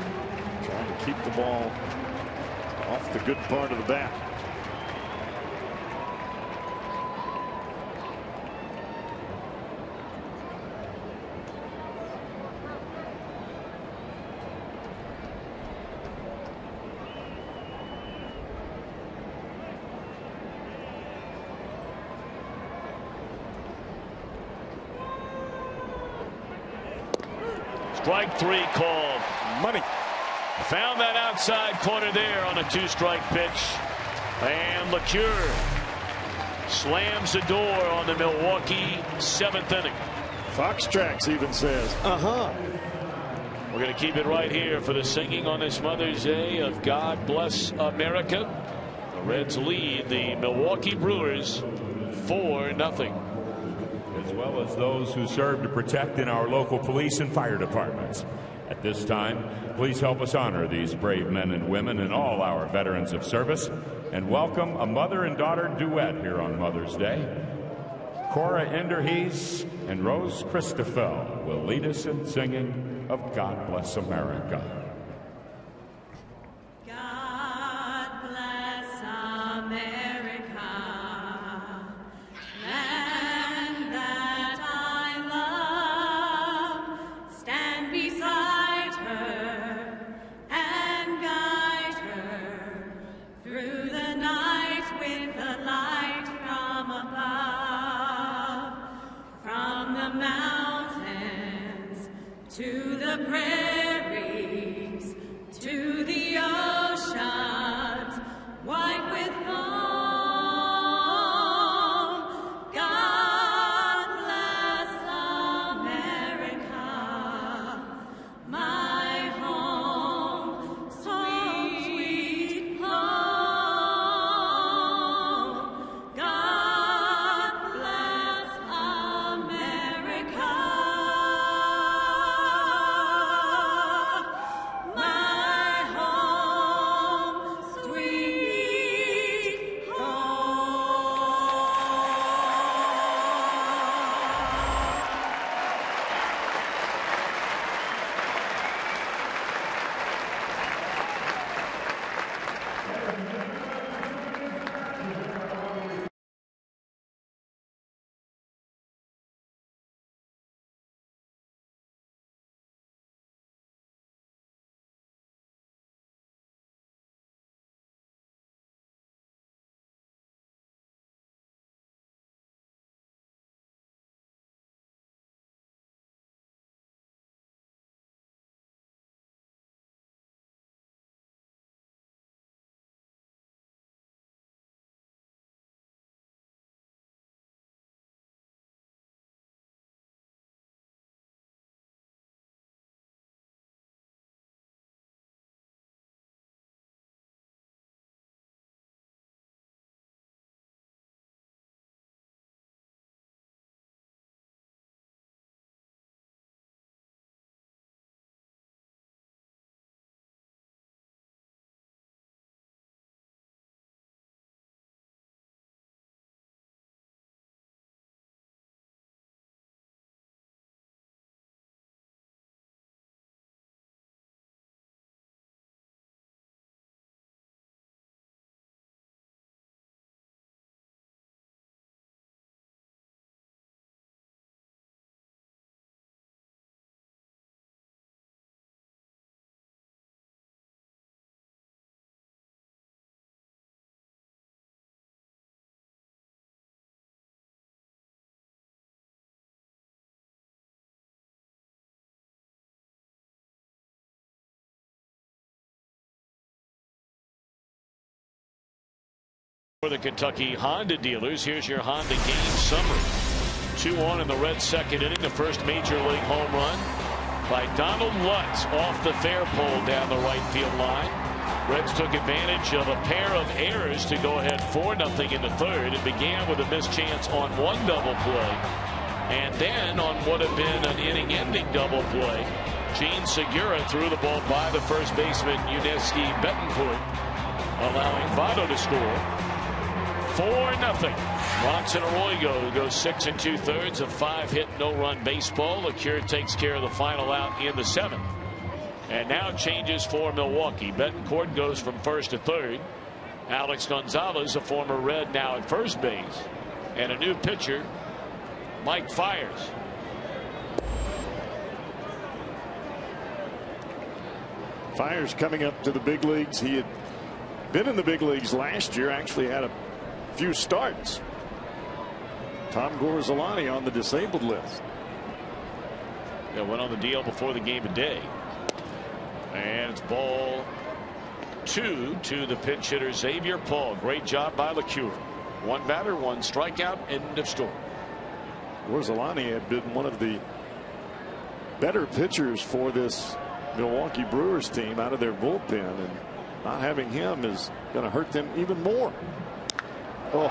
trying to keep the ball off the good part of the bat. Strike 3 called. Money. Found that outside corner there on a 2-strike pitch. And LeCure slams the door on the Milwaukee 7th inning. Fox Tracks even says, We're going to keep it right here for the singing on this Mother's Day of God Bless America. The Reds lead the Milwaukee Brewers 4-0. As well as those who serve to protect in our local police and fire departments. At this time, please help us honor these brave men and women and all our veterans of service, and welcome a mother and daughter duet here on Mother's Day. Cora Enderhees and Rose Christoffel will lead us in singing of God Bless America. To the prairies, to the oceans, white with foam. God bless America, my home, sweet home. God bless America. For the Kentucky Honda dealers, here's your Honda game summary. 2 on in the Reds' second inning. The first major league home run by Donald Lutz off the fair pole down the right field line. Reds took advantage of a pair of errors to go ahead 4-0 in the third. It began with a missed chance on one double play, and then on what had been an inning-ending double play, Gene Segura threw the ball by the first baseman Yuniesky Betancourt, allowing Votto to score. 4-0. Bronson Arroyo goes 6 2/3 of 5-hit no-run baseball. LeCure takes care of the final out in the 7th. And now changes for Milwaukee. Betancourt goes from first to third. Alex Gonzalez, a former Red, now at first base. And a new pitcher, Mike Fiers. Fiers coming up to the big leagues. He had been in the big leagues last year, actually had a few starts. Tom Gorzolani on the disabled list. Yeah, went on the DL before the game today. And it's ball 2 to the pinch hitter Xavier Paul. Great job by LeCure. 1 batter, 1 strikeout, end of story. Gorzolani had been one of the better pitchers for this Milwaukee Brewers team out of their bullpen, and not having him is going to hurt them even more. Oh,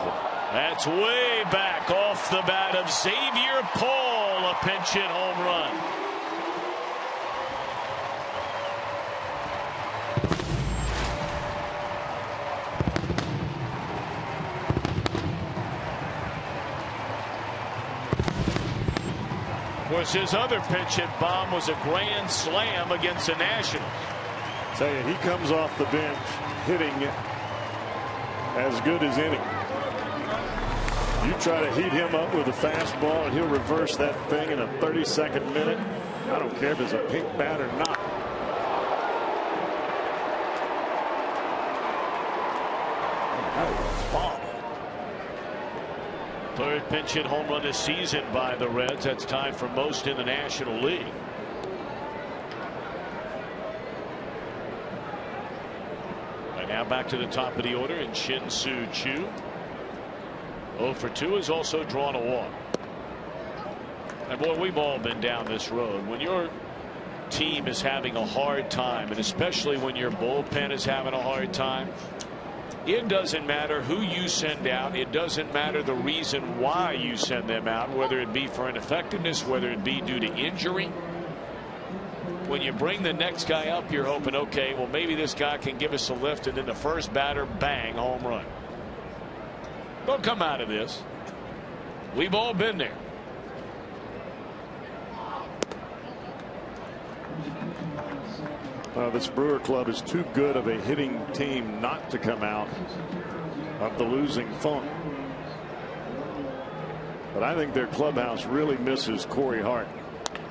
that's way back off the bat of Xavier Paul, a pinch hit home run. Of course, his other pinch hit bomb was a grand slam against the Nationals. Tell you, he comes off the bench hitting as good as any. You try to heat him up with a fastball and he'll reverse that thing in a 32nd minute. I don't care if it's a pink bat or not. Third pinch hit home run this season by the Reds. That's tied for most in the National League. And now back to the top of the order in Shin-Soo Choo. 0 for 2 has also drawn a walk. And boy, we've all been down this road. When your team is having a hard time, and especially when your bullpen is having a hard time, it doesn't matter who you send out. It doesn't matter the reason why you send them out, whether it be for ineffectiveness, whether it be due to injury. When you bring the next guy up, you're hoping, okay, well, maybe this guy can give us a lift, and then the first batter, bang, home run. Don't come out of this. We've all been there. This Brewer club is too good of a hitting team not to come out of the losing funk. But I think their clubhouse really misses Corey Hart.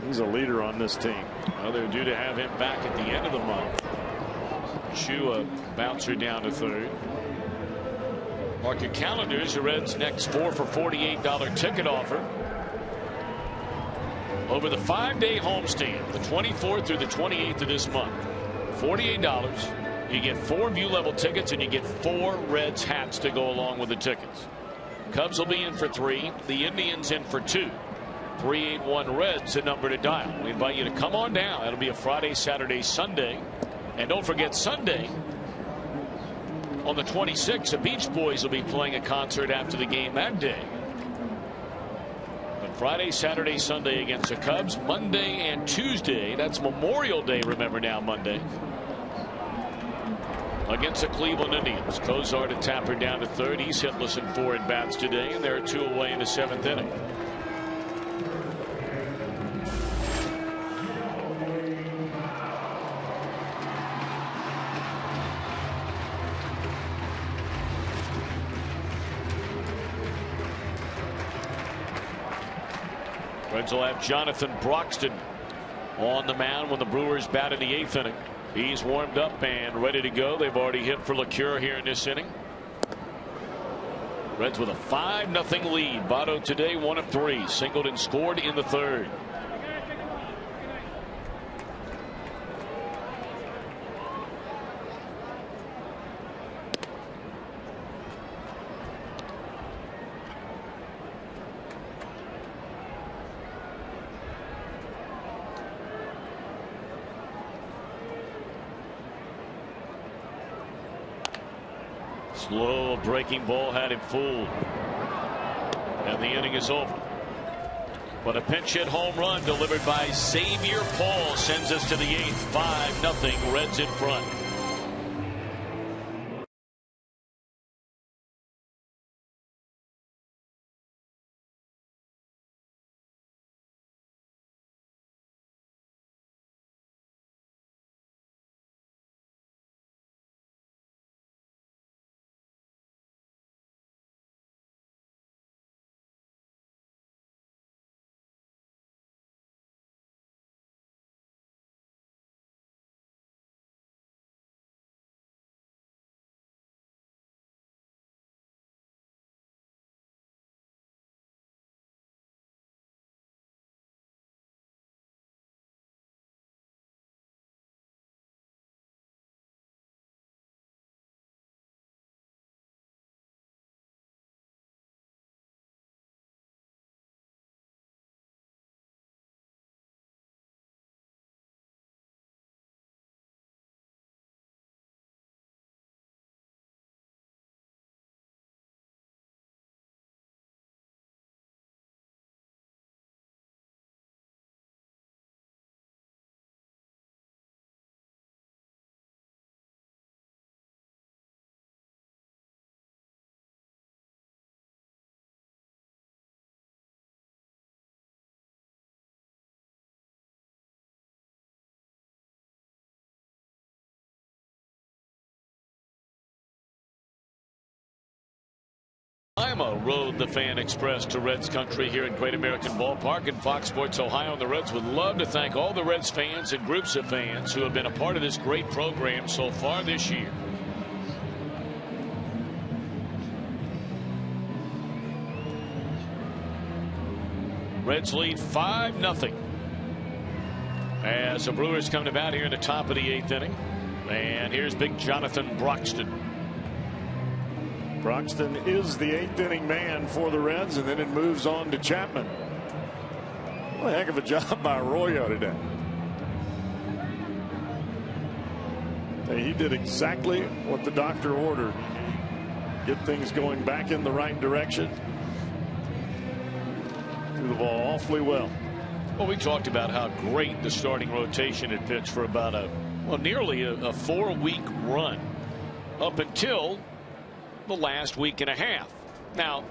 He's a leader on this team. Well, they're due to have him back at the end of the month. Choo, a bouncer down to third. Mark your calendars. The Reds' next 4 for $48 ticket offer. Over the 5-day homestand, the 24th through the 28th of this month. $48. You get 4 view level tickets and you get 4 Reds hats to go along with the tickets. Cubs will be in for 3. The Indians in for 2. 381 Reds, the number to dial. We invite you to come on down. It'll be a Friday, Saturday, Sunday. And don't forget Sunday on the 26th, the Beach Boys will be playing a concert after the game that day. But Friday, Saturday, Sunday against the Cubs. Monday and Tuesday, that's Memorial Day, remember now, Monday, against the Cleveland Indians. Cozart to Tapper down to third. He's hitless in 4 at bats today, and there are 2 away in the 7th inning. Reds will have Jonathan Broxton on the mound when the Brewers bat in the 8th inning. He's warmed up and ready to go. They've already hit for LeCure here in this inning. Reds with a 5-0 lead. Votto today 1 of 3. Singled and scored in the 3rd. Slow breaking ball had him fooled. And the inning is over. But a pinch hit home run delivered by Xavier Paul sends us to the 8th. 5-0. Reds in front. Lima rode the Fan Express to Reds country here at Great American Ballpark, and Fox Sports Ohio and the Reds would love to thank all the Reds fans and groups of fans who have been a part of this great program so far this year. Reds lead 5-0 as the Brewers come to bat here in the top of the 8th inning. And here's big Jonathan Broxton. Broxton is the 8th inning man for the Reds, and then it moves on to Chapman. What a heck of a job by Arroyo today. He did exactly what the doctor ordered. Get things going back in the right direction. Threw the ball awfully well. Well, we talked about how great the starting rotation had pitched for about nearly a 4-week run up until the last week and a half. Now,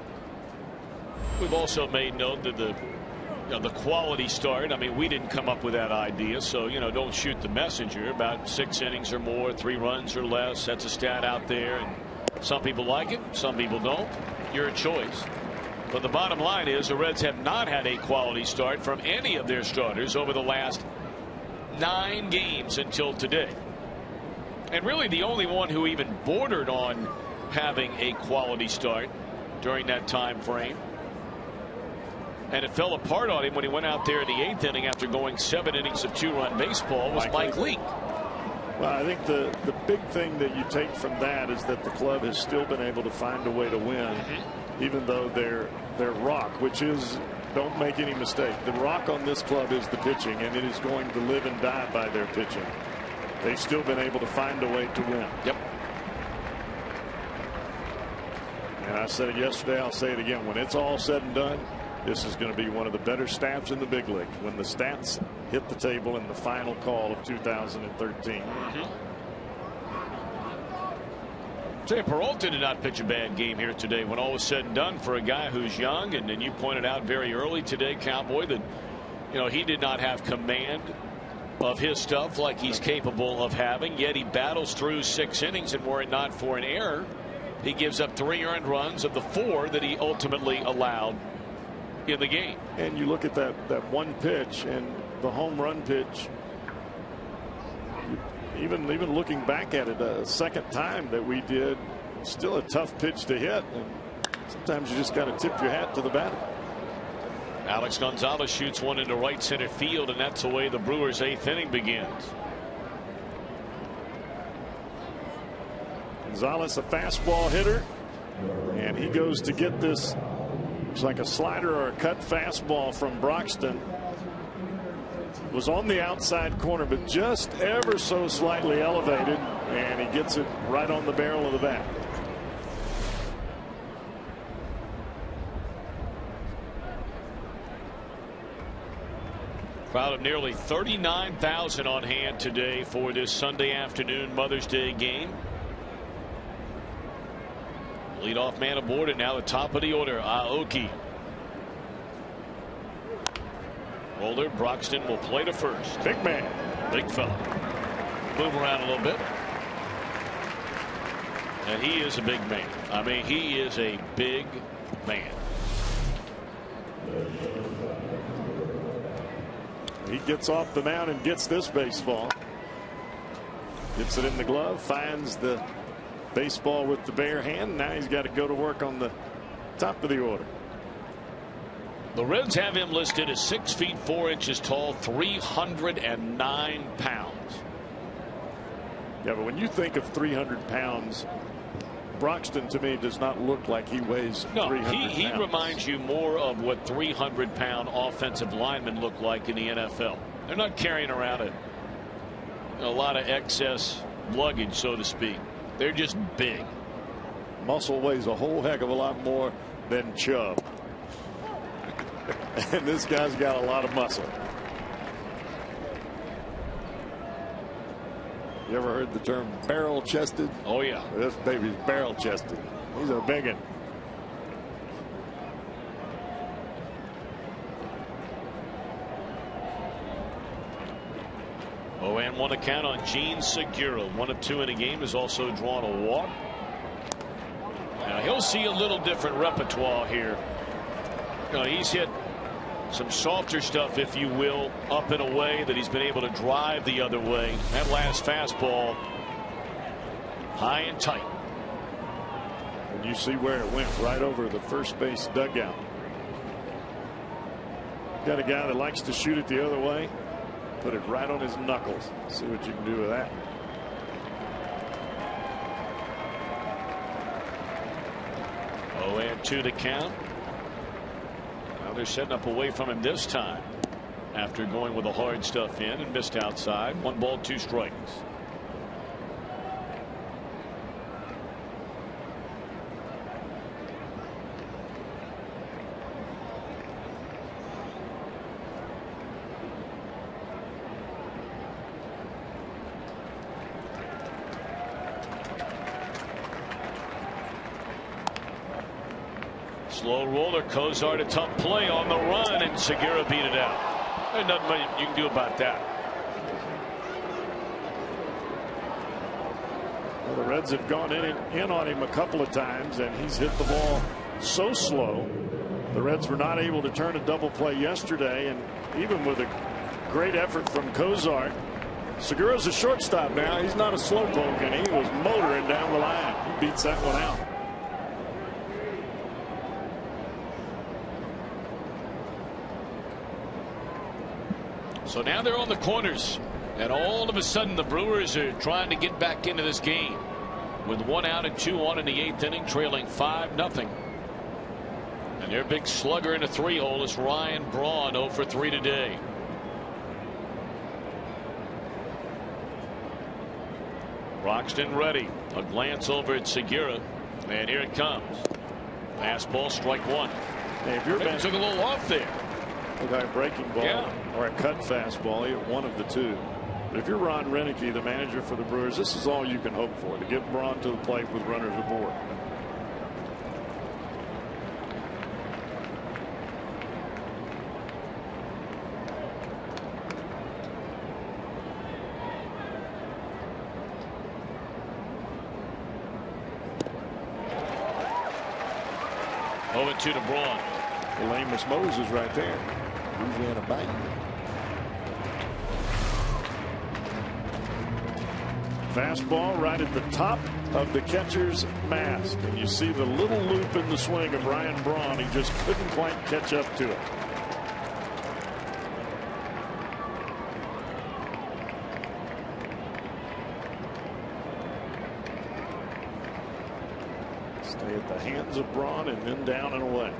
we've also made note that the quality start, I mean, we didn't come up with that idea, so don't shoot the messenger. About 6 innings or more, 3 runs or less, that's a stat out there, and some people like it, some people don't. Your choice. But the bottom line is the Reds have not had a quality start from any of their starters over the last 9 games until today. And really the only one who even bordered on having a quality start during that time frame, and it fell apart on him when he went out there in the 8th inning after going 7 innings of 2-run baseball, was Mike Leake. Well, I think the big thing that you take from that is that the club has still been able to find a way to win, even though their rock, which is, don't make any mistake, the rock on this club is the pitching, and it is going to live and die by their pitching. They've still been able to find a way to win. Yep. And I said it yesterday, I'll say it again. When it's all said and done, this is going to be one of the better staffs in the big league when the stats hit the table in the final call of 2013. Say, Peralta did not pitch a bad game here today when all was said and done for a guy who's young, and then you pointed out very early today, Cowboy, that he did not have command of his stuff like he's capable of having, yet he battles through 6 innings, and were it not for an error, he gives up 3 earned runs of the 4 that he ultimately allowed in the game. And you look at that one pitch and the home run pitch, even looking back at it a second time that we did, still a tough pitch to hit, and sometimes you just got to tip your hat to the batter. Alex Gonzalez shoots one into right center field, and that's the way the Brewers' 8th inning begins. Gonzalez, a fastball hitter, and he goes to get this. It's like a slider or a cut fastball from Broxton. Was on the outside corner, but just ever so slightly elevated, and he gets it right on the barrel of the bat. Crowd of nearly 39,000 on hand today for this Sunday afternoon Mother's Day game. Leadoff man aboard, and now the top of the order, Aoki. Roller, Broxton will play to first. Big man. Big fella. Move around a little bit. And he is a big man. I mean, he is a big man. He gets off the mound and gets this baseball. Gets it in the glove, finds the baseball with the bare hand. Now he's got to go to work on the top of the order. The Reds have him listed as 6 feet 4 inches tall, 309 pounds. Yeah, but when you think of 300 pounds, Broxton to me does not look like he weighs 300 pounds. He reminds you more of what 300-pound offensive linemen look like in the NFL. They're not carrying around a lot of excess luggage, so to speak. They're just big. Muscle weighs a whole heck of a lot more than Chubb. And this guy's got a lot of muscle. You ever heard the term barrel chested? Oh yeah. This baby's barrel chested. He's a big one. Oh, and 1 account on Gene Segura. 1 of 2 in a game, has also drawn a walk. Now he'll see a little different repertoire here. He's hit some softer stuff, if you will, up and away that he's been able to drive the other way. That last fastball high and tight. And you see where it went, right over the first base dugout. Got a guy that likes to shoot it the other way. Put it right on his knuckles. See what you can do with that. Oh, and 2 to count. Now they're setting up away from him this time after going with the hard stuff in and missed outside. 1 ball, 2 strikes. Slow roller. Cozart, a tough play on the run, and Segura beat it out. There's nothing much you can do about that. Well, the Reds have gone in on him a couple of times, and he's hit the ball so slow. The Reds were not able to turn a double play yesterday, and even with a great effort from Cozart, Segura's a shortstop now. He's not a slowpoke, and he was motoring down the line. He beats that one out. So now they're on the corners, and all of a sudden the Brewers are trying to get back into this game with 1 out and 2 on in the 8th inning, trailing 5-0. And their big slugger in the 3-hole is Ryan Braun, 0 for 3 today. Broxton ready. A glance over at Segura, and here it comes. Fastball, strike 1. Hey, if you're took a little off there. Look like a breaking ball, yeah, or a cut fastball. He hit one of the 2. But if you're Ron Renicky, the manager for the Brewers, this is all you can hope for, to get Braun to the plate with runners aboard. Over 2 to Braun. Well, Amos Moses right there. Louisiana bite. Fastball right at the top of the catcher's mask, and you see the little loop in the swing of Ryan Braun. He just couldn't quite catch up to it. Stay at the hands of Braun and then down and away.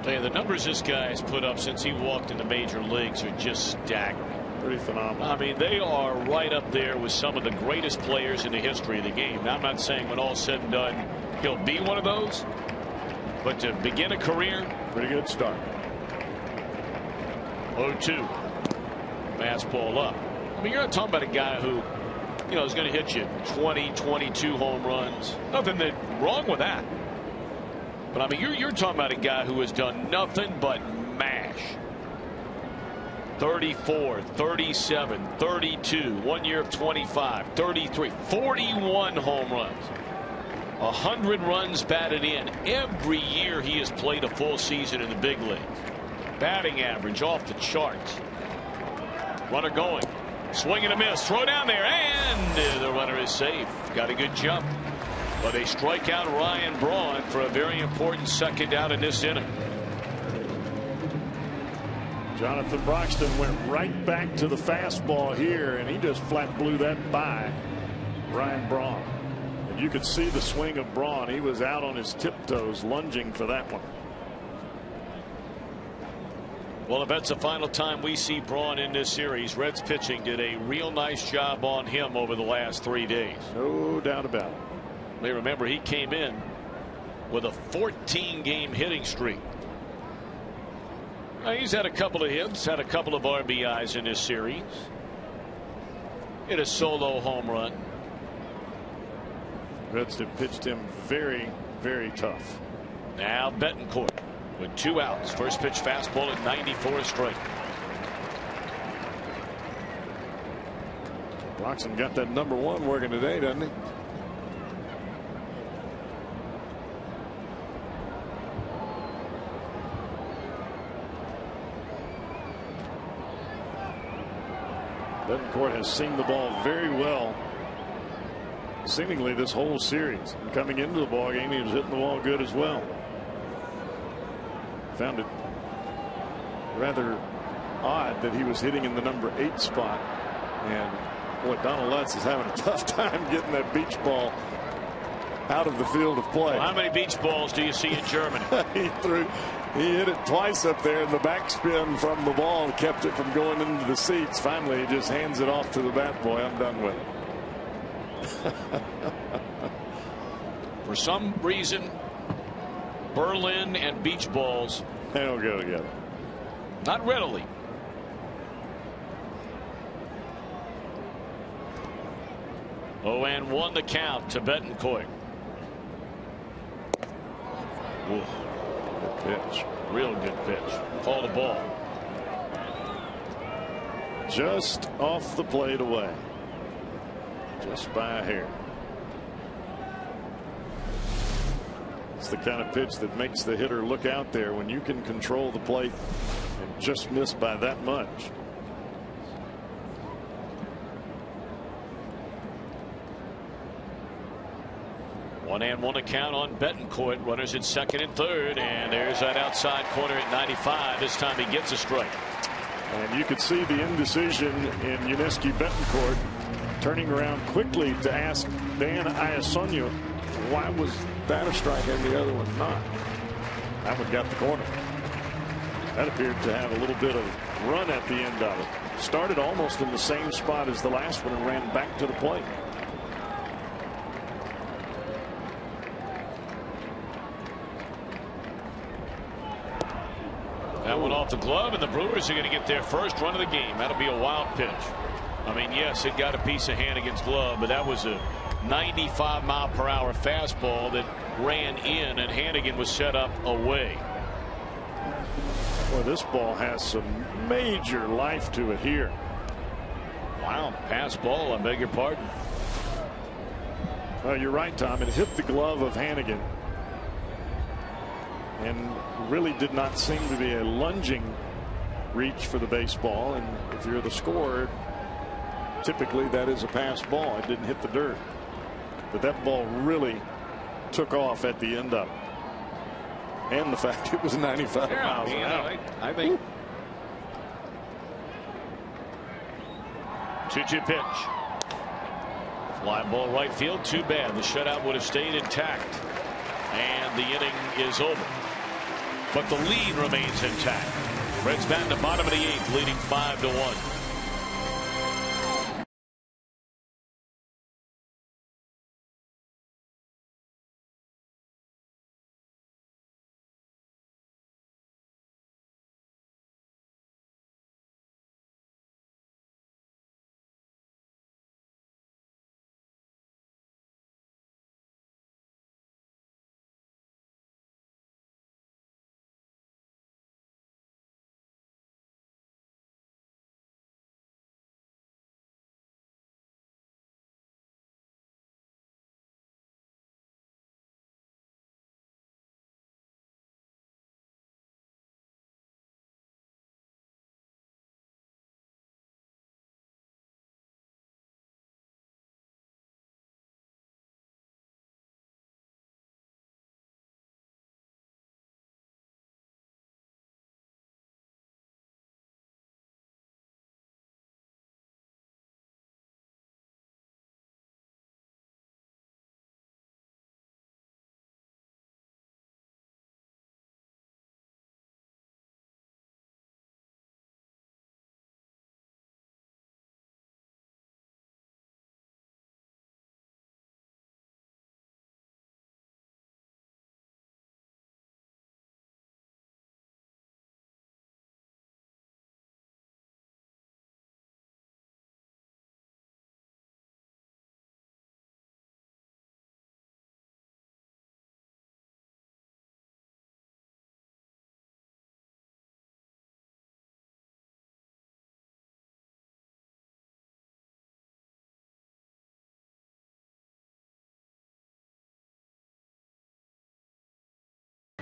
The numbers this guy has put up since he walked in the major leagues are just staggering. Pretty phenomenal. I mean, they are right up there with some of the greatest players in the history of the game. Now, I'm not saying when all's said and done he'll be one of those. But to begin a career, pretty good start. 0-2. Fastball up. I mean, you're not talking about a guy who, you know, is going to hit you 20, 22 home runs. Nothing wrong with that. But I mean, you're talking about a guy who has done nothing but mash. 34, 37, 32, 1 year of 25, 33, 41 home runs. 100 runs batted in every year he has played a full season in the big leagues. Batting average off the charts. Runner going. Swing and a miss. Throw down there. And the runner is safe. Got a good jump. But they strike out Ryan Braun for a very important second out in this inning. Jonathan Broxton went right back to the fastball here, and he just flat blew that by Ryan Braun. And you could see the swing of Braun. He was out on his tiptoes lunging for that one. Well, if that's the final time we see Braun in this series, Reds pitching did a real nice job on him over the last 3 days. No doubt about it. May remember he came in with a 14-game hitting streak. He's had a couple of hits, had a couple of RBIs in this series. Hit a solo home run. Reds have pitched him very, very tough. Now Betancourt with 2 outs. First pitch fastball at 94 straight. Broxton got that #1 working today, doesn't he? Betancourt has seen the ball very well seemingly this whole series. And coming into the ball game, he was hitting the ball good as well. Found it rather odd that he was hitting in the #8 spot, and boy, Donald Lutz is having a tough time getting that beach ball out of the field of play. Well, how many beach balls do you see in Germany? He hit it twice up there, and the backspin from the ball kept it from going into the seats. Finally, he just hands it off to the bat boy. I'm done with it. For some reason, Berlin and beach balls, they don't go together. Not readily. Oh, and 1 the count to Betancourt. Ooh. Good pitch. Real good pitch. Call the ball. Just off the plate away. Just by a hair. It's the kind of pitch that makes the hitter look out there when you can control the plate and just miss by that much. One and 1 account on Betancourt. Runners at second and third, and there's that outside corner at 95. This time he gets a strike. And you could see the indecision in Yuniesky Betancourt turning around quickly to ask Dan Iassogna, why was that a strike and the other one not? That one got the corner. That appeared to have a little bit of run at the end of it. Started almost in the same spot as the last one and ran back to the plate. That one off the glove, and the Brewers are going to get their first run of the game. That'll be a wild pitch. I mean, yes, it got a piece of Hannigan's glove, but that was a 95-mile-per-hour fastball that ran in, and Hannigan was set up away. Boy, this ball has some major life to it here. Wow, pass ball, I beg your pardon. Well, you're right, Tom. It hit the glove of Hannigan and really did not seem to be a lunging reach for the baseball. And if you're the scorer, typically that is a pass ball. It didn't hit the dirt, but that ball really took off at the end of it. And the fact it was 95 miles an hour. I think 2-2 pitch. Fly ball right field. Too bad. The shutout would have stayed intact. And the inning is over. But the lead remains intact. Reds bat in the bottom of the 8th, leading 5-1.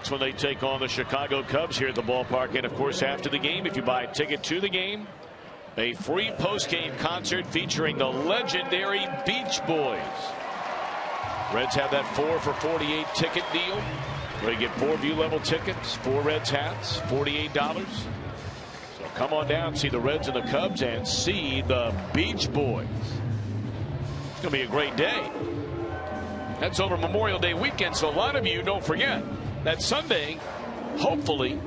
That's when they take on the Chicago Cubs here at the ballpark. And of course, after the game, if you buy a ticket to the game, a free post-game concert featuring the legendary Beach Boys. Reds have that 4 for $48 ticket deal where you get 4 view level tickets, 4 Reds hats, $48. So come on down, see the Reds and the Cubs, and see the Beach Boys. It's going to be a great day. That's over Memorial Day weekend, so a lot of you don't forget that Sunday, hopefully,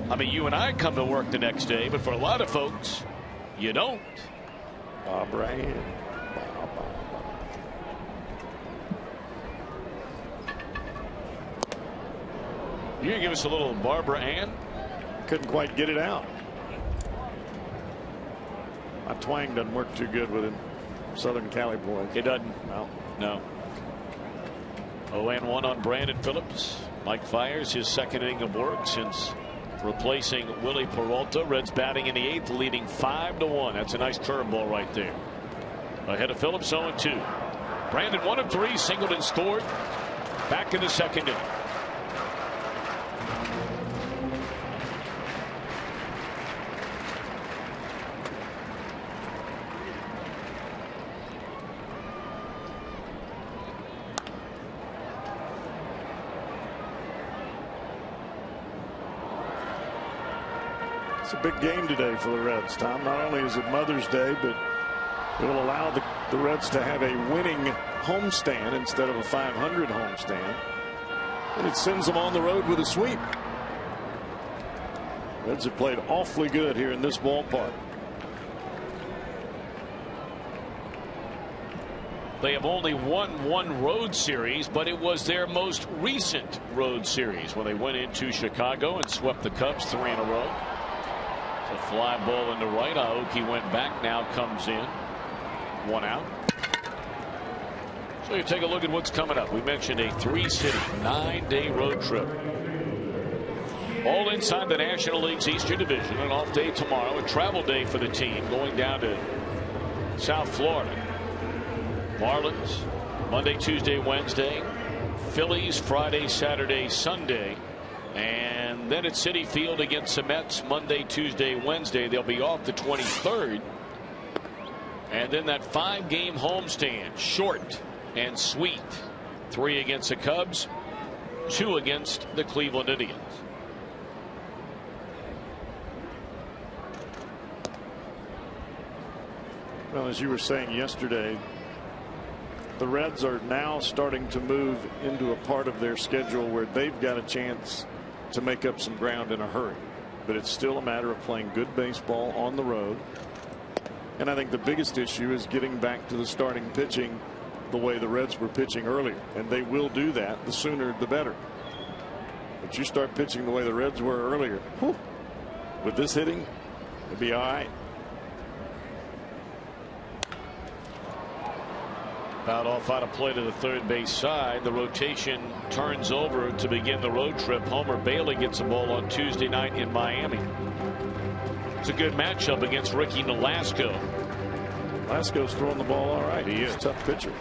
I mean, you and I come to work the next day, but for a lot of folks, you don't. Bob Ryan. You gonna give us a little Barbara Ann? Couldn't quite get it out. My twang doesn't work too good with him. Southern Cali boy. It doesn't. No. 0-1 on Brandon Phillips. Mike fires his second inning of work since replacing Willie Peralta. Reds batting in the 8th, leading 5-1. That's a nice curveball right there. Ahead of Phillips, 0-2. Brandon 1 of 3, singled and scored. Back in the second inning. It's a big game today for the Reds, Tom. Not only is it Mother's Day, but it will allow the Reds to have a winning homestand instead of a .500 homestand. And it sends them on the road with a sweep. Reds have played awfully good here in this ballpark. They have only won 1 road series, but it was their most recent road series when they went into Chicago and swept the Cubs 3 in a row. A fly ball into right. Aoki went back, now comes in. 1 out. So you take a look at what's coming up. We mentioned a 3-city, 9-day road trip. All inside the National League's Eastern Division. An off day tomorrow, a travel day for the team going down to South Florida. Marlins Monday, Tuesday, Wednesday. Phillies Friday, Saturday, Sunday. And then at Citi Field against the Mets Monday, Tuesday, Wednesday. They'll be off the 23rd. And then that 5-game homestand, short and sweet. 3 against the Cubs, 2 against the Cleveland Indians. Well, as you were saying yesterday, the Reds are now starting to move into a part of their schedule where they've got a chance to make up some ground in a hurry. But it's still a matter of playing good baseball on the road. And I think the biggest issue is getting back to the starting pitching the way the Reds were pitching earlier. And they will do that. The sooner the better. But you start pitching the way the Reds were earlier, whew, with this hitting, it'll be all right. Fouled off out of play to the third base side. The rotation turns over to begin the road trip. Homer Bailey gets the ball on Tuesday night in Miami. It's a good matchup against Ricky Nolasco. Nolasco's throwing the ball all right. He is a tough pitcher.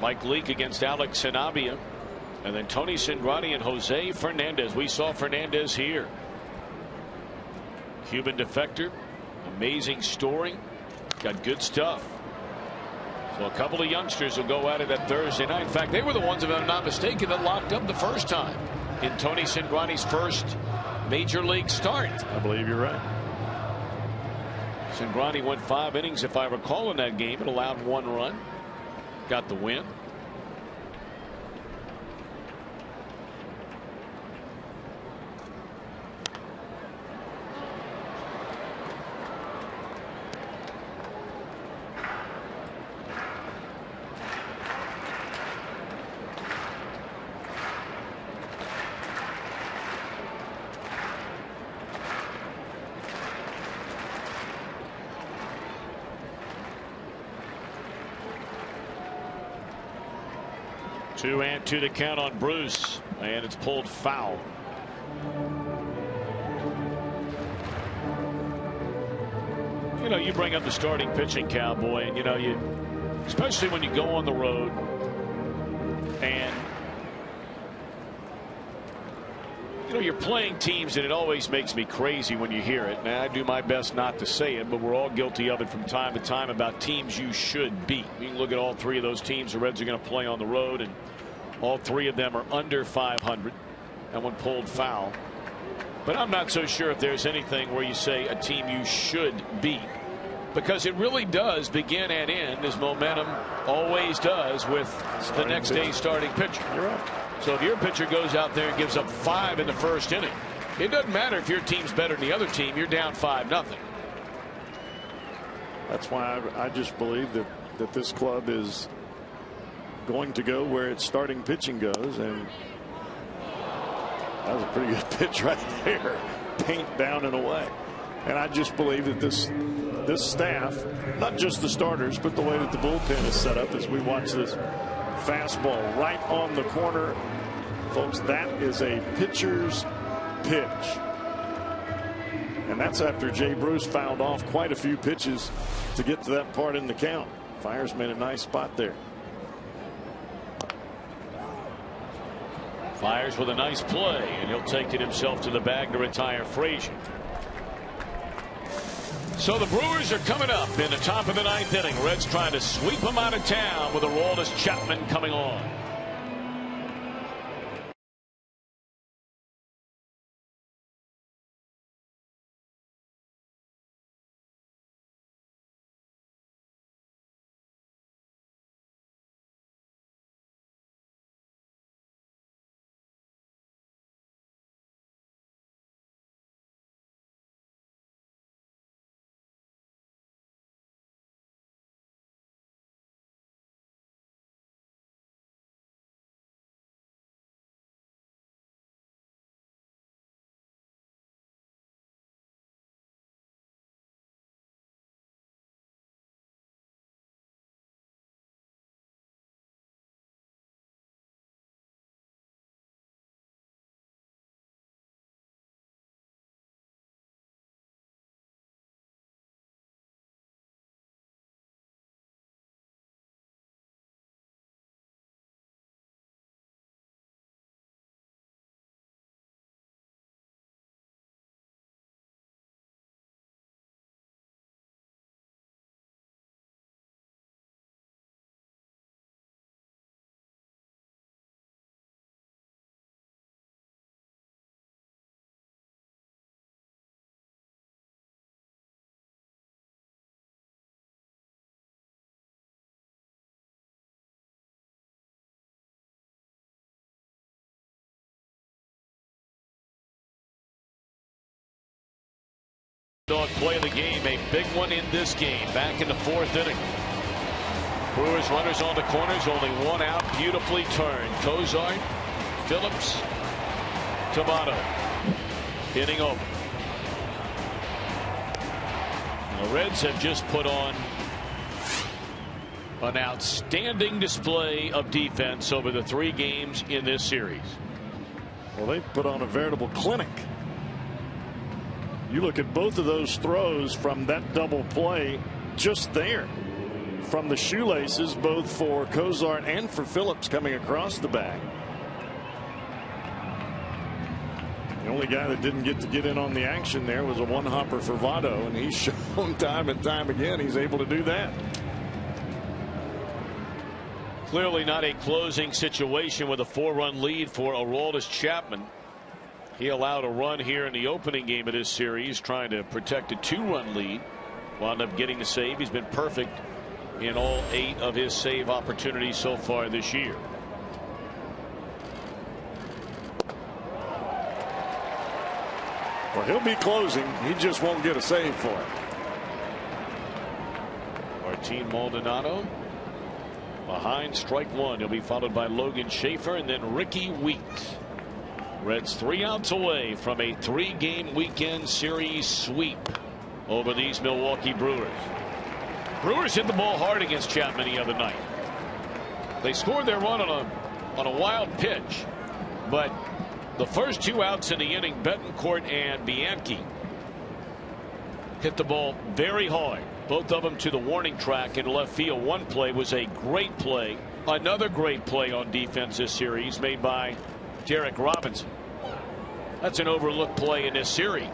Mike Leake against Alex Sanabia. And then Tony Cingrani and Jose Fernandez. We saw Fernandez here. Cuban defector. Amazing story. Got good stuff. So a couple of youngsters will go at it that Thursday night. In fact, they were the ones, if I'm not mistaken, that locked up the first time in Tony Cingrani's first major league start. I believe you're right. Cingrani went 5 innings, if I recall, in that game. It allowed 1 run. Got the win. Two and 2 to count on Bruce, and it's pulled foul. You know, you bring up the starting pitching, Cowboy, and you know, especially when you go on the road and You know, you're playing teams, and it always makes me crazy when you hear it. And I do my best not to say it, but we're all guilty of it from time to time about teams you should beat. You can look at all three of those teams the Reds are going to play on the road, and all three of them are under 500. That one pulled foul. But I'm not so sure if there's anything where you say a team you should beat, because it really does begin and end, as momentum always does, with the next day's starting pitcher. You're right. So if your pitcher goes out there and gives up 5 in the first inning, it doesn't matter if your team's better than the other team. You're down 5-0. That's why I just believe that this club is going to go where its starting pitching goes, and that was a pretty good pitch right there. Paint down and away. And I just believe that this staff, not just the starters, but the way that the bullpen is set up as we watch this fastball right on the corner. Folks, that is a pitcher's pitch. And that's after Jay Bruce fouled off quite a few pitches to get to that part in the count. Fiers made a nice spot there. Fiers with a nice play, and he'll take it himself to the bag to retire Frazier. So the Brewers are coming up in the top of the 9th inning. Reds trying to sweep them out of town with Aroldis Chapman coming on. Play of the game, a big one in this game, back in the 4th inning. Brewers runners on the corners, only one out, beautifully turned. Cozart, Phillips, Tomato, hitting over. The Reds have just put on an outstanding display of defense over the 3 games in this series. Well, they put on a veritable clinic. You look at both of those throws from that double play just there. From the shoelaces, both for Cozart and for Phillips coming across the bag. The only guy that didn't get to get in on the action there was a one-hopper for Votto, and he's shown time and time again he's able to do that. Clearly not a closing situation with a 4-run lead for Aroldis Chapman. He allowed a run here in the opening game of this series, trying to protect a 2-run lead. Wound up getting the save. He's been perfect in all 8 of his save opportunities so far this year. Well, he'll be closing. He just won't get a save for it. Martin Maldonado behind strike 1. He'll be followed by Logan Schaefer and then Ricky Weeks. Reds 3 outs away from a 3-game weekend series sweep over these Milwaukee Brewers. Brewers hit the ball hard against Chapman the other night. They scored their run on a wild pitch, but the first 2 outs in the inning, Betancourt and Bianchi hit the ball very hard, both of them to the warning track in left field. One play was a great play. Another great play on defense this series made by Derek Robinson. That's an overlooked play in this series.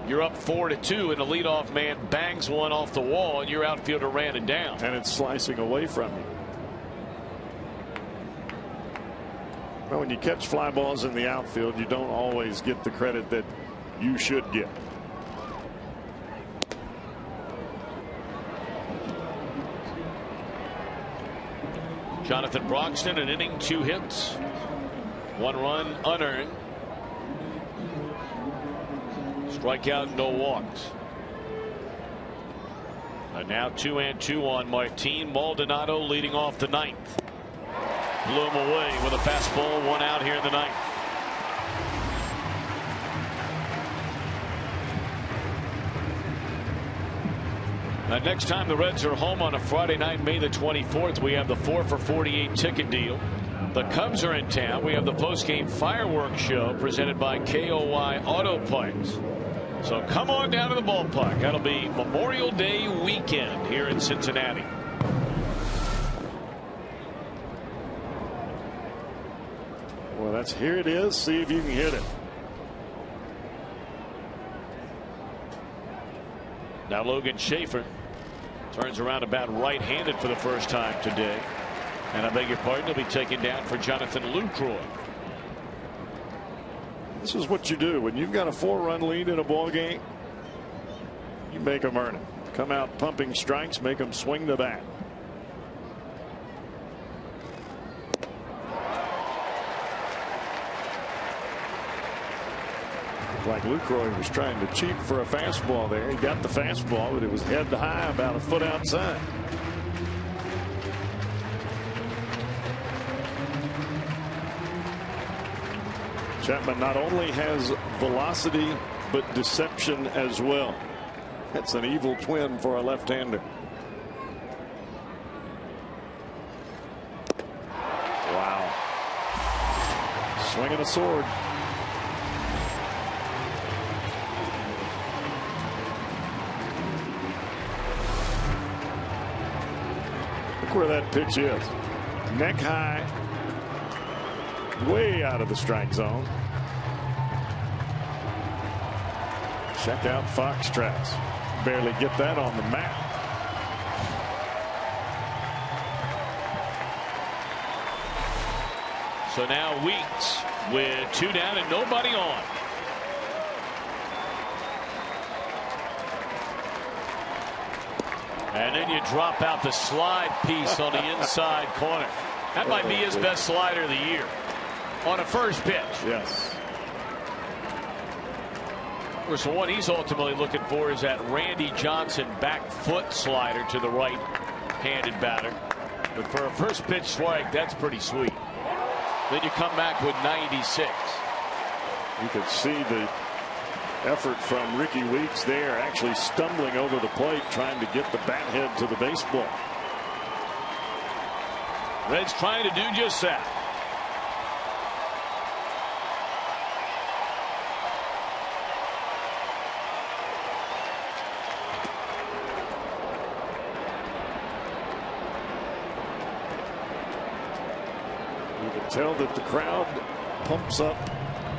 You're up 4-2 and the leadoff man bangs one off the wall and your outfielder ran it down. And it's slicing away from you. Well, when you catch fly balls in the outfield, you don't always get the credit that you should get. Jonathan Broxton, an inning, 2 hits, 1 run unearned. Strikeout, no walks. And now 2-2 on Martin. Maldonado leading off the 9th. Blew him away with a fastball, 1 out here in the 9th. And next time the Reds are home on a Friday night, May the 24th, we have the 4 for $48 ticket deal. The Cubs are in town. We have the postgame fireworks show presented by KOY Auto Parts. So come on down to the ballpark. That'll be Memorial Day weekend here in Cincinnati. Well, that's here it is. See if you can hit it. Now Logan Schaefer turns around about right-handed for the first time today. And I beg your pardon, he'll be taken down for Jonathan Lucroy. This is what you do when you've got a 4-run lead in a ball game. You make them earn it. Come out pumping strikes, make them swing the bat. Like Lucroy was trying to cheat for a fastball there. He got the fastball, but it was head high, about a foot outside. Chapman not only has velocity, but deception as well. That's an evil twin for a left-hander. Wow. Swinging a sword. Look where that pitch is. Neck high. Way out of the strike zone. Check out Foxtrots. Barely get that on the map. So now Weeks with 2 down and nobody on. And then you drop out the slide piece on the inside corner. That might be his best slider of the year. On a first pitch. Yes. Of course, the one he's ultimately looking for is that Randy Johnson back foot slider to the right-handed batter. But for a first pitch strike, that's pretty sweet. Then you come back with 96. You could see the effort from Ricky Weeks there, actually stumbling over the plate, trying to get the bat head to the baseball. Reds trying to do just that. Tell that the crowd pumps up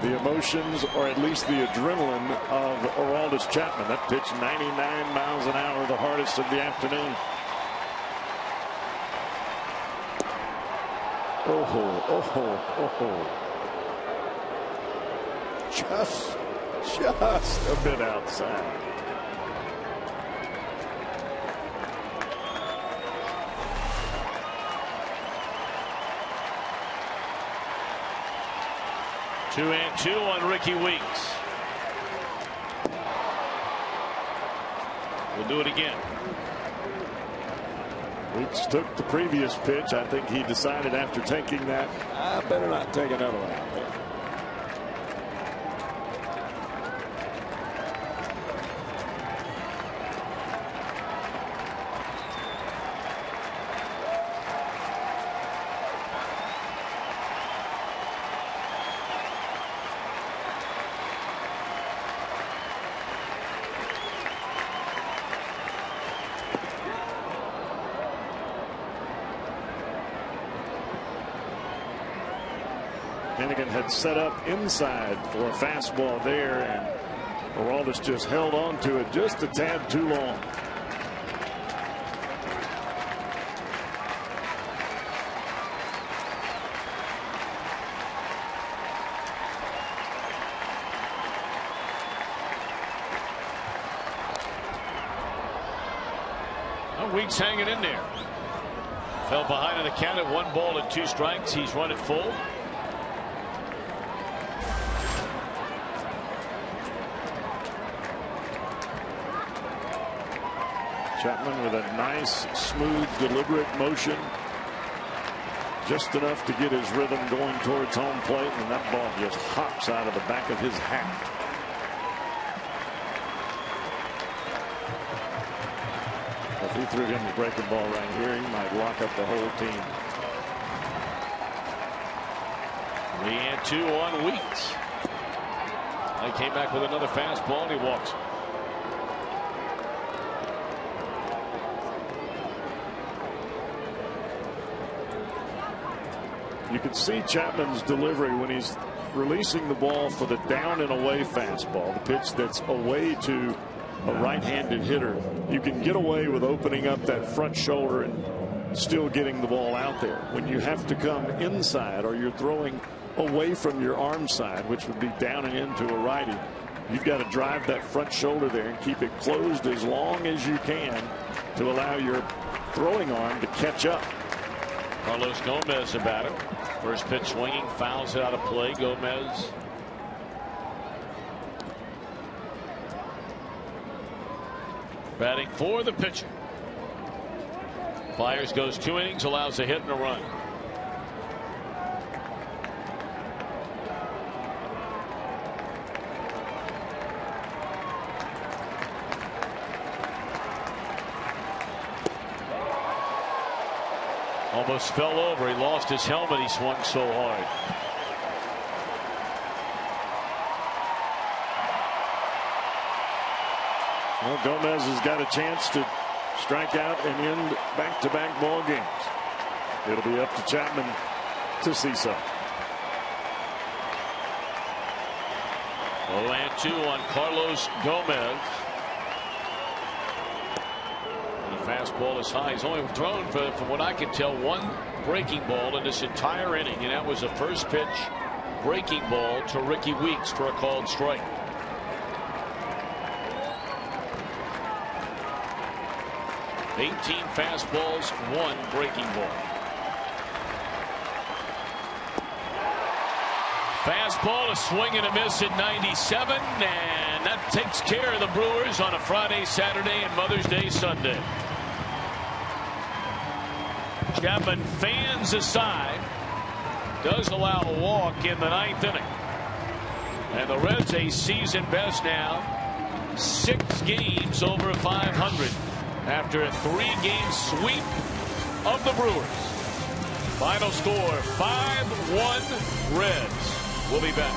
the emotions, or at least the adrenaline, of Aroldis Chapman. That pitch 99 miles an hour, the hardest of the afternoon. Just a bit outside. Two and two on Ricky Weeks. We'll do it again. Weeks took the previous pitch. I think he decided after taking that, I better not take another one out there. Hennigan had set up inside for a fastball there, and Morales just held on to it just a tad too long. Weeks hanging in there. Fell behind on the count at 1 ball and 2 strikes. He's run it full. Chapman with a nice, smooth, deliberate motion. Just enough to get his rhythm going towards home plate, and that ball just hops out of the back of his hat. If he threw him the breaking ball right here, he might lock up the whole team. 3-2 on Weeks. He came back with another fastball, and he walks. You can see Chapman's delivery when he's releasing the ball for the down and away fastball, the pitch that's away to a right-handed hitter. You can get away with opening up that front shoulder and still getting the ball out there. When you have to come inside, or you're throwing away from your arm side, which would be down and into a righty, you've got to drive that front shoulder there and keep it closed as long as you can to allow your throwing arm to catch up. Carlos Gomez, the batter. First pitch swinging, fouls it out of play. Gomez. Batting for the pitcher. Fires, goes 2 innings, allows a hit and a run. Almost fell over. He lost his helmet. He swung so hard. Well, Gomez has got a chance to strike out and end back-to-back ball games. It'll be up to Chapman to see so. 0-2 on Carlos Gomez. The fastball is high. He's only thrown, from what I can tell, 1 breaking ball in this entire inning, and that was a first pitch breaking ball to Ricky Weeks for a called strike. $18 fastballs, 1 breaking ball. Fastball, a swing and a miss at 97, and that takes care of the Brewers on a Friday, Saturday, and Mother's Day Sunday. Chapman fans aside, does allow a walk in the 9th inning. And the Reds a season best now, 6 games over 500 after a 3-game sweep of the Brewers. Final score 5-1 Reds. We'll be back.